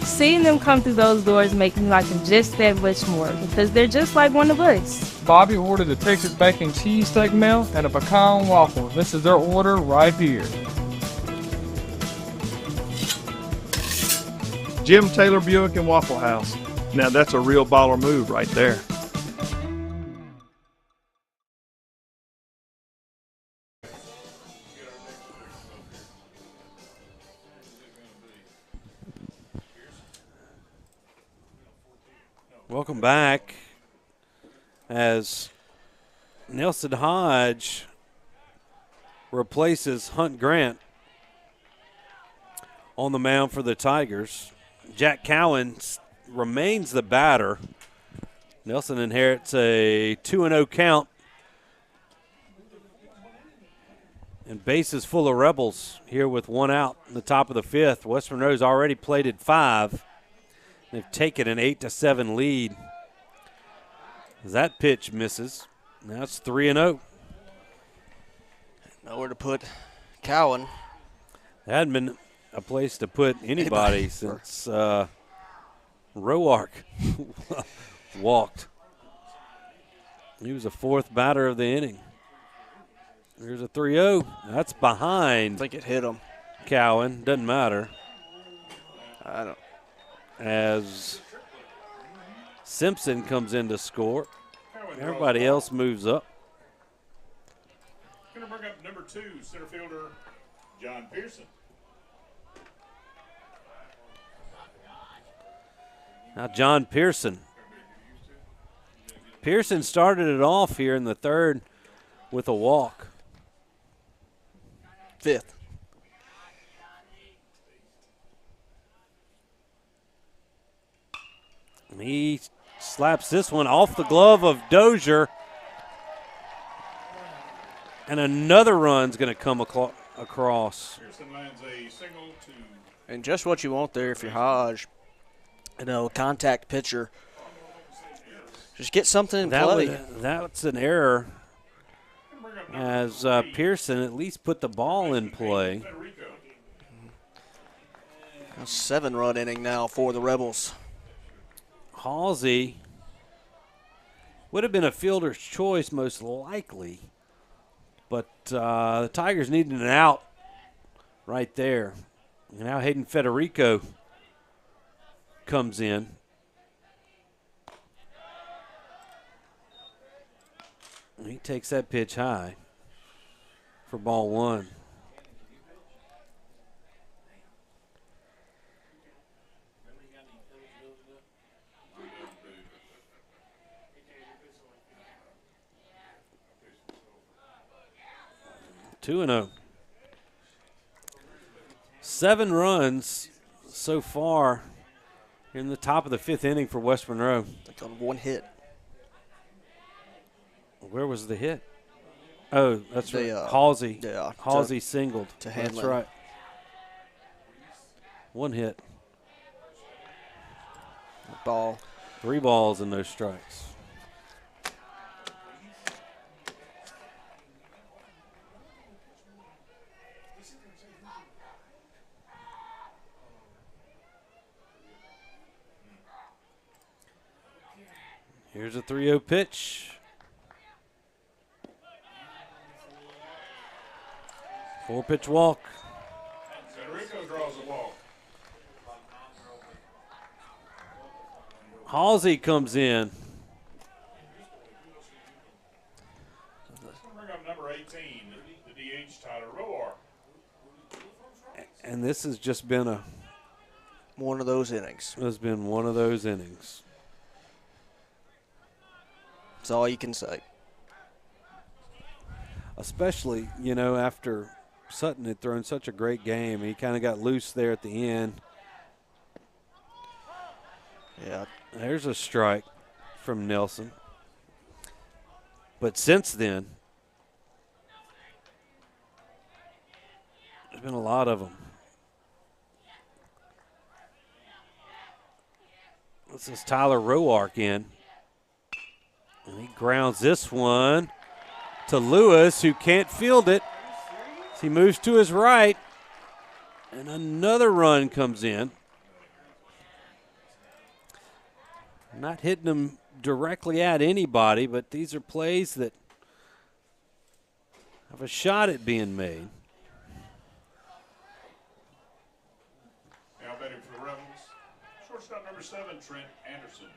Seeing them come through those doors make me like them just that much more because they're just like one of us. Bobby ordered a Texas bacon cheesesteak meal and a pecan waffle. This is their order right here. Jim Taylor Buick and Waffle House. Now that's a real baller move right there. Welcome back as Nelson Hodge replaces Hunt Grant on the mound for the Tigers. Jack Cowan remains the batter. Nelson inherits a 2-0 count. And bases full of Rebels here with one out in the top of the fifth. West Monroe's already plated 5. They've taken an 8-7 lead. As that pitch misses, now it's 3-0. Nowhere to put Cowan. There hadn't been a place to put anybody since Roark walked. He was the 4th batter of the inning. There's a 3-0. That's behind. I think it hit him. Cowan. Doesn't matter. I don't. As Simpson comes in to score. Everybody else moves up. Going to bring up number 2, center fielder John Pearson. Now John Pearson. Pearson started it off here in the 3rd with a walk. 5th. He slaps this one off the glove of Dozier. And another run's going to come across. Pearson lands a single to. And just what you want there if you're Hodge. You know, contact pitcher. Just get something in play. That's an error. As Pearson at least put the ball in play. A 7-run inning now for the Rebels. Halsey would have been a fielder's choice most likely, but the Tigers needed an out right there. And now Hayden Federico comes in. And he takes that pitch high for ball 1. Two and 0. 7 runs so far in the top of the 5th inning for West Monroe. Like on 1 hit. Where was the hit? Oh, that's right. Halsey. Yeah, Halsey singled. To Hanlon. That's right. 1 hit. Ball. 3 balls and no strikes. Here's a 3-0 pitch. 4-pitch walk. Federico draws a walk. Halsey comes in. Bring up number 18, the DH Tyler Roar. And this has just been one of those innings. It's been one of those innings. That's all you can say. Especially, after Sutton had thrown such a great game. He kind of got loose there at the end. Yeah. There's a strike from Nelson. But since then, there's been a lot of them. This is Tyler Roark in. And he grounds this one to Lewis, who can't field it. He moves to his right, and another run comes in. Not hitting him directly at anybody, but these are plays that have a shot at being made. Now batting for the Rebels, shortstop Number 7, Trent Anderson.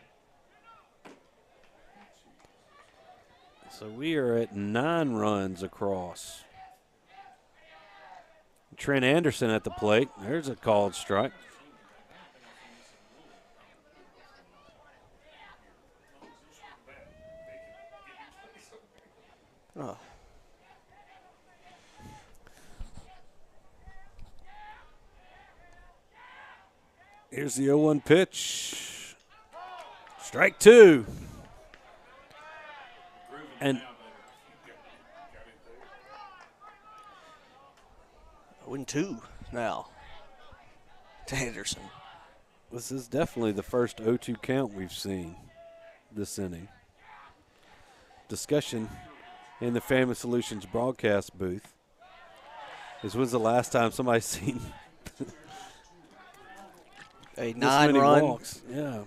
So we are at 9 runs across. Trent Anderson at the plate. There's a called strike. Oh. Here's the 0-1 pitch. Strike 2. And 0-2 now to Anderson. This is definitely the first 0-2 count we've seen this inning. Discussion in the Family Solutions broadcast booth is when's the last time somebody's seen a this 9 many run walks? Yeah.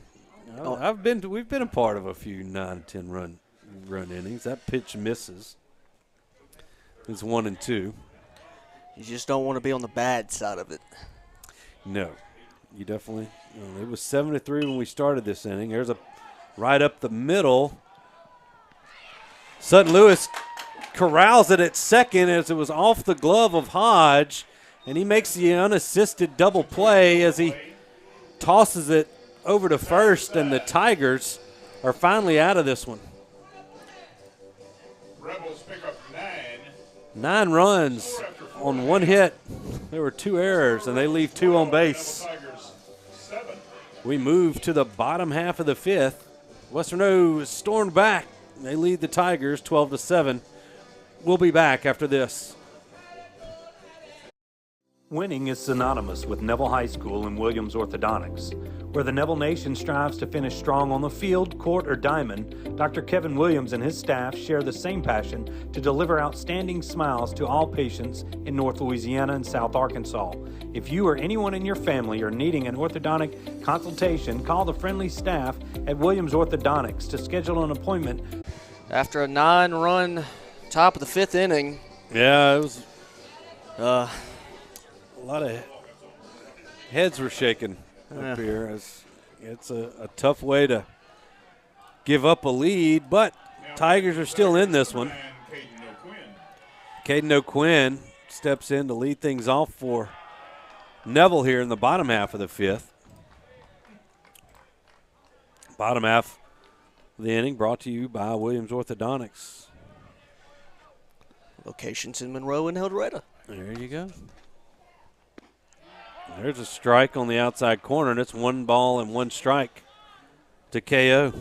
Oh. We've been a part of a few 9 to 10 run innings. That pitch misses. It's 1-2. You just don't want to be on the bad side of it. No, you definitely. It was 7-3 when we started this inning. There's a right up the middle. Sutton Lewis corrals it at second as it was off the glove of Hodge, and he makes the unassisted double play as he tosses it over to first, and the Tigers are finally out of this one. Rebels pick up 9. 9 runs on 1 hit. There were 2 errors, and they leave 2 on base. Tigers 7. We move to the bottom half of the 5th. West Monroe is stormed back. They lead the Tigers 12-7. We'll be back after this. Winning is synonymous with Neville High School and Williams Orthodontics. Where the Neville Nation strives to finish strong on the field, court, or diamond, Dr. Kevin Williams and his staff share the same passion to deliver outstanding smiles to all patients in North Louisiana and South Arkansas. If you or anyone in your family are needing an orthodontic consultation, call the friendly staff at Williams Orthodontics to schedule an appointment. After a 9-run top of the 5th inning. Yeah, it was a lot of heads were shaking up here. It's a tough way to give up a lead, but Tigers are still in this one. Caden O'Quinn steps in to lead things off for Neville here in the bottom half of the 5th. Bottom half of the inning brought to you by Williams Orthodontics. Locations in Monroe and Eldorado. There you go. There's a strike on the outside corner, and it's 1 ball and 1 strike to KO.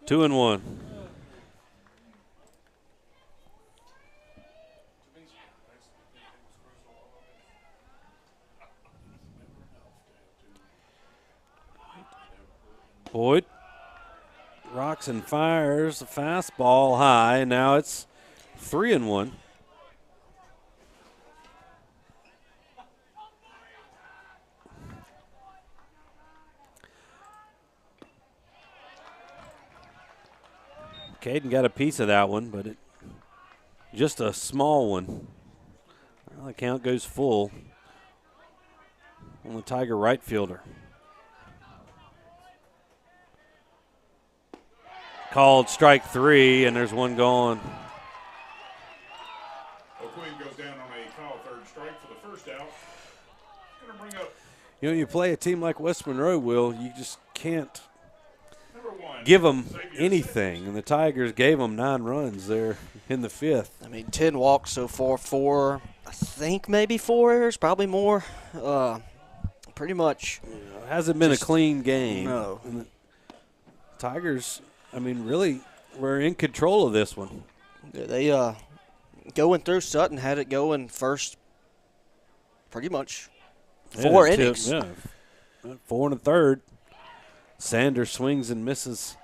Two and 1. Boyd rocks and fires the fastball high, and now it's 3 and 1. Caden got a piece of that one, but just a small one. Well, the count goes full on the Tiger right fielder. Called strike 3, and there's 1 gone. O'Quinn goes down on a call third strike for the first out. Gonna bring up. You know, you play a team like West Monroe, Will, you just can't give them anything. And the Tigers gave them 9 runs there in the 5th. I mean, 10 walks so far, 4, I think maybe 4 errors, probably more. Pretty much. It hasn't been a clean game. No. And the Tigers, I mean, really were in control of this one. Yeah, they going through Sutton had it going first pretty much 4 innings. Yeah, 4 1/3. Sanders swings and misses.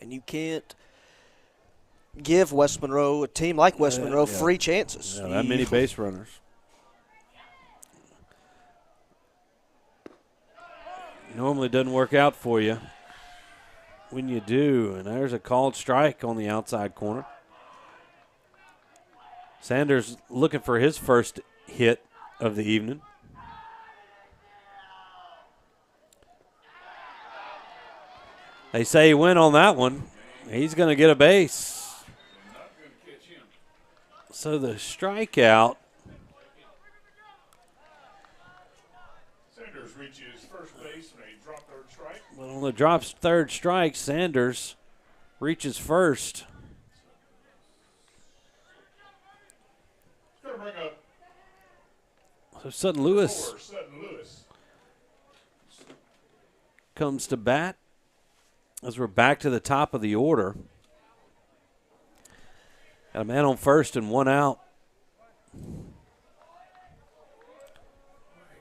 And you can't give West Monroe, a team like West Monroe, free chances. Yeah, that many base runners. Normally doesn't work out for you. when you do. And there's a called strike on the outside corner. Sanders looking for his first hit of the evening. They say he went on that one. He's going to get a base. So the strikeout. Sanders reaches first base and a drop third strike. But on the drop third strike, Sanders reaches first. Going to bring up So Sutton Lewis Sutton Lewis. comes to bat as we're back to the top of the order. Got a man on first and one out.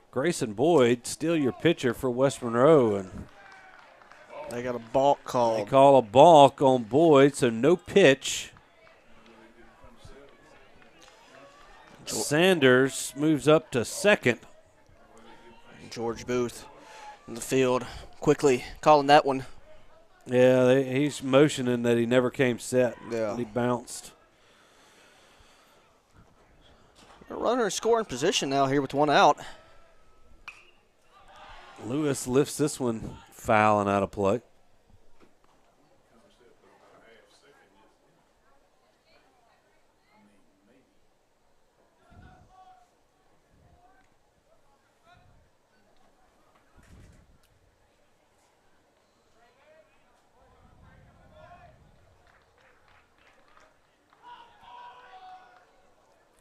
Grayson Boyd, still your pitcher for West Monroe, and they got a balk call. They call a balk on Boyd, so no pitch. Sanders moves up to second. George Booth in the field, quickly calling that one. Yeah, he's motioning that he never came set. Yeah. He bounced. A runner in scoring position now here with one out. Lewis lifts this one foul and out of play.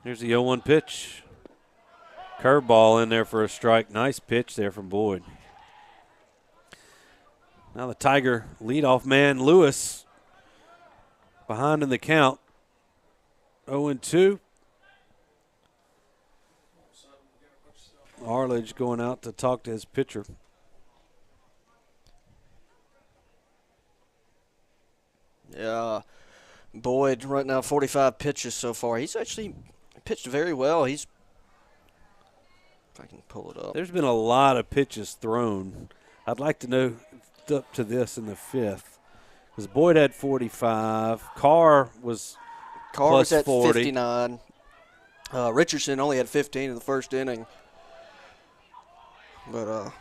Here's the 0-1 pitch. Curveball in there for a strike. Nice pitch there from Boyd. Now the Tiger leadoff man, Lewis, behind in the count. 0-2. Arledge going out to talk to his pitcher. Yeah, Boyd right now 45 pitches so far. He's actually pitched very well. If I can pull it up. There's been a lot of pitches thrown. I'd like to know up to this in the fifth. Because Boyd had 45. Carr was at 40. 59. Richardson only had 15 in the first inning. But,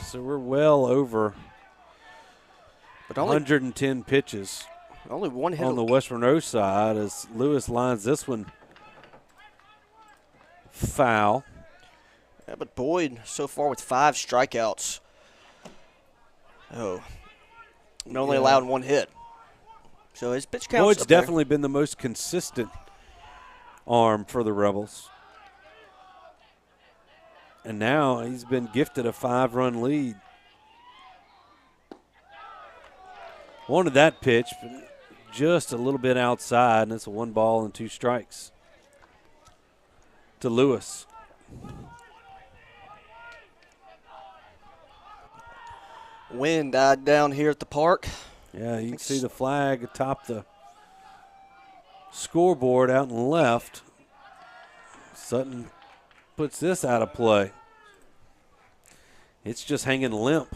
So we're well over but only 110 pitches. Only one hit on the West Monroe side as Lewis lines this one foul. Yeah, but Boyd so far with 5 strikeouts. Oh, and only allowed one hit. So his pitch count's Boyd's up there. definitely been the most consistent arm for the Rebels. And now he's been gifted a 5-run lead. Wanted that pitch, but just a little bit outside, and it's a 1 ball and 2 strikes to Lewis. Wind died down here at the park. Yeah, you can see the flag atop the scoreboard out and left. Sutton puts this out of play. It's just hanging limp.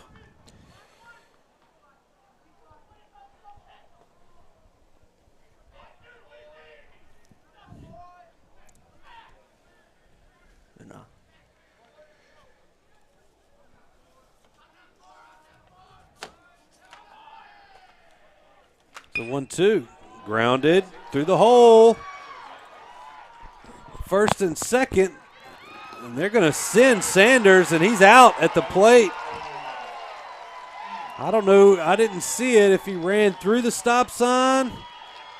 The 1-2, grounded through the hole. First and second, and they're going to send Sanders, and he's out at the plate. I don't know, I didn't see it if he ran through the stop sign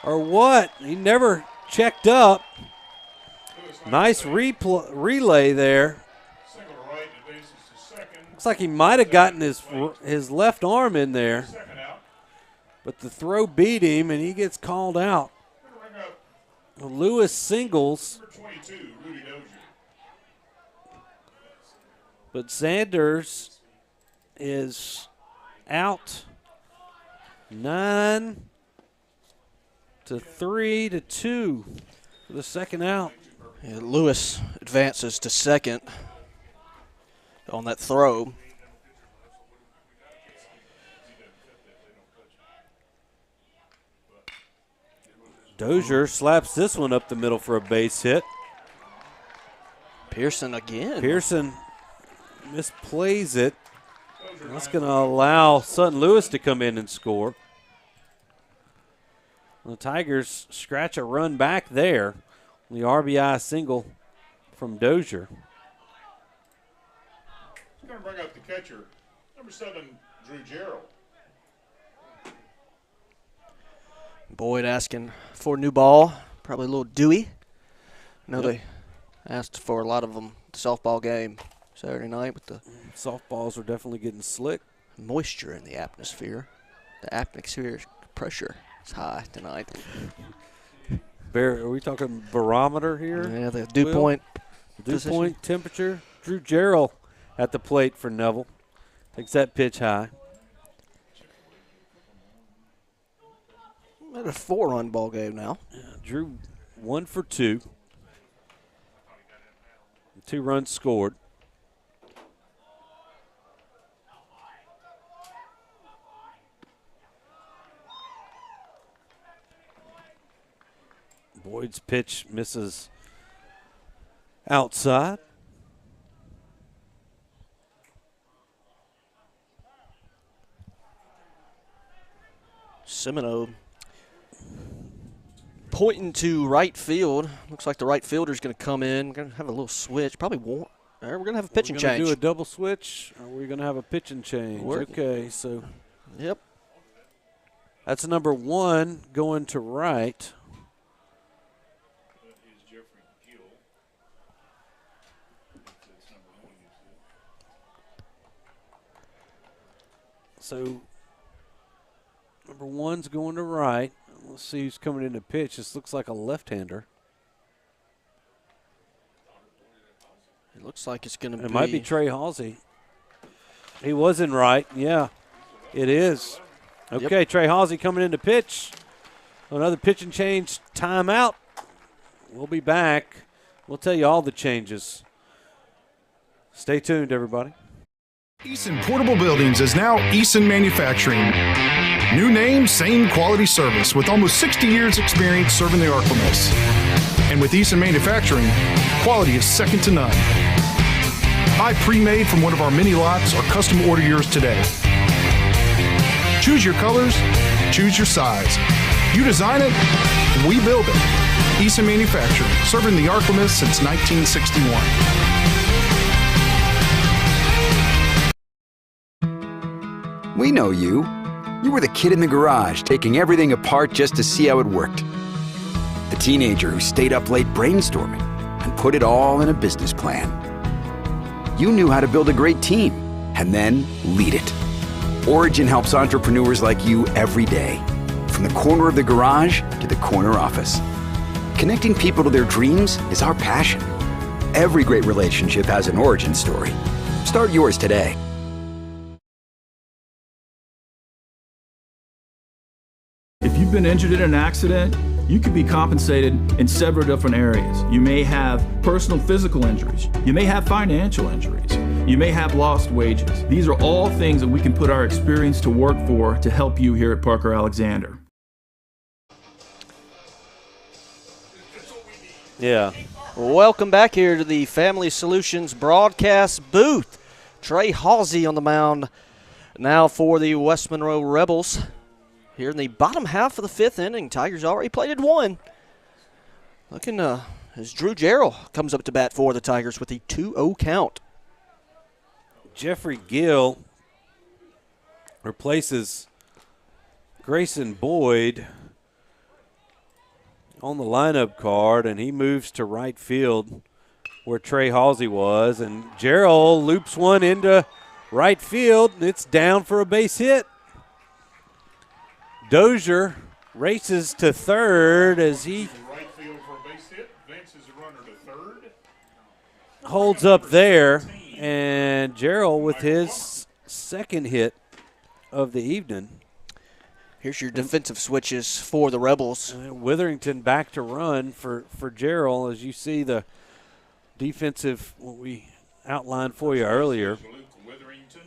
or what. He never checked up. Nice relay there. Looks like he might have gotten his left arm in there. But the throw beat him, and he gets called out. Lewis singles. But Sanders is out 9-3 to 2 for the second out. Yeah, Lewis advances to second on that throw. Dozier slaps this one up the middle for a base hit. Pearson again. Pearson misplays it. That's going to allow Sutton Lewis to come in and score. The Tigers scratch a run back there. The RBI single from Dozier. He's going to bring up the catcher, number 7, Drew Gerald. Boyd asking for a new ball. Probably a little dewy. I know they asked for a lot of them the softball game Saturday night, but the softballs are definitely getting slick. Moisture in the atmosphere. The atmosphere pressure is high tonight. Are we talking barometer here? Yeah, the dew point. Dew point temperature. Drew Gerald at the plate for Neville. Takes that pitch high. At a 4-run ball game now. Yeah, Drew 1 for 2. 2 runs scored. Boyd's pitch misses outside. Semino pointing to right field. Looks like the right fielder's going to come in. We're going to have a little switch. Probably won't. We're going to have a pitching change. We're going to do a double switch, or we're going to have a pitching change. Okay, so. Yep. That's number 1 going to right. So number 1's going to right. Let's see who's coming in to pitch. This looks like a left-hander. It looks like it's going to be. It might be Trey Halsey. He was in right. Yeah, it is. Okay, yep. Trey Halsey coming in to pitch. Another pitch and change timeout. We'll be back. We'll tell you all the changes. Stay tuned, everybody. Eason Portable Buildings is now Eason Manufacturing. New name, same quality service with almost 60 years experience serving the Arklamas. And with Eason Manufacturing, quality is second to none. Buy pre-made from one of our mini lots or custom order yours today. Choose your colors, choose your size. You design it, we build it. Eason Manufacturing, serving the Arklamas since 1961. We know you. You were the kid in the garage taking everything apart just to see how it worked. The teenager who stayed up late brainstorming and put it all in a business plan. You knew how to build a great team and then lead it. Origin helps entrepreneurs like you every day, from the corner of the garage to the corner office. Connecting people to their dreams is our passion. Every great relationship has an origin story. Start yours today. If you've been injured in an accident, you could be compensated in several different areas. You may have personal physical injuries. You may have financial injuries. You may have lost wages. These are all things that we can put our experience to work for to help you here at Parker Alexander. Yeah. Welcome back here to the Family Solutions broadcast booth. Trey Halsey on the mound now for the West Monroe Rebels. Here in the bottom half of the 5th inning, Tigers already plated 1. Looking as Drew Gerald comes up to bat for the Tigers with a 2-0 count. Jeffrey Gill replaces Grayson Boyd on the lineup card, and he moves to right field where Trey Halsey was. And Gerald loops one into right field, and it's down for a base hit. Dozier races to third as he Right field for a base hit. Advances the runner to third. holds up there. And Gerald with his second hit of the evening. Here's your defensive switches for the Rebels. Witherington back to run for Gerald, as you see the defensive, what we outlined for you earlier,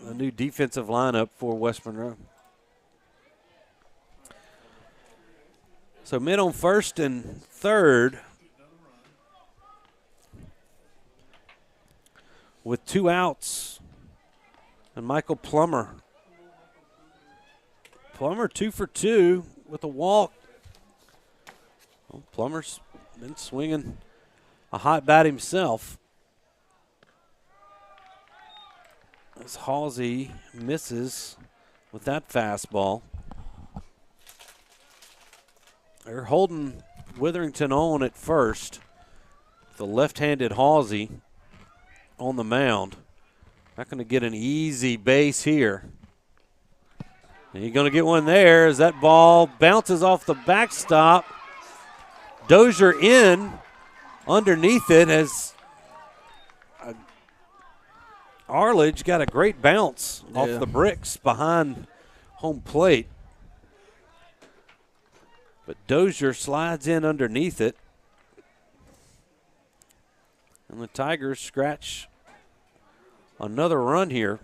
a new defensive lineup for West Monroe. So men on first and third with 2 outs. And Michael Plummer. Plummer 2 for 2 with a walk. Well, Plummer's been swinging a hot bat himself. As Halsey misses with that fastball. They're holding Witherington on at first. The left-handed Halsey on the mound. Not going to get an easy base here. And you're going to get one there as that ball bounces off the backstop. Dozier in underneath it as Arledge got a great bounce off the bricks behind home plate. But Dozier slides in underneath it. And the Tigers scratch another run here.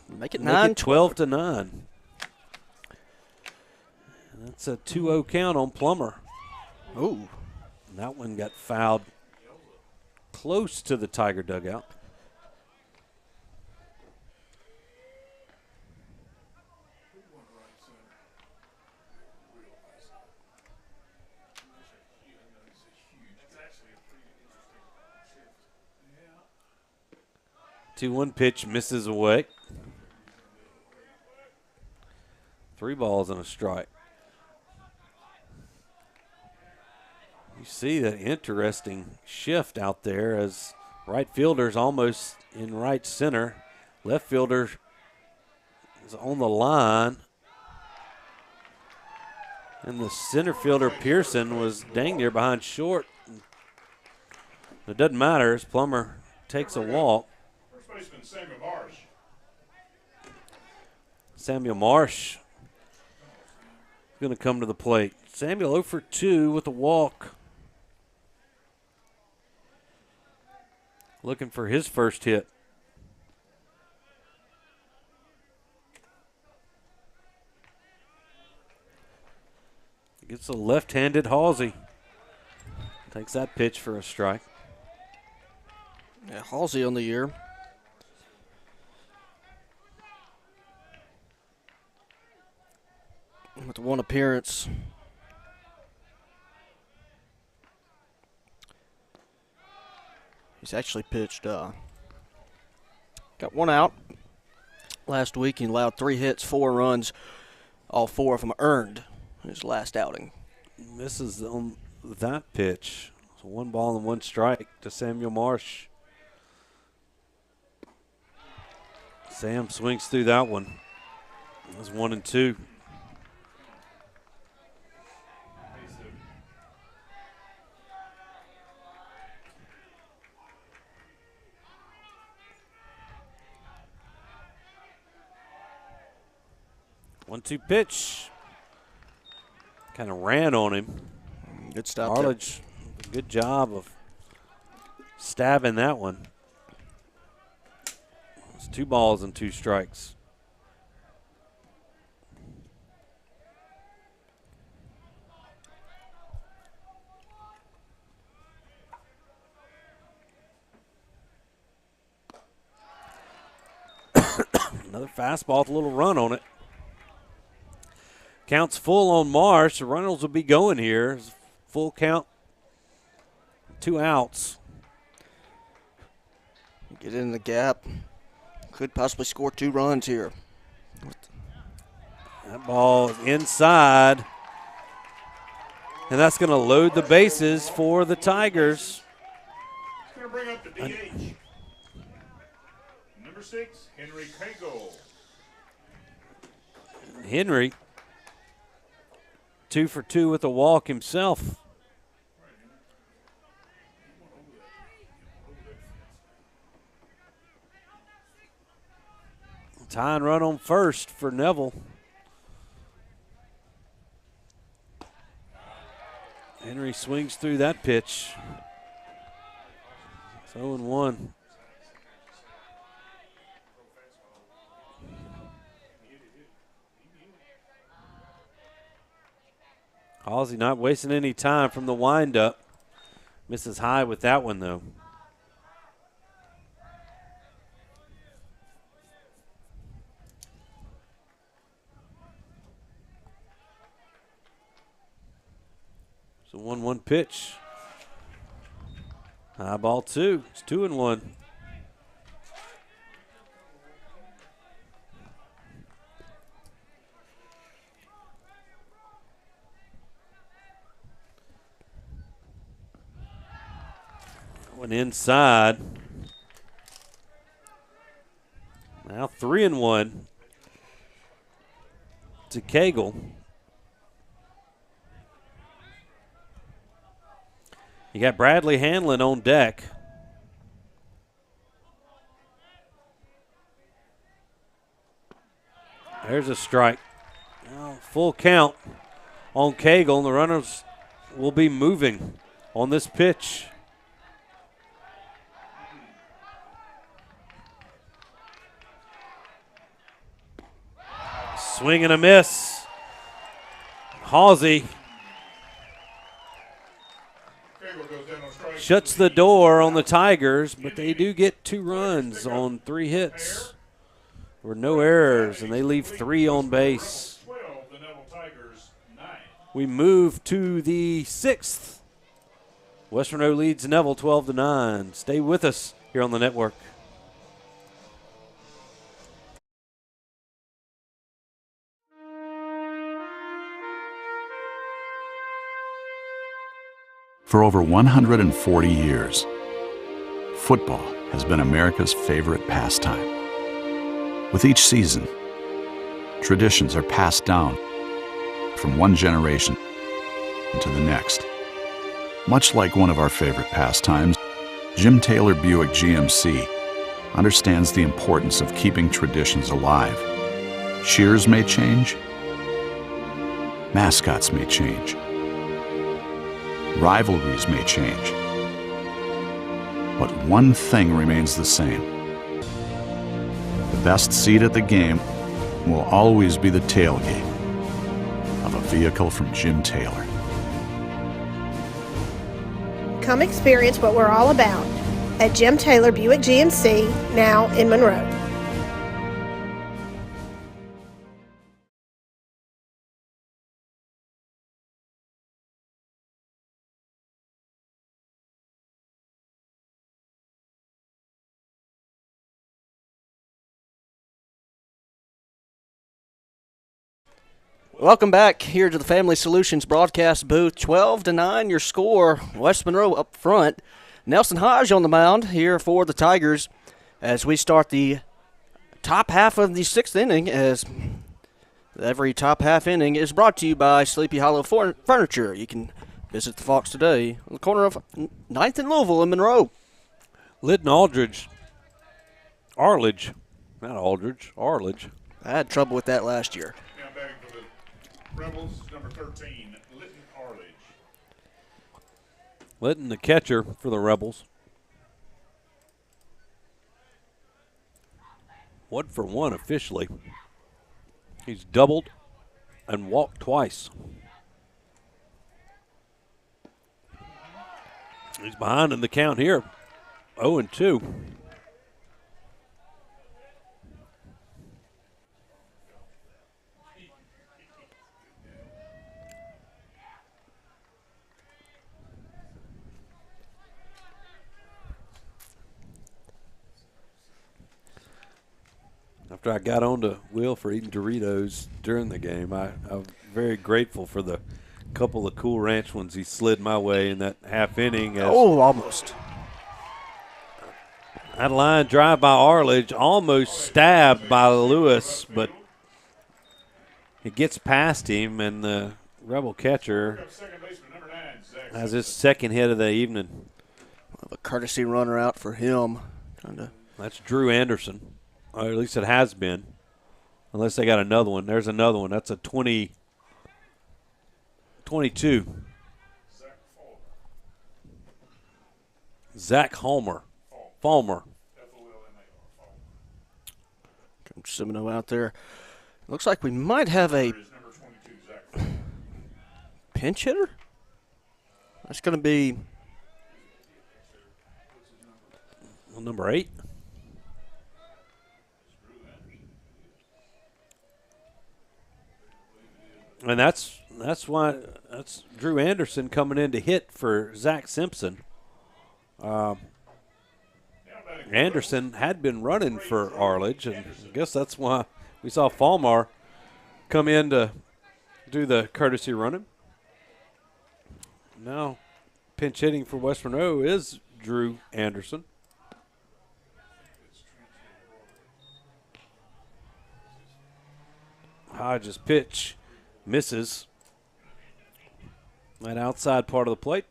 Make it 12 to 9. And that's a 2-0 count on Plummer. Ooh. That one got fouled close to the Tiger dugout. Two 2-1 pitch misses away. 3 balls and a strike. You see that interesting shift out there as right fielder's almost in right center. Left fielder is on the line. And the center fielder, Pearson, was dang near behind short. It doesn't matter as Plummer takes a walk. First baseman Samuel Marsh. Samuel Marsh going to come to the plate. Samuel 0 for 2 with a walk. Looking for his first hit. Gets a left-handed Halsey. Takes that pitch for a strike. Yeah, Halsey on the year. With 1 appearance. He's actually pitched, got 1 out last week. He allowed 3 hits, 4 runs, all 4 of them earned in his last outing. Misses on that pitch. So 1 ball and 1 strike to Samuel Marsh. Sam swings through that one. It was 1 and 2. One-two pitch. Kind of ran on him. Good stop. Arledge, good job of stabbing that one. It's 2 balls and 2 strikes. Another fastball with a little run on it. Count's full on Marsh. The Reynolds will be going here. Full count. 2 outs. Get in the gap. Could possibly score 2 runs here. That ball is inside. And that's going to load the bases for the Tigers. It's going to bring up the DH. Number 6, Henry Cagle. Henry, 2 for 2 with a walk himself. Tying run on first for Neville. Henry swings through that pitch. It's 0-1. Halsey not wasting any time from the windup. Misses high with that one, though. It's a 1-1 pitch. High ball 2. It's 2-1. One inside. Now 3-1 to Cagle. You got Bradley Hanlon on deck. There's a strike. Now full count on Cagle, and the runners will be moving on this pitch. Swing and a miss. Halsey shuts the door on the Tigers, but they do get 2 runs on 3 hits. There were no errors, and they leave 3 on base. We move to the 6th. West Monroe leads Neville 12-9. Stay with us here on the network. For over 140 years, football has been America's favorite pastime. With each season, traditions are passed down from one generation to the next. Much like one of our favorite pastimes, Jim Taylor Buick GMC understands the importance of keeping traditions alive. Cheers may change, mascots may change, rivalries may change, but one thing remains the same. The best seat at the game will always be the tailgate of a vehicle from Jim Taylor. Come experience what we're all about at Jim Taylor Buick GMC, now in Monroe. Welcome back here to the Family Solutions broadcast booth. 12-9 your score. West Monroe up front. Nelson Hodge on the mound here for the Tigers as we start the top half of the 6th inning, as every top half inning is brought to you by Sleepy Hollow Furniture. You can visit the Fox today on the corner of 9th and Louisville in Monroe. Lytton Arledge. Not Aldridge, Arledge. I had trouble with that last year. Rebels, number 13, Lytton Arledge. Lytton, the catcher for the Rebels. 1 for 1 officially. He's doubled and walked twice. He's behind in the count here. 0-2. After I got on to Will for eating Doritos during the game, I'm very grateful for the couple of Cool Ranch ones he slid my way in that half inning. Almost. That line drive by Arledge, almost stabbed by Lewis, but it gets past him, and the Rebel catcher has his 2nd hit of the evening. A courtesy runner out for him. That's Drew Anderson. Or at least it has been, unless they got another one. There's another one. That's a 22. Zach Falmer. Semino out there. Looks like we might have a pinch hitter? That's going to be number 8. And that's Drew Anderson coming in to hit for Zach Simpson. Anderson had been running for Arledge, and I guess that's why we saw Falmar come in to do the courtesy running. Now pinch hitting for West Monroe is Drew Anderson. Hodges' pitch misses that outside part of the plate.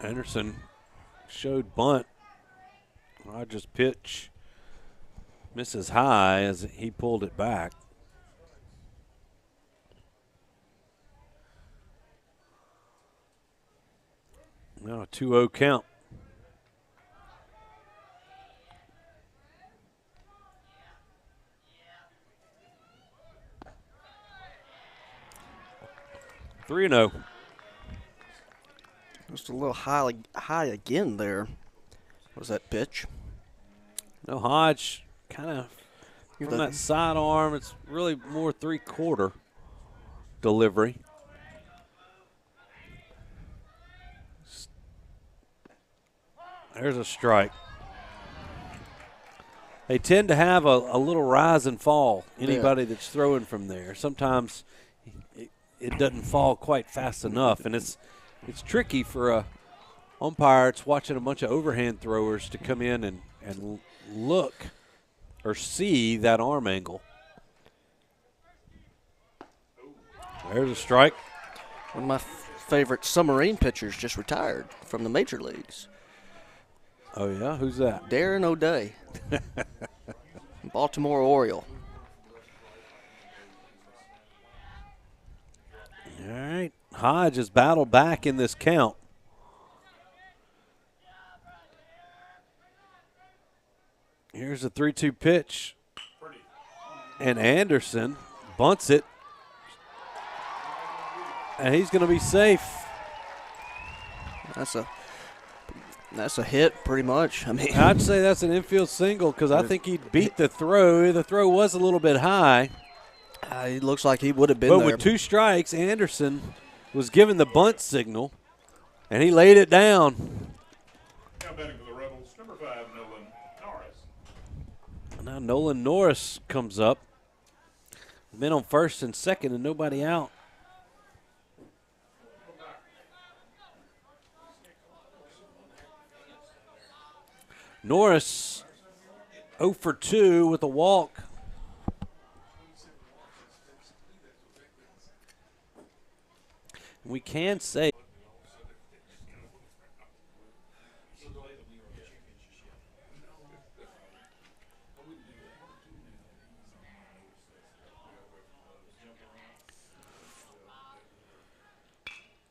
Anderson showed bunt. Hodges' pitch misses high as he pulled it back. Now a 2-0 count. Three and 0. Just a little high again there. What was that pitch? No, Hodge kind of from that sidearm. It's really more 3/4 delivery. There's a strike. They tend to have a little rise and fall, anybody that's throwing from there. Sometimes it doesn't fall quite fast enough, and it's tricky for a umpire that's watching a bunch of overhand throwers to come in and look or see that arm angle. There's a strike. One of my favorite submarine pitchers just retired from the major leagues. Oh, yeah? Who's that? Darren O'Day. Baltimore Oriole. All right. Hodge has battled back in this count. Here's a 3-2 pitch. And Anderson bunts it. And he's going to be safe. That's a hit, pretty much. I mean, I'd say that's an infield single because I think he'd beat the throw. The throw was a little bit high. It looks like he would have been but there. With 2 strikes, Anderson was given the bunt signal, and he laid it down. Now batting for the Rebels, number 5, Nolan Norris. Now Nolan Norris comes up. Been on first and second and nobody out. Norris 0 for 2 with a walk. We can say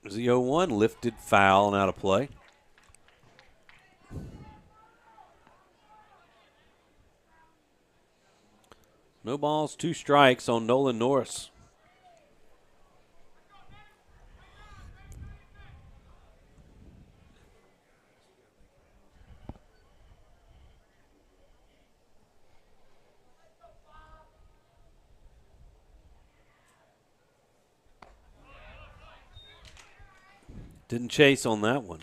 the 0-1 lifted foul and out of play. No balls, 2 strikes on Nolan Norris. Didn't chase on that one.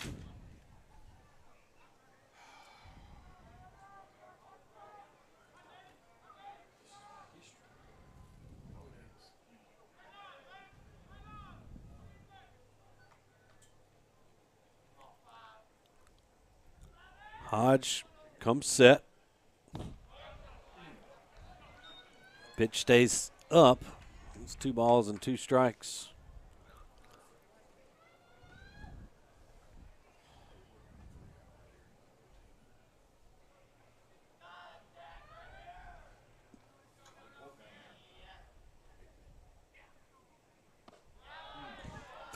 Hodge comes set. Pitch stays up. It's 2 balls and 2 strikes.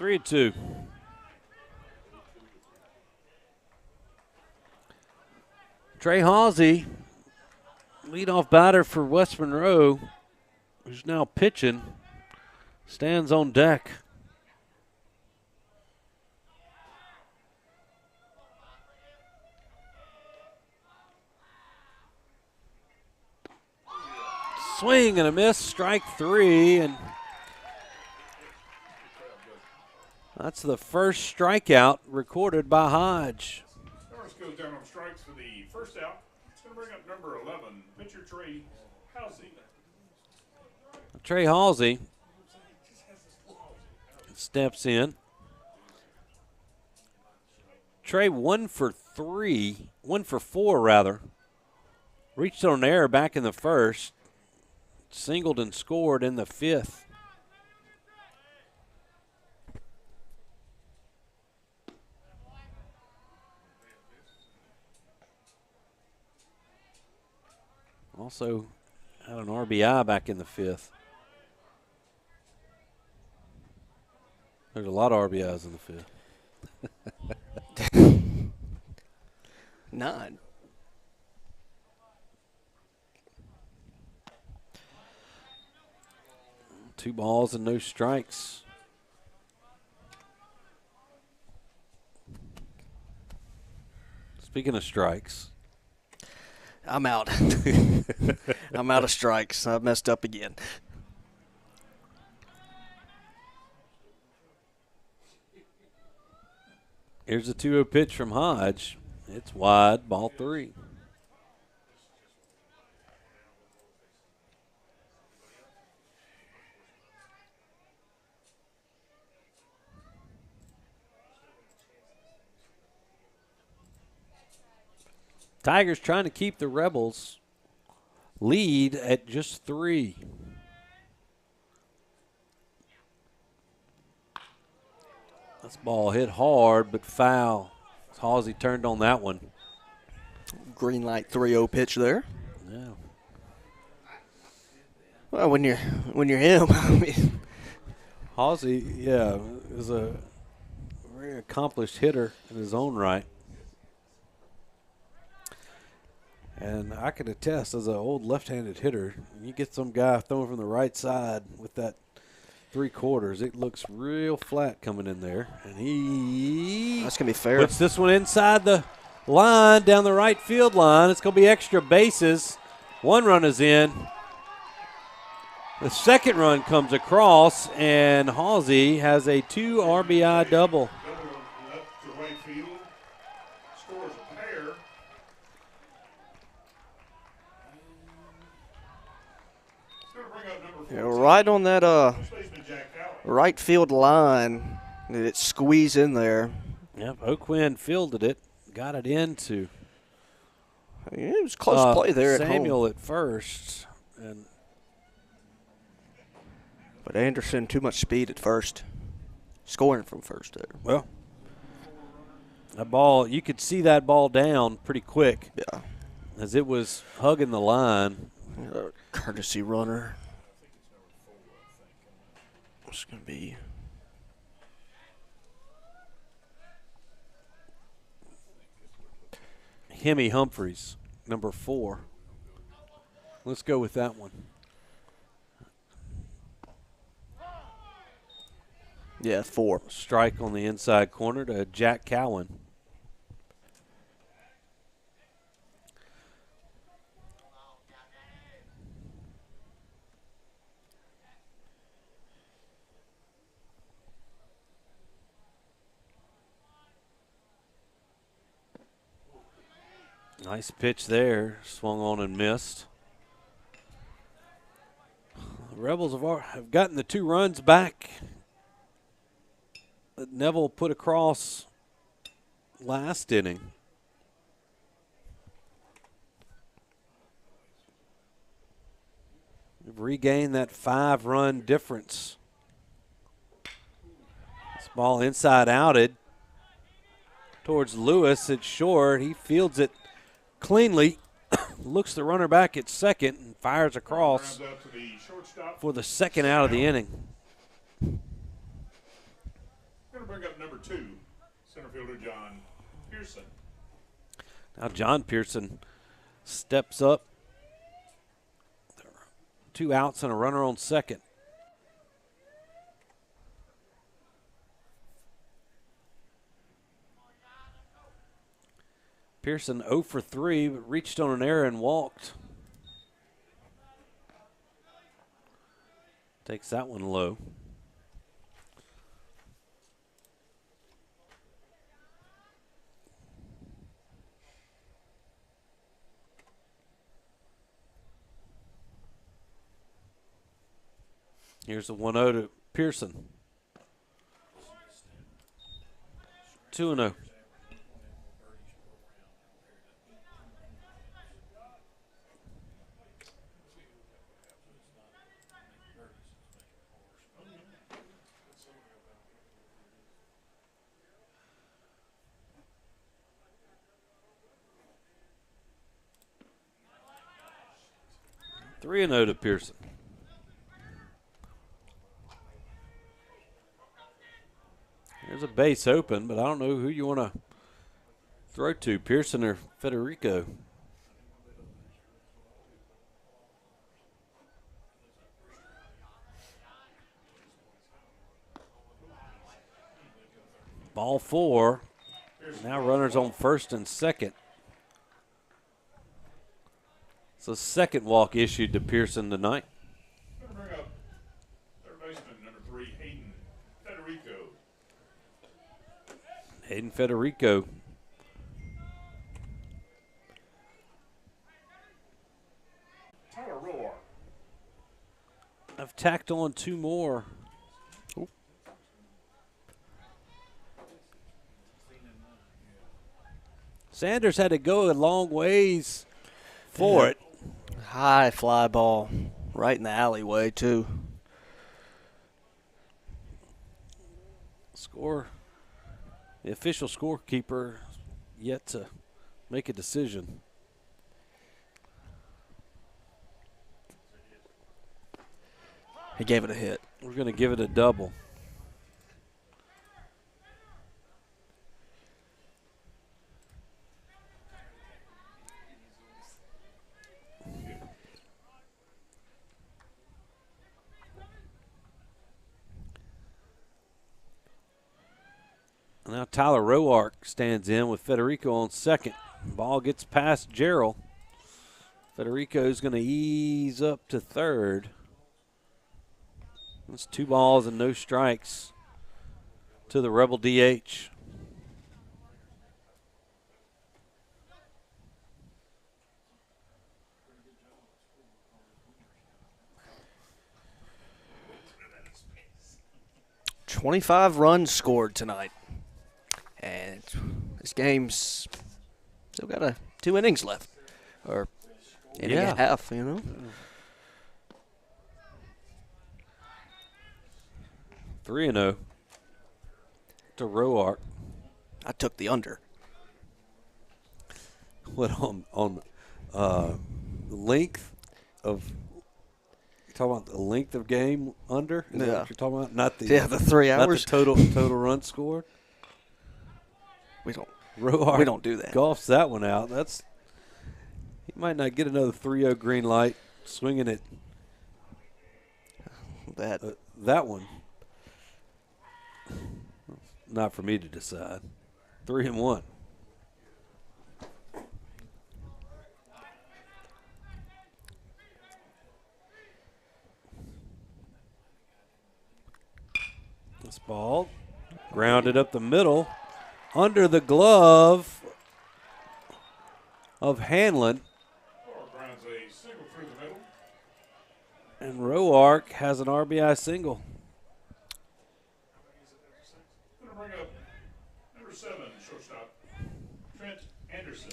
3-2. Trey Halsey, leadoff batter for West Monroe, who's now pitching, stands on deck. Swing and a miss, strike 3, and that's the first strikeout recorded by Hodge. Norris goes down on strikes for the first out. It's going to bring up number 11, pitcher Trey Halsey. Trey Halsey steps in. Trey 1 for 4 rather. Reached on error back in the first. Singled and scored in the 5th. Also had an RBI back in the 5th. There's a lot of RBIs in the 5th. 9. Two balls and no strikes. Speaking of strikes. I'm out. I'm out of strikes. I messed up again. Here's a 2-0 pitch from Hodge. It's wide, ball 3. Tigers trying to keep the Rebels lead at just 3. This ball hit hard but foul. Halsey turned on that one. Green light 3-0 pitch there. Yeah. Well, when you're him, I mean. Halsey, yeah, is a very accomplished hitter in his own right. And I can attest, as an old left-handed hitter, when you get some guy throwing from the right side with that 3/4, it looks real flat coming in there. And that's going to be fair. Puts this one inside the line, down the right field line. It's going to be extra bases. 1 run is in. The second run comes across, and Halsey has a 2 RBI double. Left to right field. Scores a pair. Yeah, right on that right field line. It squeezed in there. Yep, O'Quinn fielded it, got it into. Yeah, it was close play there. Samuel at first, but Anderson too much speed at first, scoring from first there. Well, that ball, you could see that ball down pretty quick. Yeah, as it was hugging the line. Courtesy runner. It's going to be Hemi Humphreys, number 4. Let's go with that one. Yeah, 4. Strike on the inside corner to Jack Cowan. Nice pitch there, swung on and missed. The Rebels have gotten the 2 runs back that Neville put across last inning. We've regained that 5-run difference. This ball inside outed towards Lewis. It's short. He fields it cleanly, looks the runner back at second, and fires across for the second out of the inning. bring up number 2, center fielder John Pearson. Now John Pearson steps up. 2 outs and a runner on second. Pearson 0 for 3, but reached on an error and walked. Takes that one low. Here's a 1-0 to Pearson. 2-0. Three and 0 to Pearson. There's a base open, but I don't know who you want to throw to, Pearson or Federico. Ball 4. Now runners on first and second. So second walk issued to Pearson tonight. Going to bring up third baseman number 3, Hayden Federico. Hayden Federico. Tyler Roar. I've tacked on 2 more. Ooh. Sanders had to go a long ways for it. High fly ball right in the alleyway, too. Score. The official scorekeeper yet to make a decision. He gave it a hit. We're going to give it a double. Now Tyler Roark stands in with Federico on second. Ball gets past Gerald. Federico's going to ease up to third. That's 2 balls and no strikes to the Rebel DH. "25 runs scored tonight. And this game's still got 2 innings left. Or inning and a half, you know. Three and 0 to Roark. I took the under. What on length of? You're talking about the length of game under? Is that what you're talking about? Not the the 3 hours. Not the total run scored. We don't do that. Golfs that one out. He might not get another 3-0 green light swinging it. That one. Not for me to decide. 3-1. This ball grounded up the middle. Under the glove of Hanlon. And Roark has an RBI single. Going to bring up number 7, shortstop, Trent Anderson.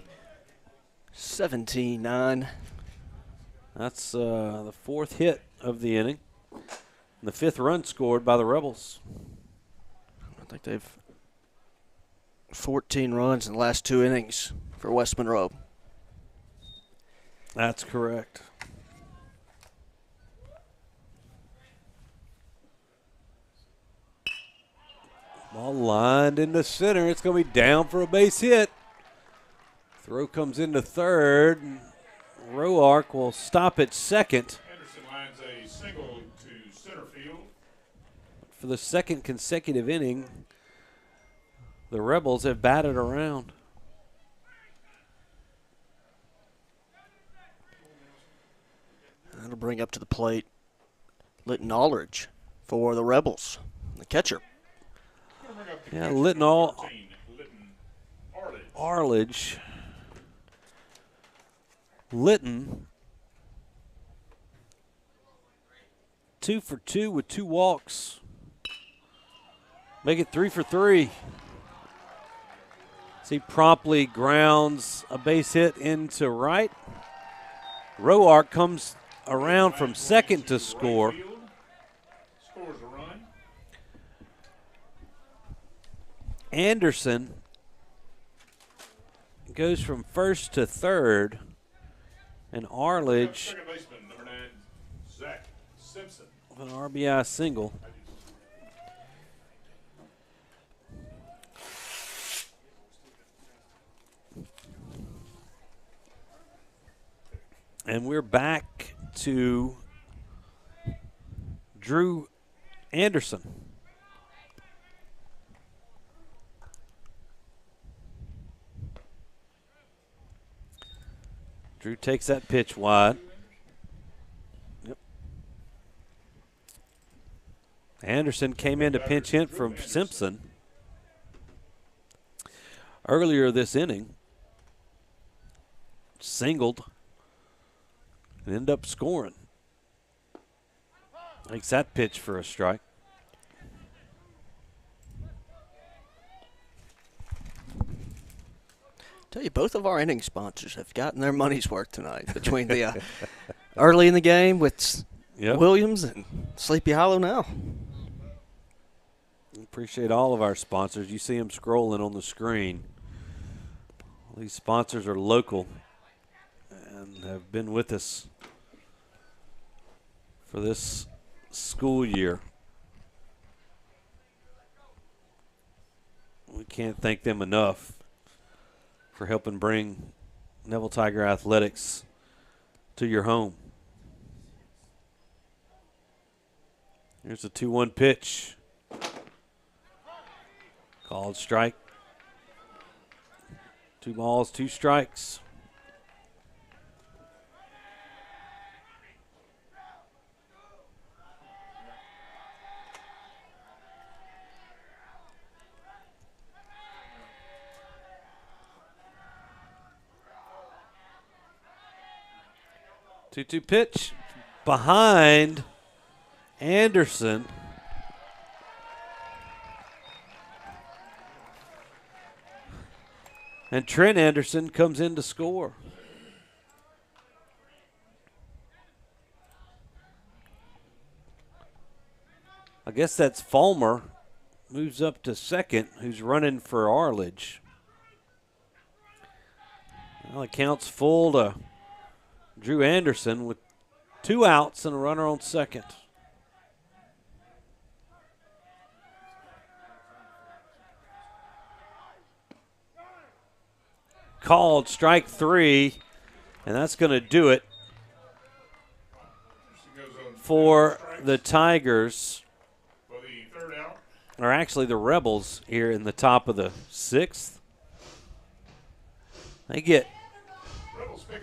17-9. That's the 4th hit of the inning. And the 5th run scored by the Rebels. I think they've 14 runs in the last 2 innings for West Monroe. That's correct. Ball lined into center. It's going to be down for a base hit. Throw comes into third. Roark will stop at second. Anderson lines a single to center field. For the second consecutive inning, the Rebels have batted around. That'll bring up to the plate Litton Aldridge for the Rebels, the catcher. Yeah, Litton Arledge. Litton, 2 for 2 with 2 walks. Make it 3 for 3. As he promptly grounds a base hit into right. Roark comes around from second to score. Scores a run. Anderson goes from first to third. And Arledge, Second baseman, number 9, Zach Simpson. with an RBI single. And we're back to Drew Anderson. Drew takes that pitch wide. Yep. Anderson came in to pinch hit from Simpson earlier this inning. Singled and ended up scoring. Takes that pitch for a strike. Tell you, both of our inning sponsors have gotten their money's worth tonight between the early in the game with Williams and Sleepy Hollow now. Appreciate all of our sponsors. You see them scrolling on the screen. These sponsors are local and have been with us for this school year. We can't thank them enough for helping bring Neville Tiger Athletics to your home. Here's a 2-1 pitch. Called strike. 2 balls, 2 strikes. Two pitch behind Anderson. And Trent Anderson comes in to score. I guess that's Fulmer. Moves up to second, who's running for Arledge. Well, it counts full to Drew Anderson with 2 outs and a runner on second. Called strike 3, and that's going to do it for the Tigers. Or actually the Rebels here in the top of the 6th. They get,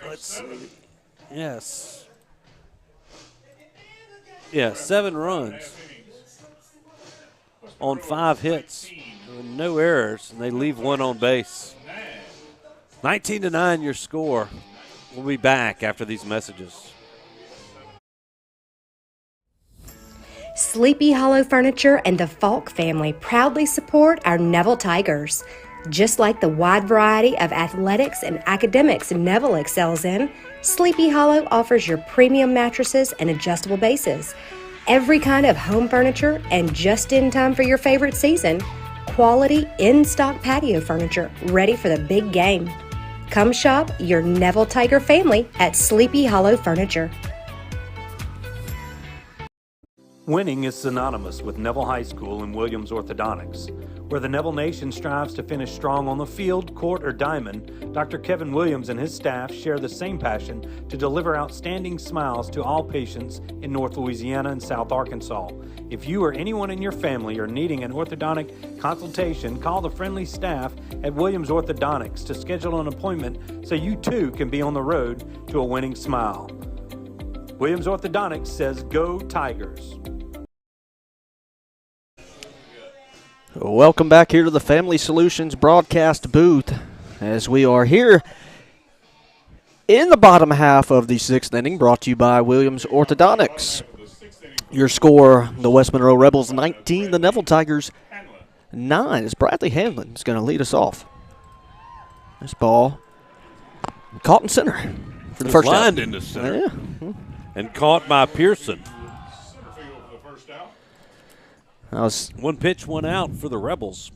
let's see. Yes. Yeah, 7 runs on 5 hits. No errors, and they leave 1 on base. 19-9 your score. We'll be back after these messages. Sleepy Hollow Furniture and the Falk family proudly support our Neville Tigers. Just like the wide variety of athletics and academics Neville excels in, Sleepy Hollow offers your premium mattresses and adjustable bases, every kind of home furniture, and just in time for your favorite season, quality in-stock patio furniture ready for the big game. Come shop your Neville Tiger family at Sleepy Hollow Furniture. Winning is synonymous with Neville High School and Williams Orthodontics. Where the Neville Nation strives to finish strong on the field, court, or diamond, Dr. Kevin Williams and his staff share the same passion to deliver outstanding smiles to all patients in North Louisiana and South Arkansas. If you or anyone in your family are needing an orthodontic consultation, call the friendly staff at Williams Orthodontics to schedule an appointment so you too can be on the road to a winning smile. Williams Orthodontics says, "Go Tigers." Welcome back here to the Family Solutions broadcast booth as we are here in the bottom half of the sixth inning, brought to you by Williams Orthodontics. Your score, the West Monroe Rebels 19, the Neville Tigers 9, as Bradley Hanlon is going to lead us off. This ball caught in center for the first out. Lined into center. Yeah. And caught by Pearson. That was one pitch, one out for the Rebels.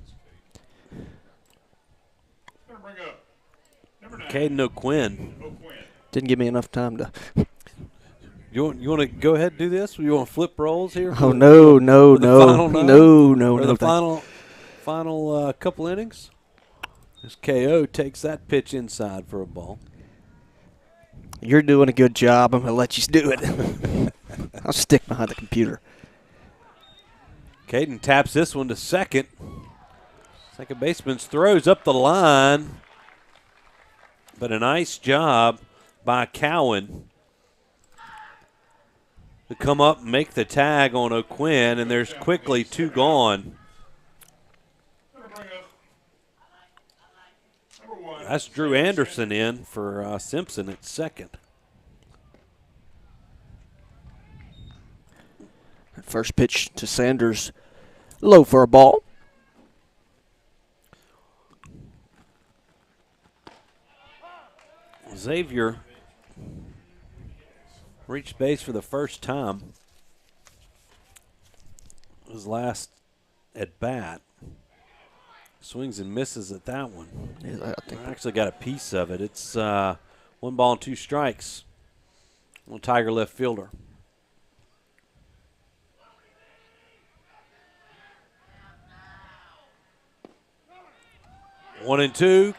Caden O'Quinn. Didn't give me enough time to. You want to go ahead and do this? You want to flip rolls here? Oh, no. The final couple innings. This KO takes that pitch inside for a ball. You're doing a good job. I'm going to let you do it. I'll stick behind the computer. Caden taps this one to second. Second baseman throws up the line. But a nice job by Cowan to come up and make the tag on O'Quinn, and there's quickly two gone. That's Drew Anderson in for Simpson at second. First pitch to Sanders, low for a ball. Xavier reached base for the first time. His last at bat. Swings and misses at that one. Yeah, I think I actually got a piece of it. It's 1 ball and 2 strikes on Tiger left fielder. One and two.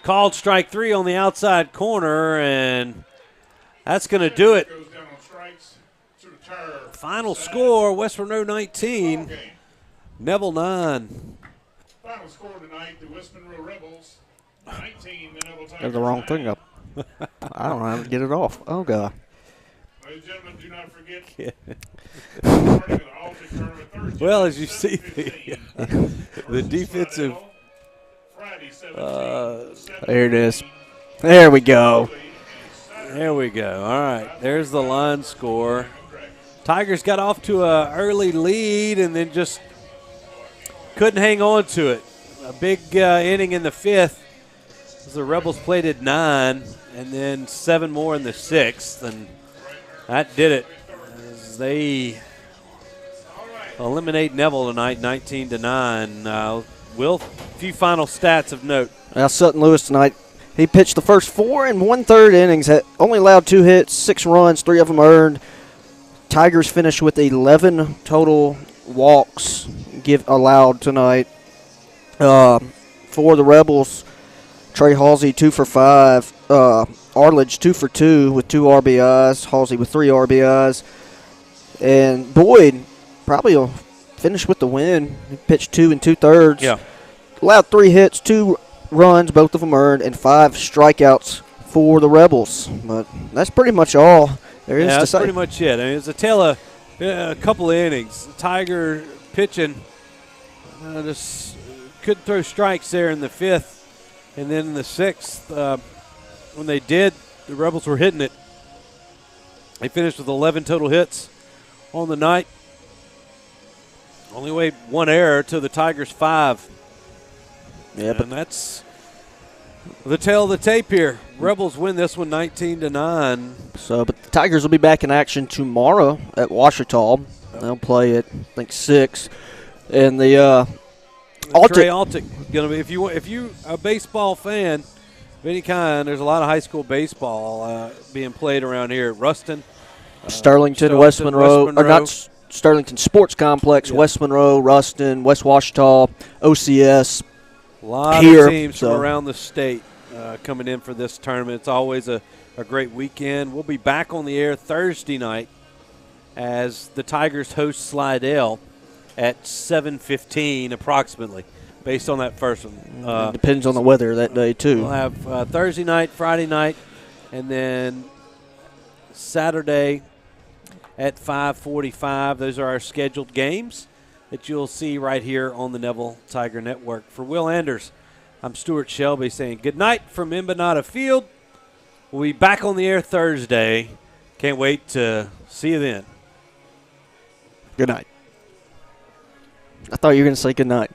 Called strike 3 on the outside corner, and that's going to do it. Final score, West Monroe 19, Neville 9. Final score tonight, the West Monroe Rebels 19, the Neville Tigers. There's the wrong thing up. I don't know how to get it off. Oh, God. Ladies and gentlemen, do not forget. Well, as you see, the defensive. There it is. There we go. There we go. All right. There's the line score. Tigers got off to an early lead and then just couldn't hang on to it. A big inning in the 5th. The Rebels played at 9 and then 7 more in the 6th, and that did it. As they eliminate Neville tonight, 19-9. Will, a few final stats of note. Now, Sutton Lewis tonight, he pitched the first 4 1/3 innings, had only allowed 2 hits, 6 runs, 3 of them earned. Tigers finished with 11 total walks allowed tonight. For the Rebels, Trey Halsey 2 for 5, Arledge 2 for 2 with 2 RBIs, Halsey with 3 RBIs, and Boyd probably will finish with the win. He pitched 2 2/3. Yeah. Allowed 3 hits, 2 runs, both of them earned, and 5 strikeouts for the Rebels. But that's pretty much all there is to say. That's pretty much it. I mean, it's a tale of a couple of innings. Tiger pitching just couldn't throw strikes there in the 5th, and then in the 6th, when they did, the Rebels were hitting it. They finished with 11 total hits on the night. Only way 1 error to the Tigers' 5. Yeah, and that's the tail of the tape here. Rebels win this one 19-9. So, but the Tigers will be back in action tomorrow at Ouachita. They'll play at, I think, 6. And the Trey Altick gonna be. If you a baseball fan of any kind, there's a lot of high school baseball being played around here at Ruston, Sterlington, West Monroe, or not Sterlington Sports Complex, West Monroe, Ruston, West Washita, OCS. A lot here, of teams from around the state coming in for this tournament. It's always a great weekend. We'll be back on the air Thursday night as the Tigers host Slidell at 7:15 approximately, based on that first one. Depends on the weather that day, too. We'll have Thursday night, Friday night, and then Saturday at 5:45. Those are our scheduled games that you'll see right here on the Neville Tiger Network. For Will Anders, I'm Stewart Shelby saying good night from Embanato Field. We'll be back on the air Thursday. Can't wait to see you then. Good night. I thought you were going to say good night.